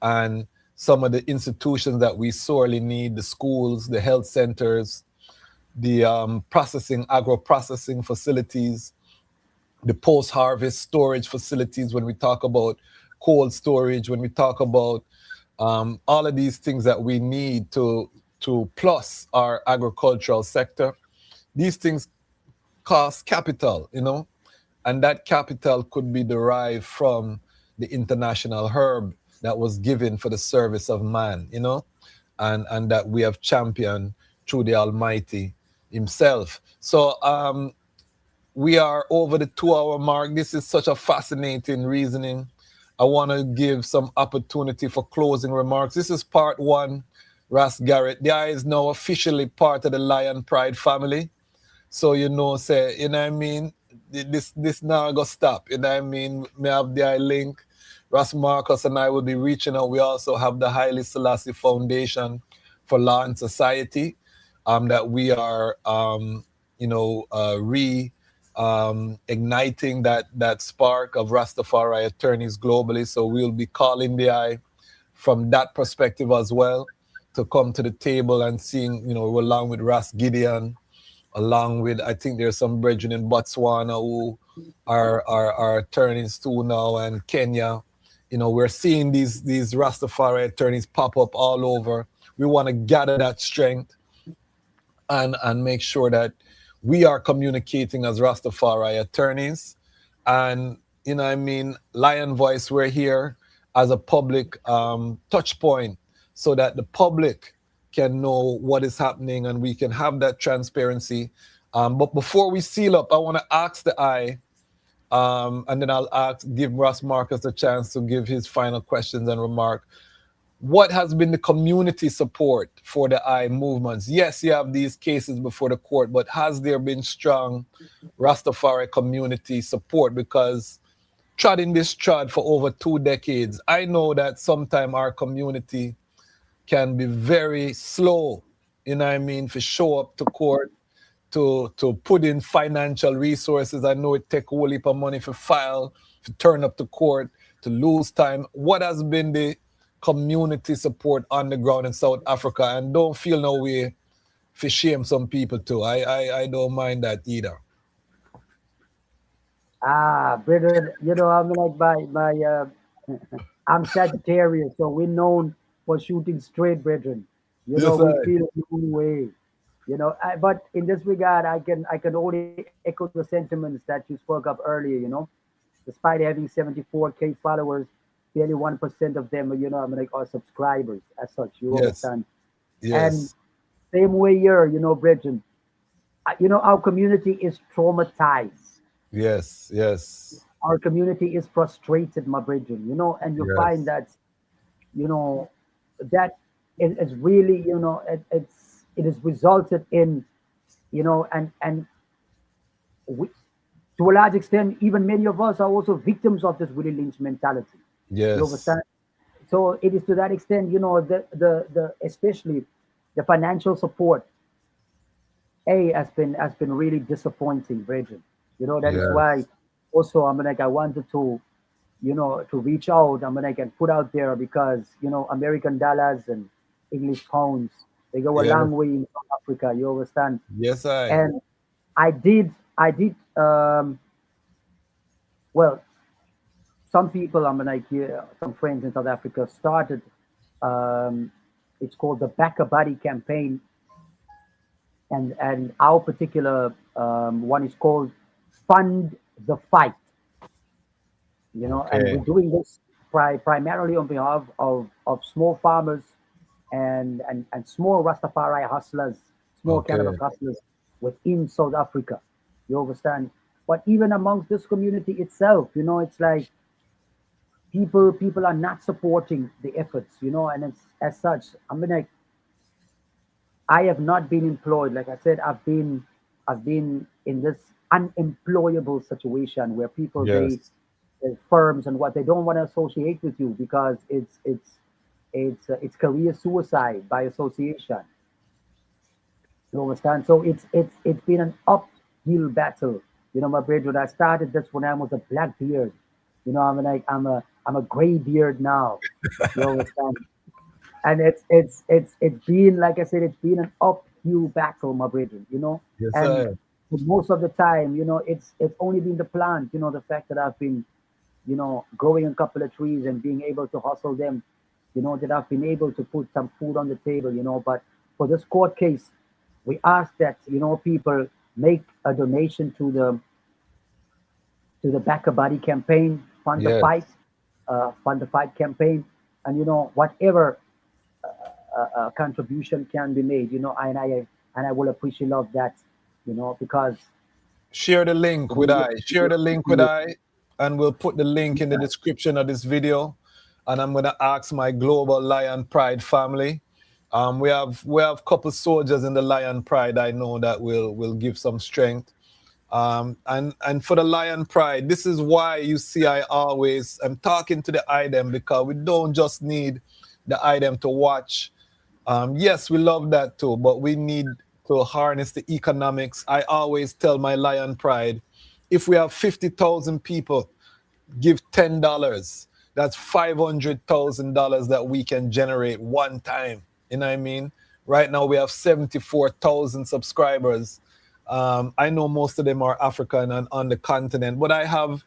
and some of the institutions that we sorely need, the schools, the health centers, the agro-processing facilities, the post-harvest storage facilities, when we talk about cold storage, when we talk about all of these things that we need to plus our agricultural sector. These things cost capital, and that capital could be derived from the international herb that was given for the service of man, and that we have championed through the Almighty himself. So we are over the 2-hour mark. This is such a fascinating reasoning. I want to give some opportunity for closing remarks. This is part one. Ras Gareth, the eye is now officially part of the Lion Pride family. So, this now go stop. May have the eye link. Ras Marcus and I will be reaching out. We also have the Haile Selassie Foundation for Law and Society, that we are, igniting that spark of Rastafari attorneys globally. So we'll be calling the eye from that perspective as well, to come to the table and seeing, along with Ras Gideon, along with, I think there's some brethren in Botswana who are attorneys too now, and Kenya. We're seeing these Rastafari attorneys pop up all over. We want to gather that strength and make sure that we are communicating as Rastafari attorneys. And, Lion Voice, we're here as a public touch point, so that the public can know what is happening and we can have that transparency. But before we seal up, I want to ask the eye, and then I'll give Ras Marcus a chance to give his final questions and remark. What has been the community support for the eye movements? Yes, you have these cases before the court, but has there been strong Rastafari community support? Because treading this trod for over 2 decades, I know that sometimes our community can be very slow, to show up to court, to put in financial resources. I know it take a whole heap of money for file, to turn up to court, to lose time. What has been the community support on the ground in South Africa? And don't feel no way for shame some people too. I don't mind that either. Ah, brother, I'm like I'm Sagittarius, so we're known for shooting straight, brethren. Yes, We I. feel no way. But in this regard, I can only echo the sentiments that you spoke of earlier. Despite having 74K followers, barely 1% of them, are subscribers as such. You Yes. understand? And Yes. same way here, brethren. Our community is traumatized. Yes. Yes. Our community is frustrated, my brethren. And you find Yes. that you know that is really it has resulted in and we, to a large extent, even many of us are also victims of this Willie Lynch mentality. You Yes. understand? So it is to that extent, the especially the financial support has been really disappointing, Bridget. That is why Yes. also I wanted to reach out. And put out there because American dollars and English pounds, they go a Yes. long way in South Africa. You understand? Yes, I. And I did well. Some people some friends in South Africa started. Um, it's called the Back a Body campaign, and our particular one is called Fund the Fight. And Okay. we're doing this primarily on behalf of small farmers and small Rastafari hustlers, small cannabis Okay. hustlers within South Africa. You understand? But even amongst this community itself, it's like people are not supporting the efforts, and it's as such. I have not been employed. Like I said, I've been in this unemployable situation where people Yes. firms and what they don't want to associate with you because it's career suicide by association. You understand? So it's been an uphill battle. My brethren, I started this when I was a black beard. I'm a gray beard now. You understand? And it's been, like I said, it's been an uphill battle, my brethren. Yes, And I. most of the time, it's only been the plant. The fact that I've been growing a couple of trees and being able to hustle them, that I've been able to put some food on the table. But for this court case, we ask that people make a donation to the Back a Body campaign, Yes. Fund the Fight campaign, and whatever contribution can be made. And I will appreciate love that, because Share the link with I. Share the link with I, and we'll put the link in the description of this video. And I'm gonna ask my global Lion Pride family. We have couple soldiers in the Lion Pride I know that will give some strength. And for the Lion Pride, this is why you see I'm talking to the item because we don't just need the item to watch. Yes, we love that too, but we need to harness the economics. I always tell my Lion Pride, if we have 50,000 people give $10, that's $500,000 that we can generate one time. You know what I mean? Right now we have 74,000 subscribers. I know most of them are African and on the continent, but I have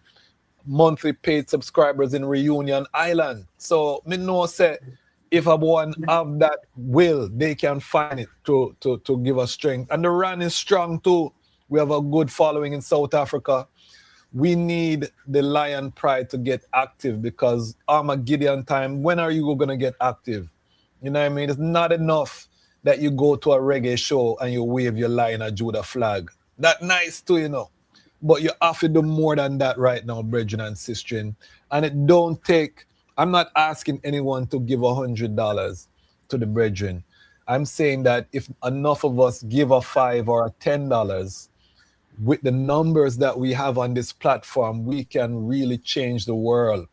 monthly paid subscribers in Reunion Island. So me know say if a one have that will, they can find it to give us strength. And the run is strong too. We have a good following in South Africa. We need the Lion Pride to get active because Armageddon time, when are you going to get active? You know what I mean? It's not enough that you go to a reggae show and you wave your Lion of Judah flag. That nice too, But you have to do more than that right now, brethren and sisters. And it don't take, I'm not asking anyone to give $100 to the brethren. I'm saying that if enough of us give a five or a $10, with the numbers that we have on this platform, we can really change the world.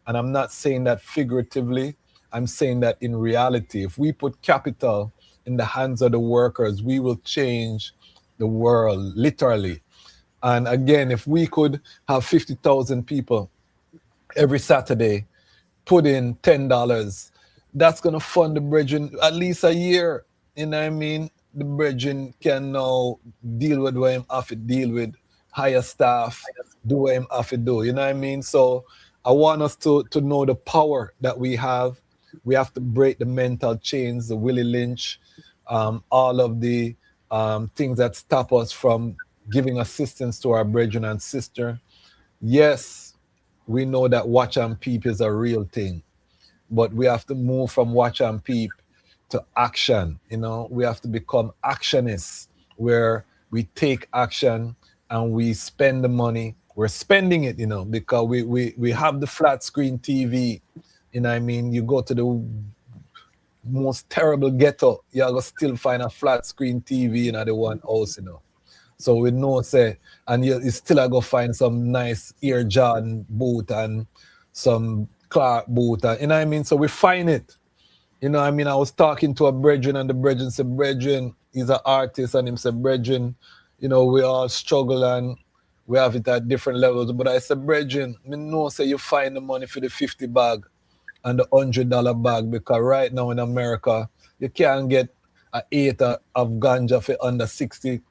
And I'm not saying that figuratively, I'm saying that in reality. If we put capital in the hands of the workers, we will change the world, literally. And again, if we could have 50,000 people every Saturday put in $10, that's gonna fund the brethren at least a year. You know what I mean? The brethren can now deal with what him have to deal with, hire staff, do what him have to do. You know what I mean? So I want us to know the power that we have. We have to break the mental chains, the Willie Lynch, all of the things that stop us from giving assistance to our brethren and sister. Yes, we know that watch and peep is a real thing, but we have to move from watch and peep to action. You know, we have to become actionists where we take action and we spend the money. We're spending it, you know, because we have the flat screen TV. You know what I mean? You go to the most terrible ghetto, you're gonna still find a flat screen TV in the one house, you know. So we know say, and you still a go find some nice Air Jordan boot and some Clark boot, and, you know what I mean? So we find it. You know what I mean? I was talking to a brethren and the brethren said, brethren, he's an artist, and him said, brethren, you know, we all struggle and we have it at different levels. But I said, brethren, me know say you find the money for the 50 bag and the $100 bag, because right now in America, you can't get an eighth of ganja for under $60.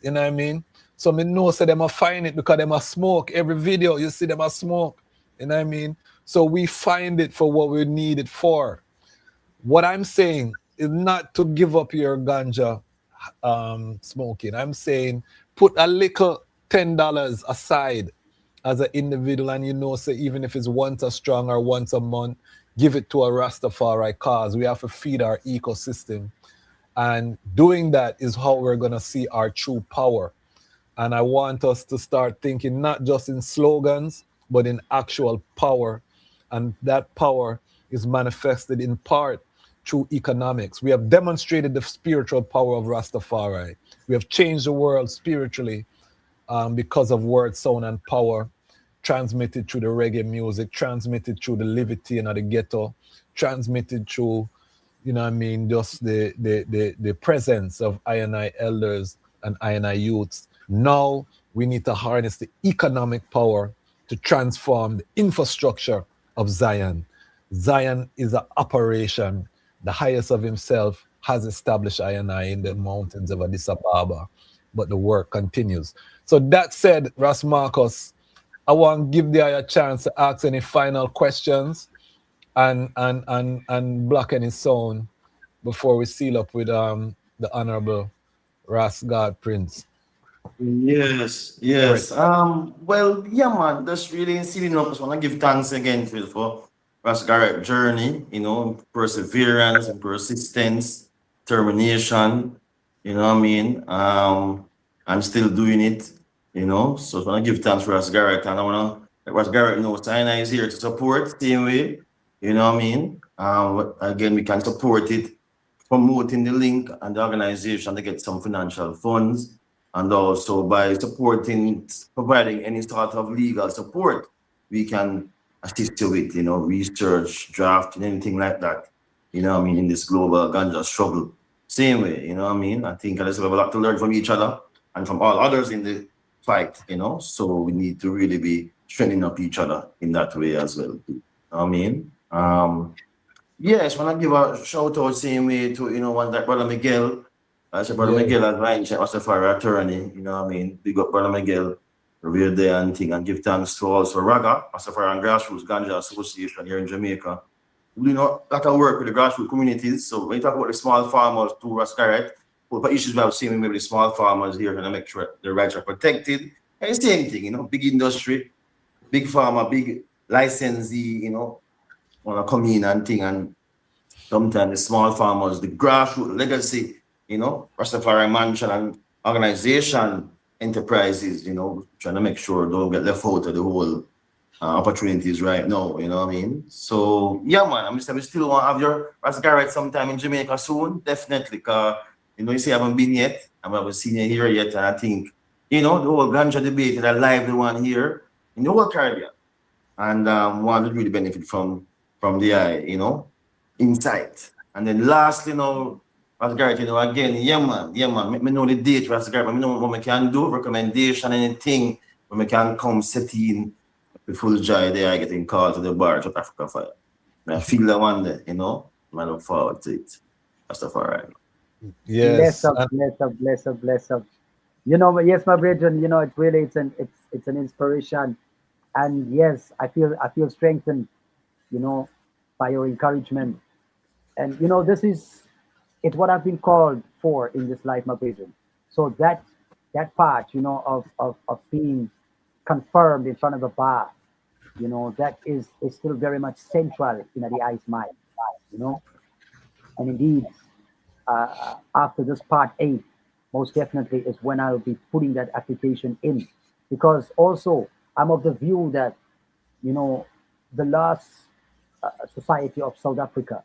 You know what I mean? So me know say them a find it because them a smoke. Every video you see them a smoke. You know what I mean? So we find it for what we need it for. What I'm saying is not to give up your ganja smoking. I'm saying put a little $10 aside as an individual, and you know, say even if it's once a strong or once a month, give it to a Rastafari cause. We have to feed our ecosystem, and doing that is how we're gonna see our true power. And I want us to start thinking not just in slogans, but in actual power. And that power is manifested in part through economics. We have demonstrated the spiritual power of Rastafari. We have changed the world spiritually because of word, sound, and power, transmitted through the reggae music, transmitted through the liberty and the ghetto, transmitted through, you know what I mean, just the presence of I&I elders and I&I youths. Now we need to harness the economic power to transform the infrastructure of Zion. Zion is an operation. The highest of himself has established I&I in the mountains of Addis Ababa, but the work continues. So that said, Ras Marcus, I want to give the a chance to ask any final questions and block any sound before we seal up with the Honorable Ras Gareth Prince. Yes, Eric. yes. Well, yeah, man, that's really sealing up. I just want to give thanks again for Ras Gareth journey, you know, perseverance and persistence, determination, you know what I mean? I'm still doing it, you know. So I want to give thanks for Ras Gareth, and I want to let Ras Gareth know China is here to support same way, you know what I mean? Again, we can support it, promoting the link and the organization to get some financial funds, and also by supporting, providing any sort of legal support, we can assist you with, you know, research, drafting, anything like that. You know what I mean? In this global ganja struggle. Same way, you know what I mean? I think we have a lot to learn from each other and from all others in the fight, you know? So we need to really be strengthening up each other in that way as well. You know what I mean? Yes, when I give a shout out same way to, you know, one that Brother Miguel. I said Brother Yeah. Miguel advised Rastafari attorney, you know what I mean? Big up Brother Miguel, revered there and thing, and give thanks to also Raga, Rastafari and Grassroots Ganja Association here in Jamaica. We know a lot of work with the grassroots communities. So when you talk about the small farmers to Ras Gareth, what issues we have seen with the small farmers here to make sure their rights are protected. And the same thing, you know, big industry, big farmer, big licensee, you know, wanna come in and thing, and sometimes the small farmers, the grassroots legacy, you know, Rastafari Mansion and organization enterprises, you know, trying to make sure don't get left out of the whole opportunities right now, you know what I mean? So, yeah, man, I'm still want to have your Ras Gareth sometime in Jamaica soon, definitely, because, you know, you see I haven't been yet, I haven't seen you here yet, and I think, you know, the whole ganja debate is a lively one here in the whole Caribbean, and one would really benefit from the, you know, insight. And then lastly, you know, Ras Gareth, again, yeah, man. Me know the date, Ras Gareth, me know what we can do, recommendation, anything, when we can come set in the full joy there, I getting called to the bar, South Africa Fire. I feel that one day, I look forward to it. Rastafari. Bless Yes. up, bless up, bless up, bless up. Yes, my brethren, it's really it's an inspiration. And yes, I feel strengthened, you know, by your encouragement. And this is it's what I've been called for in this life, my brethren. So that part, of being confirmed in front of the bar, that is still very much central in the eyes mind, you know. And indeed, after this part A, most definitely is when I'll be putting that application in, because also I'm of the view that you know the last society of South Africa,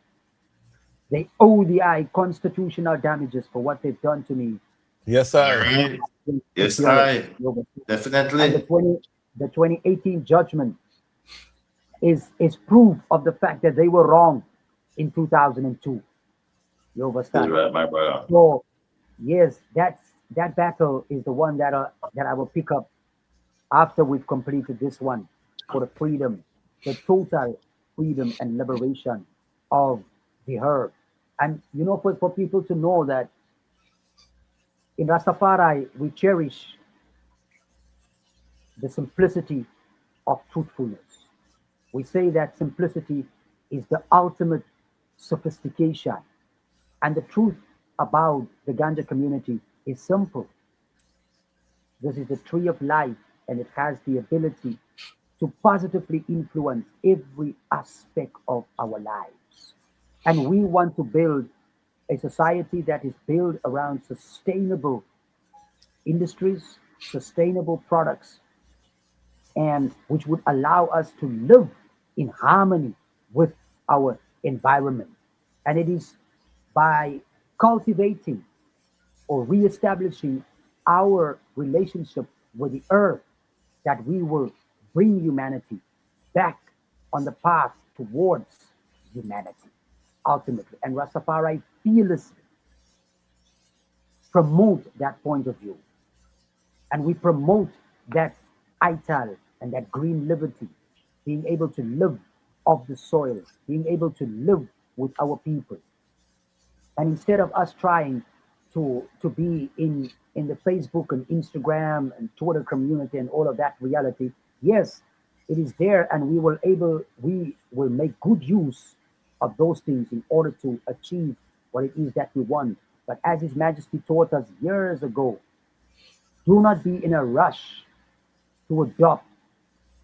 they owe the I constitutional damages for what they've done to me. Yes, All I. right. Yes, Imperial. I And the definitely. 2018 judgment is proof of the fact that they were wrong in 2002. You That's understand? right, my brother. So yes, that battle is the one that I will pick up after we've completed this one, for the freedom, the total freedom and liberation of the herb. And for people to know that in Rastafari we cherish the simplicity of truthfulness. We say that simplicity is the ultimate sophistication. And the truth about the ganja community is simple. This is the tree of life, and it has the ability to positively influence every aspect of our lives. And we want to build a society that is built around sustainable industries, sustainable products, and which would allow us to live in harmony with our environment. And it is by cultivating or reestablishing our relationship with the earth that we will bring humanity back on the path towards humanity ultimately. And Rastafari fearlessly promote that point of view. And we promote that ital and that green liberty, being able to live off the soil, being able to live with our people. And instead of us trying to be in the Facebook and Instagram and Twitter community and all of that reality, yes, it is there, and we will make good use of those things in order to achieve what it is that we want. But as His Majesty taught us years ago, do not be in a rush to adopt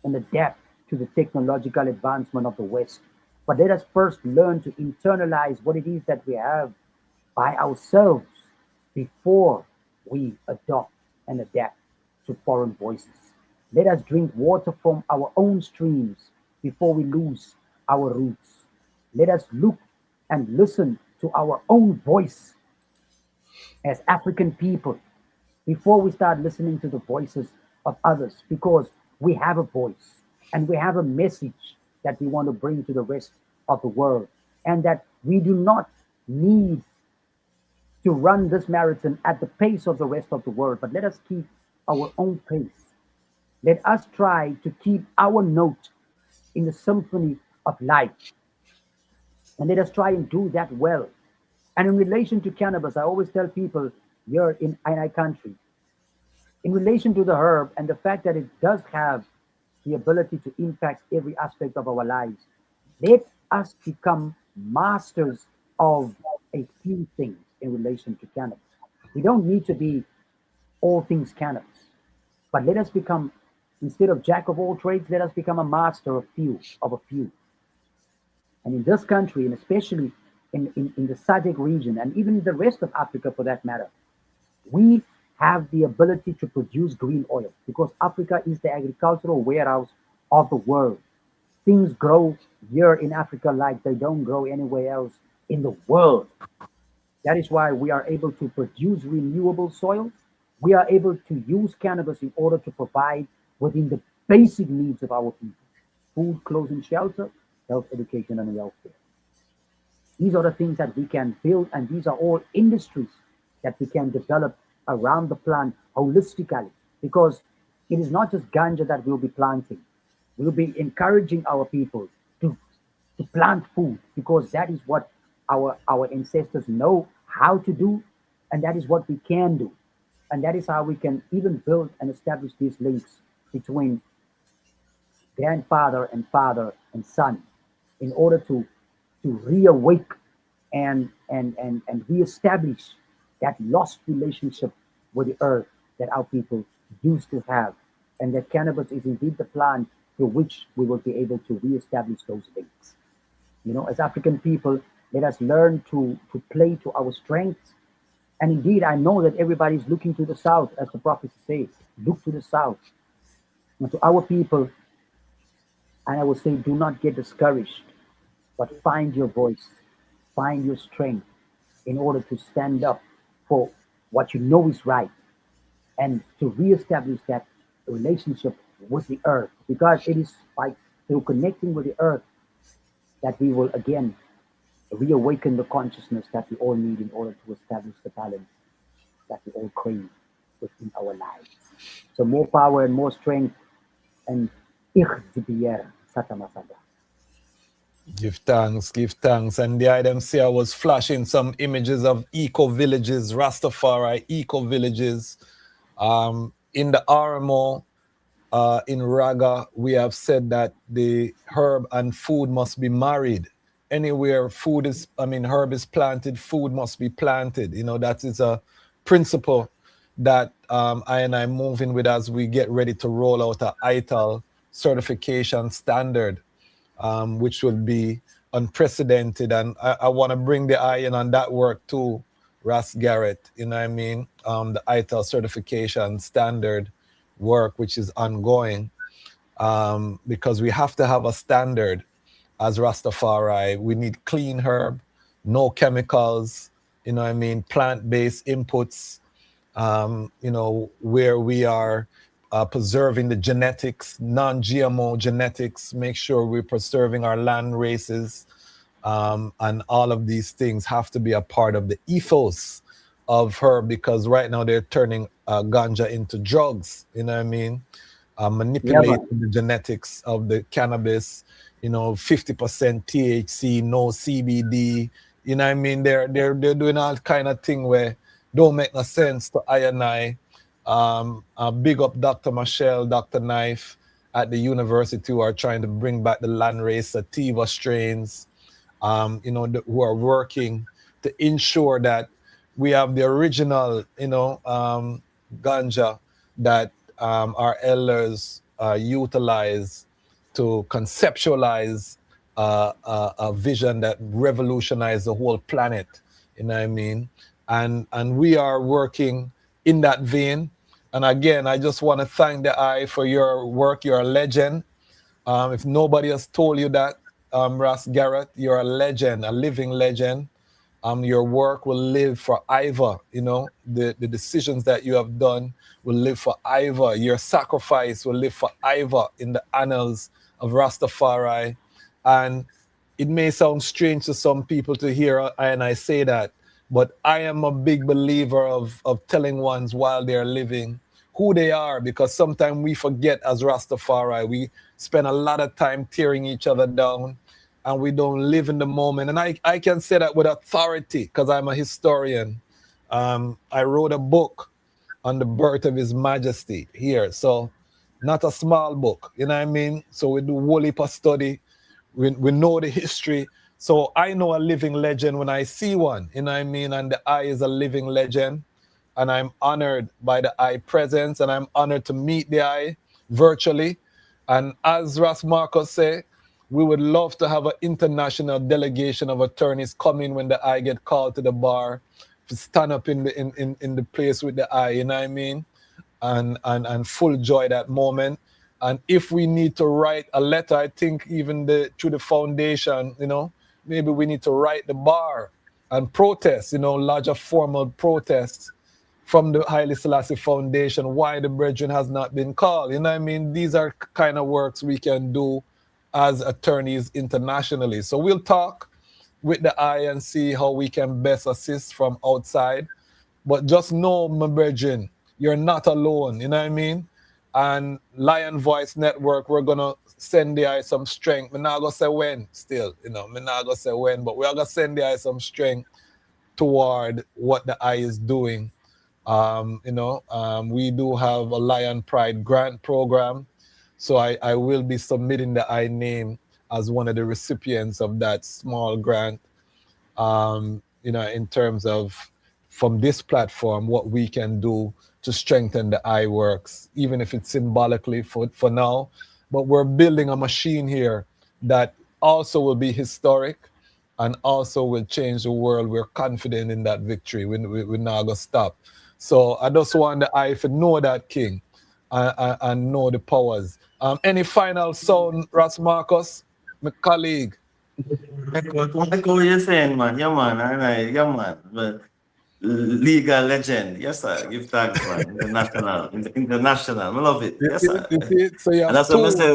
and adapt to the technological advancement of the West. But let us first learn to internalize what it is that we have by ourselves before we adopt and adapt to foreign voices. Let us drink water from our own streams before we lose our roots. Let us look and listen to our own voice as African people before we start listening to the voices of others, because we have a voice and we have a message that we want to bring to the rest of the world, and that we do not need to run this marathon at the pace of the rest of the world, but let us keep our own pace. Let us try to keep our note in the symphony of life, and let us try and do that well. And in relation to cannabis, I always tell people here in our country, in relation to the herb and the fact that it does have the ability to impact every aspect of our lives, let us become masters of a few things in relation to cannabis. We don't need to be all things cannabis, but let us become, instead of jack of all trades, let us become a master of a few. And in this country, and especially in the SADC region, and even in the rest of Africa for that matter, we have the ability to produce green oil because Africa is the agricultural warehouse of the world. Things grow here in Africa like they don't grow anywhere else in the world. That is why we are able to produce renewable soil. We are able to use cannabis in order to provide within the basic needs of our people: food, clothing, shelter, health, education, and welfare. These are the things that we can build, and these are all industries that we can develop around the plant holistically. Because it is not just ganja that we'll be planting. We'll be encouraging our people to to plant food, because that is what our ancestors know how to do, and that is what we can do, and that is how we can even build and establish these links between grandfather and father and son, in order to reawake and reestablish that lost relationship with the earth that our people used to have, and that cannabis is indeed the plant through which we will be able to reestablish those links. You know, as African people, let us learn to play to our strengths. And indeed, I know that everybody's looking to the south, as the prophecy says. Look to the south. And to our people, and I will say, do not get discouraged, but find your voice, find your strength in order to stand up for what you know is right, and to reestablish that relationship with the earth. Because it is by through connecting with the earth that we will again reawaken the consciousness that we all need in order to establish the balance that we all crave within our lives. So more power and more strength, and ikhtibier satamasada. Give thanks, give thanks. And the IDMC, I was flashing some images of eco villages, Rastafari eco villages. In the RMO, in Raga, we have said that the herb and food must be married. Anywhere food is, I mean, herb is planted, food must be planted. You know, that is a principle that I and I moving with as we get ready to roll out a ITAL certification standard, which will be unprecedented. And I want to bring the eye in on that work too, Ras Gareth, you know what I mean? The ITAL certification standard work, which is ongoing, because we have to have a standard as Rastafari. We need clean herb, no chemicals, you know what I mean, plant-based inputs, you know, where we are preserving the genetics, non-GMO genetics, make sure we're preserving our land races, and all of these things have to be a part of the ethos of herb, because right now they're turning ganja into drugs, you know what I mean? Yeah, Manipulating man. the genetics of the cannabis, you know, 50% THC, no CBD, you know what I mean? They're doing all kind of thing where don't make no sense to I and I. Big up Dr. Michelle, Dr. Knife at the university, who are trying to bring back the landrace sativa strains, you know, who are working to ensure that we have the original, you know, ganja that our elders utilize to conceptualize a vision that revolutionized the whole planet. You know what I mean? And we are working in that vein. And again, I just want to thank the Eye for your work. You're a legend. If nobody has told you that, Ras Gareth, you're a legend, a living legend. Your work will live forever. You know, the decisions that you have done will live forever. Your sacrifice will live forever in the annals of Rastafari. And it may sound strange to some people to hear and I say that, but I am a big believer of telling ones while they're living who they are, because sometimes we forget as Rastafari. We spend a lot of time tearing each other down, and we don't live in the moment. And I can say that with authority because I'm a historian. I wrote a book on the birth of His Majesty here. So not a small book, you know what I mean? So we do whole heap of study. We know the history. So I know a living legend when I see one, you know what I mean? And the Eye is a living legend. And I'm honored by the Eye presence, and I'm honored to meet the Eye virtually. And as Ras Marcus say, we would love to have an international delegation of attorneys come in when the Eye get called to the bar to stand up in the place with the Eye, you know what I mean? And full joy that moment. And if we need to write a letter, I think even through the foundation, you know, maybe we need to write the bar and protest, you know, larger formal protests from the Haile Selassie Foundation, why the brethren has not been called. You know what I mean? These are kind of works we can do as attorneys internationally. So we'll talk, with the eye and see how we can best assist from outside. But just know, my brethren, you're not alone. You know what I mean? And Lion Voice Network, we're gonna send the eye some strength. We're not gonna say when still, we're not gonna say when, but we're gonna send the eye some strength toward what the eye is doing. We do have a Lion Pride grant program. So I will be submitting the I name as one of the recipients of that small grant, in terms of from this platform, what we can do to strengthen the I works, even if it's symbolically for now. But we're building a machine here that also will be historic and also will change the world. We're confident in that victory. We're not going to stop. So I just want the I to know that, King, and know the powers. Any final sound, Ras Marcus, my colleague? Like what you're saying, man. Yeah, man. Yeah, man. But legal legend. Yes, sir. Give thanks, man. International. I love it. Yes, sir. So you And have that's what I two. say.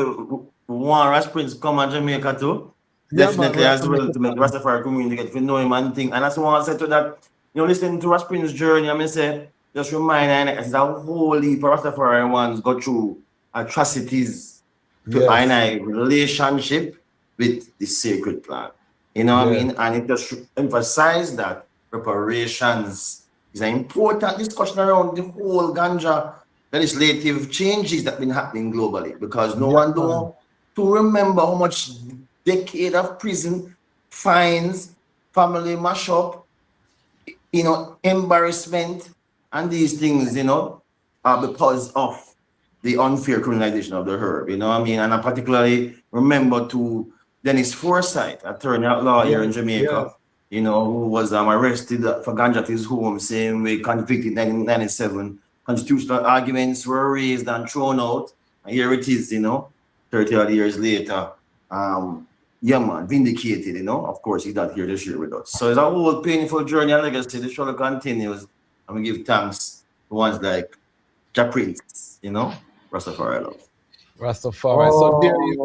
One Ras Prince come and Jamaica too. Yeah, man. Definitely as well to make the Rastafari community get to know him and thing. And that's what I said to that. Listening to Ras Prince's journey, I mean, say, just remind it's a whole heap of Rastafari ones go through atrocities to Yes. relationship with the sacred plant. You know what I Yes. mean? And it just emphasize that reparations is an important discussion around the whole ganja legislative changes that been happening globally, because no Yeah, one man. don't to remember how much decade of prison, fines, family mash up, embarrassment, and these things, are because of the unfair criminalization of the herb. You know what I mean? And I particularly remember to Dennis Forsyth, attorney at law here in Jamaica, who was arrested for ganja at his home, same way convicted in 1997. Constitutional arguments were raised and thrown out. And here it is, 30 odd years later. Yeah, man, vindicated, Of course, he's not here this year with us. So it's a whole painful journey and legacy. The show continues. And we give thanks to ones like Prince, Rastafari love. Rastafari. So there you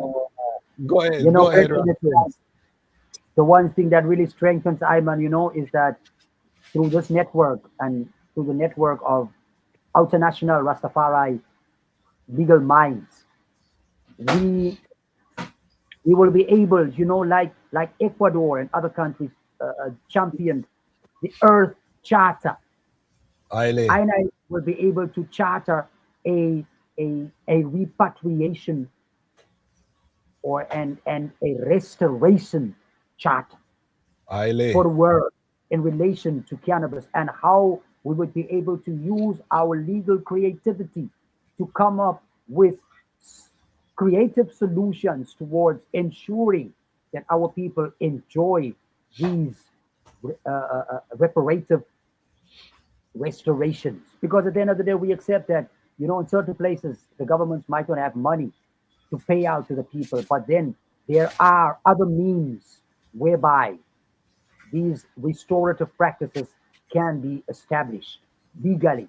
go ahead. Go ahead, Prince. The one thing that really strengthens Ayman, is that through this network and through the network of international Rastafari legal minds, we will be able, like Ecuador and other countries championed the Earth Charter. I will be able to charter a repatriation and a restoration charter for the world in relation to cannabis, and how we would be able to use our legal creativity to come up with creative solutions towards ensuring that our people enjoy these reparative restorations. Because at the end of the day, we accept that, in certain places, the governments might not have money to pay out to the people, but then there are other means whereby these restorative practices can be established legally,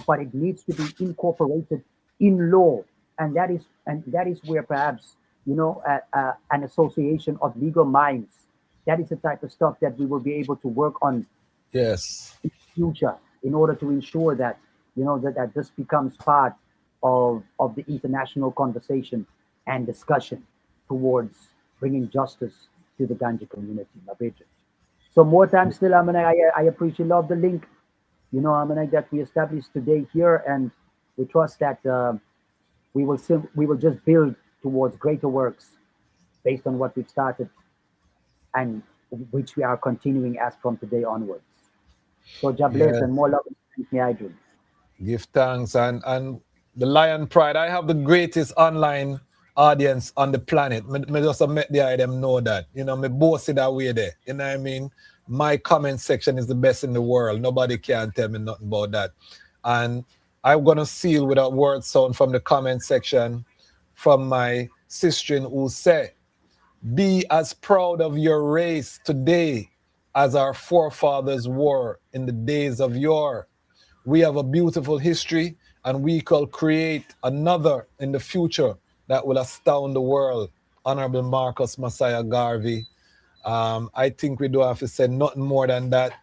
but it needs to be incorporated in law. And that is where perhaps, an association of legal minds, that is the type of stuff that we will be able to work on in the future, in order to ensure that, that this becomes part of the international conversation and discussion towards bringing justice to the ganja community. So more time still, I appreciate love the link, that we established today here, and we trust that we will just build towards greater works based on what we've started, and which we are continuing as from today onwards. So God bless and more love and me, I do. Give thanks and the Lion Pride. I have the greatest online audience on the planet. Me just make the them know that. Me boast it that way there. You know what I mean? My comment section is the best in the world. Nobody can tell me nothing about that. And I'm gonna seal with a word sound from the comment section from my sister who said, "Be as proud of your race today as our forefathers were in the days of yore. We have a beautiful history, and we can create another in the future that will astound the world." Honorable Marcus Messiah Garvey. I think we don't have to say nothing more than that.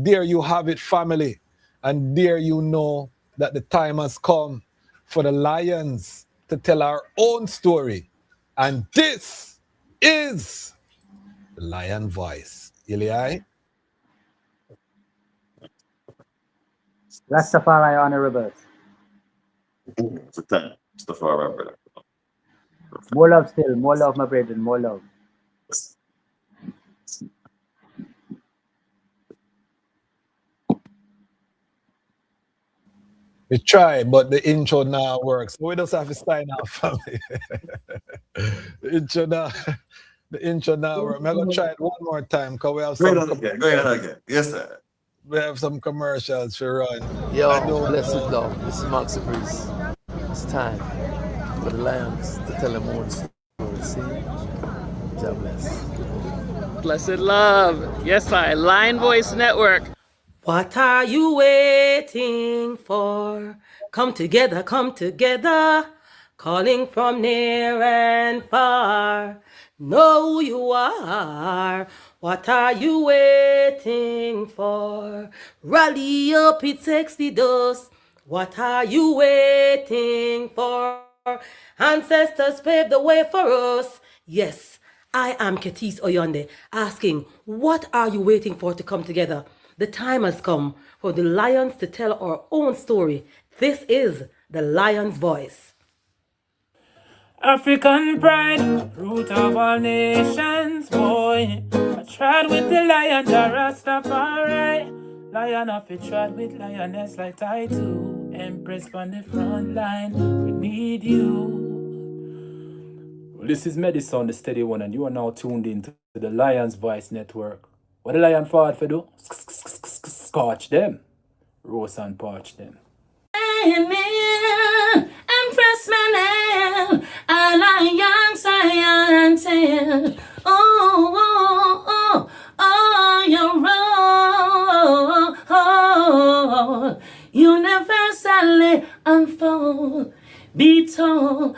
There you have it, family. And there you know that the time has come for the lions to tell our own story. And this is the lion voice. Ili? Rastafari honorables. It's a time. Rastafari, brother. More love still, more love, my brethren, more love. We try, but the intro now works. So we just have to sign off, family. the intro now works. I'm going to try it one more time because we have Go some ahead again. Yes, sir. we have some commercials to run. Yo, I know blessed love. This is Max Breeze. It's time for the lions to tell them own story. See? God bless. Blessed love. Yes, Lion Voice Network. What are you waiting for? Come together, calling from near and far. Know who you are. What are you waiting for? Rally up, it takes the dust. What are you waiting for? Ancestors paved the way for us. Yes, I am Ketis Oyonde, asking, what are you waiting for to come together? The time has come for the lions to tell our own story. This is the lion's voice. African pride, root of all nations, boy. I tried with the lion, the Rastafari. Lion of it tried with lioness like I do. Empress on the front line, we need you. Well, this is Medicine, the steady one, and you are now tuned in to the Lion's Voice Network. What the lion fought for do? Scorch them. Roast and parch them. Empress Manel, a lion scientist. Your role universally unfold. Be told.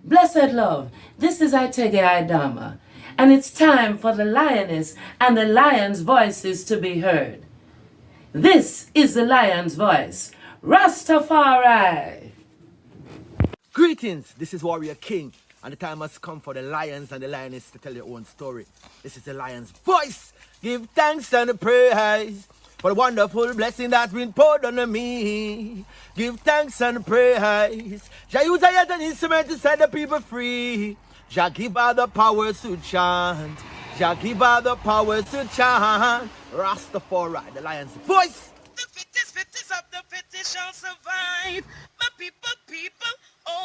Blessed love, this is Itege Idama, and it's time for the lioness and the lion's voices to be heard. This is the lion's voice, Rastafari. Greetings, this is Warrior King, and the time has come for the lions and the lioness to tell their own story. This is the lion's voice. Give thanks and praise for the wonderful blessing that's been poured on me. Give thanks and praise. Jah use I as an instrument to set the people free. Jah give all the powers to chant. Jah give all the powers to chant. Rastafari, the lion's voice. The fittest of the fittest shall survive. My people,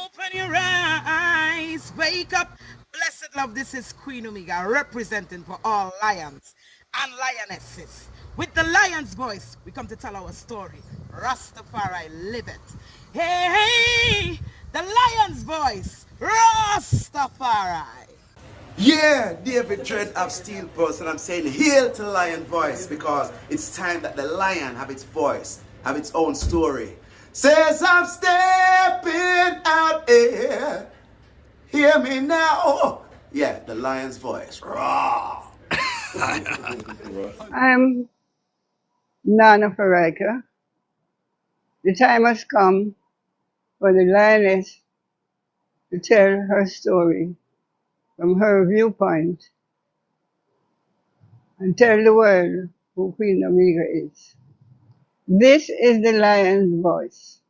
open your eyes. Wake up. Blessed love, this is Queen Omega representing for all lions and lionesses. With the lion's voice, we come to tell our story. Rastafari, live it. Hey, the lion's voice, Rastafari. Yeah, David Trent of Steel Pulse, and I'm saying hail to the lion voice because it's time that the lion have its voice, have its own story. Says I'm stepping out here, hear me now. Yeah, the lion's voice. Raw. I'm Nana Farika. The time has come for the lioness to tell her story from her viewpoint and tell the world who Queen Omega is. This is the lion's voice.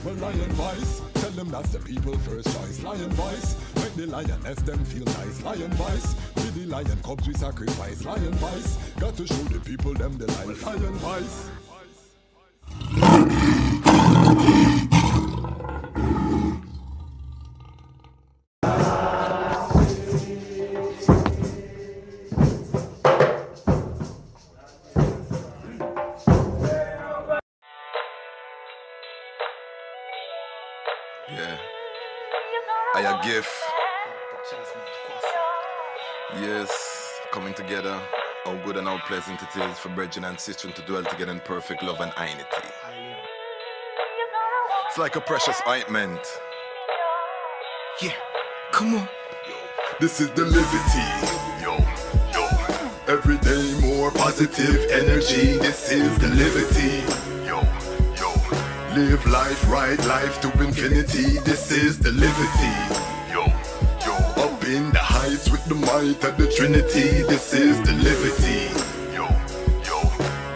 Well, lion voice, tell them that's the people first choice. Lion voice, make the lioness them feel nice. Lion voice, with the lion cubs we sacrifice. Lion voice, got to show the people them the life. Lion voice. Yeah, I a gift. Yes, coming together How good and how pleasant it is for brethren and sisters to dwell together in perfect love and unity. It's like a precious ointment. Yeah, come on. This is the liberty. Yo, yo. Every day more positive energy. This is the liberty. Yo, yo. Live life, ride life to infinity. This is the liberty. Yo, yo. Up in the heights with the might of the Trinity. This is the liberty. Yo, yo.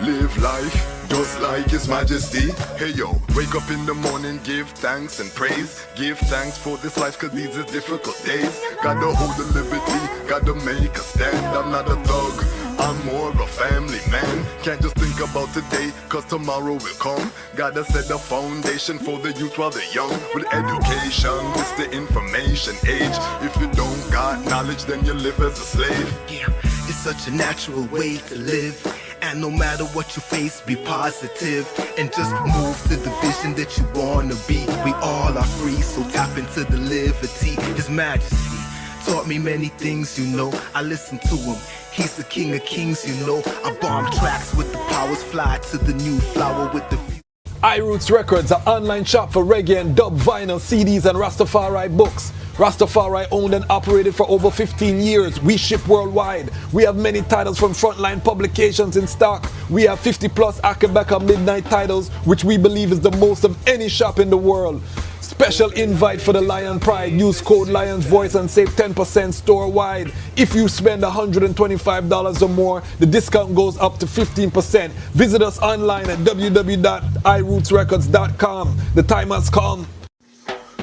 Live life just like His Majesty. Hey yo, wake up in the morning, give thanks and praise. Give thanks for this life, cause these are difficult days. Gotta hold the liberty, gotta make a stand. I'm not a thug, I'm more of a family man. Can't just think about today, cause tomorrow will come. Gotta set a foundation for the youth while they're young. With education, it's the information age. If you don't got knowledge, then you live as a slave. Yeah, it's such a natural way to live. And no matter what you face, be positive and just move to the vision that you wanna be. We all are free, so tap into the liberty. His Majesty taught me many things, you know. I listen to him, he's the King of Kings, you know. I bomb tracks with the powers, fly to the new flower with the view. iRoots Records, an online shop for reggae and dub vinyl, CDs and Rastafari books. Rastafari owned and operated for over 15 years. We ship worldwide. We have many titles from Frontline Publications in stock. We have 50 plus Akabeka Midnight titles, which we believe is the most of any shop in the world. Special invite for the Lion Pride. Use code Lion's Voice and save 10% store-wide. If you spend $125 or more, the discount goes up to 15%. Visit us online at www.irootsrecords.com. The time has come.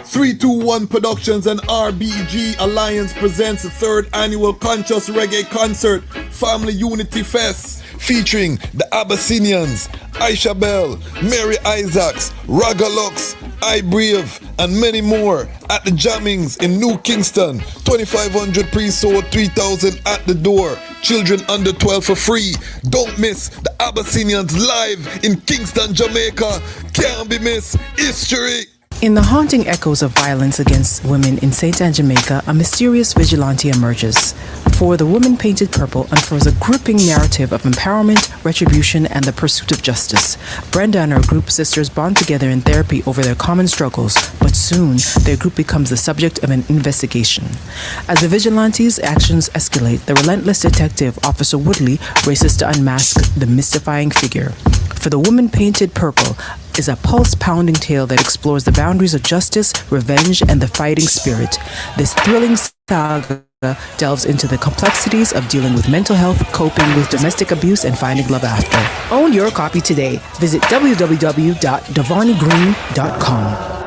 321 Productions and RBG Alliance presents the 3rd annual Conscious Reggae Concert Family Unity Fest, featuring the Abyssinians, Aisha Bell, Mary Isaacs, Ragalux, I Brave, and many more at the Jammings in New Kingston. 2,500 pre-sold, 3,000 at the door. Children under 12 for free. Don't miss the Abyssinians live in Kingston, Jamaica. Can't be missed. History. In the haunting echoes of violence against women in St. Anne, Jamaica, a mysterious vigilante emerges. For the Woman Painted Purple unfurls a gripping narrative of empowerment, retribution, and the pursuit of justice. Brenda and her group sisters bond together in therapy over their common struggles, but soon their group becomes the subject of an investigation. As the vigilante's actions escalate, the relentless detective, Officer Woodley, races to unmask the mystifying figure. For the Woman Painted Purple is a pulse-pounding tale that explores the boundaries of justice, revenge, and the fighting spirit. This thrilling saga delves into the complexities of dealing with mental health, coping with domestic abuse, and finding love after. Own your copy today. Visit www.devonigreen.com.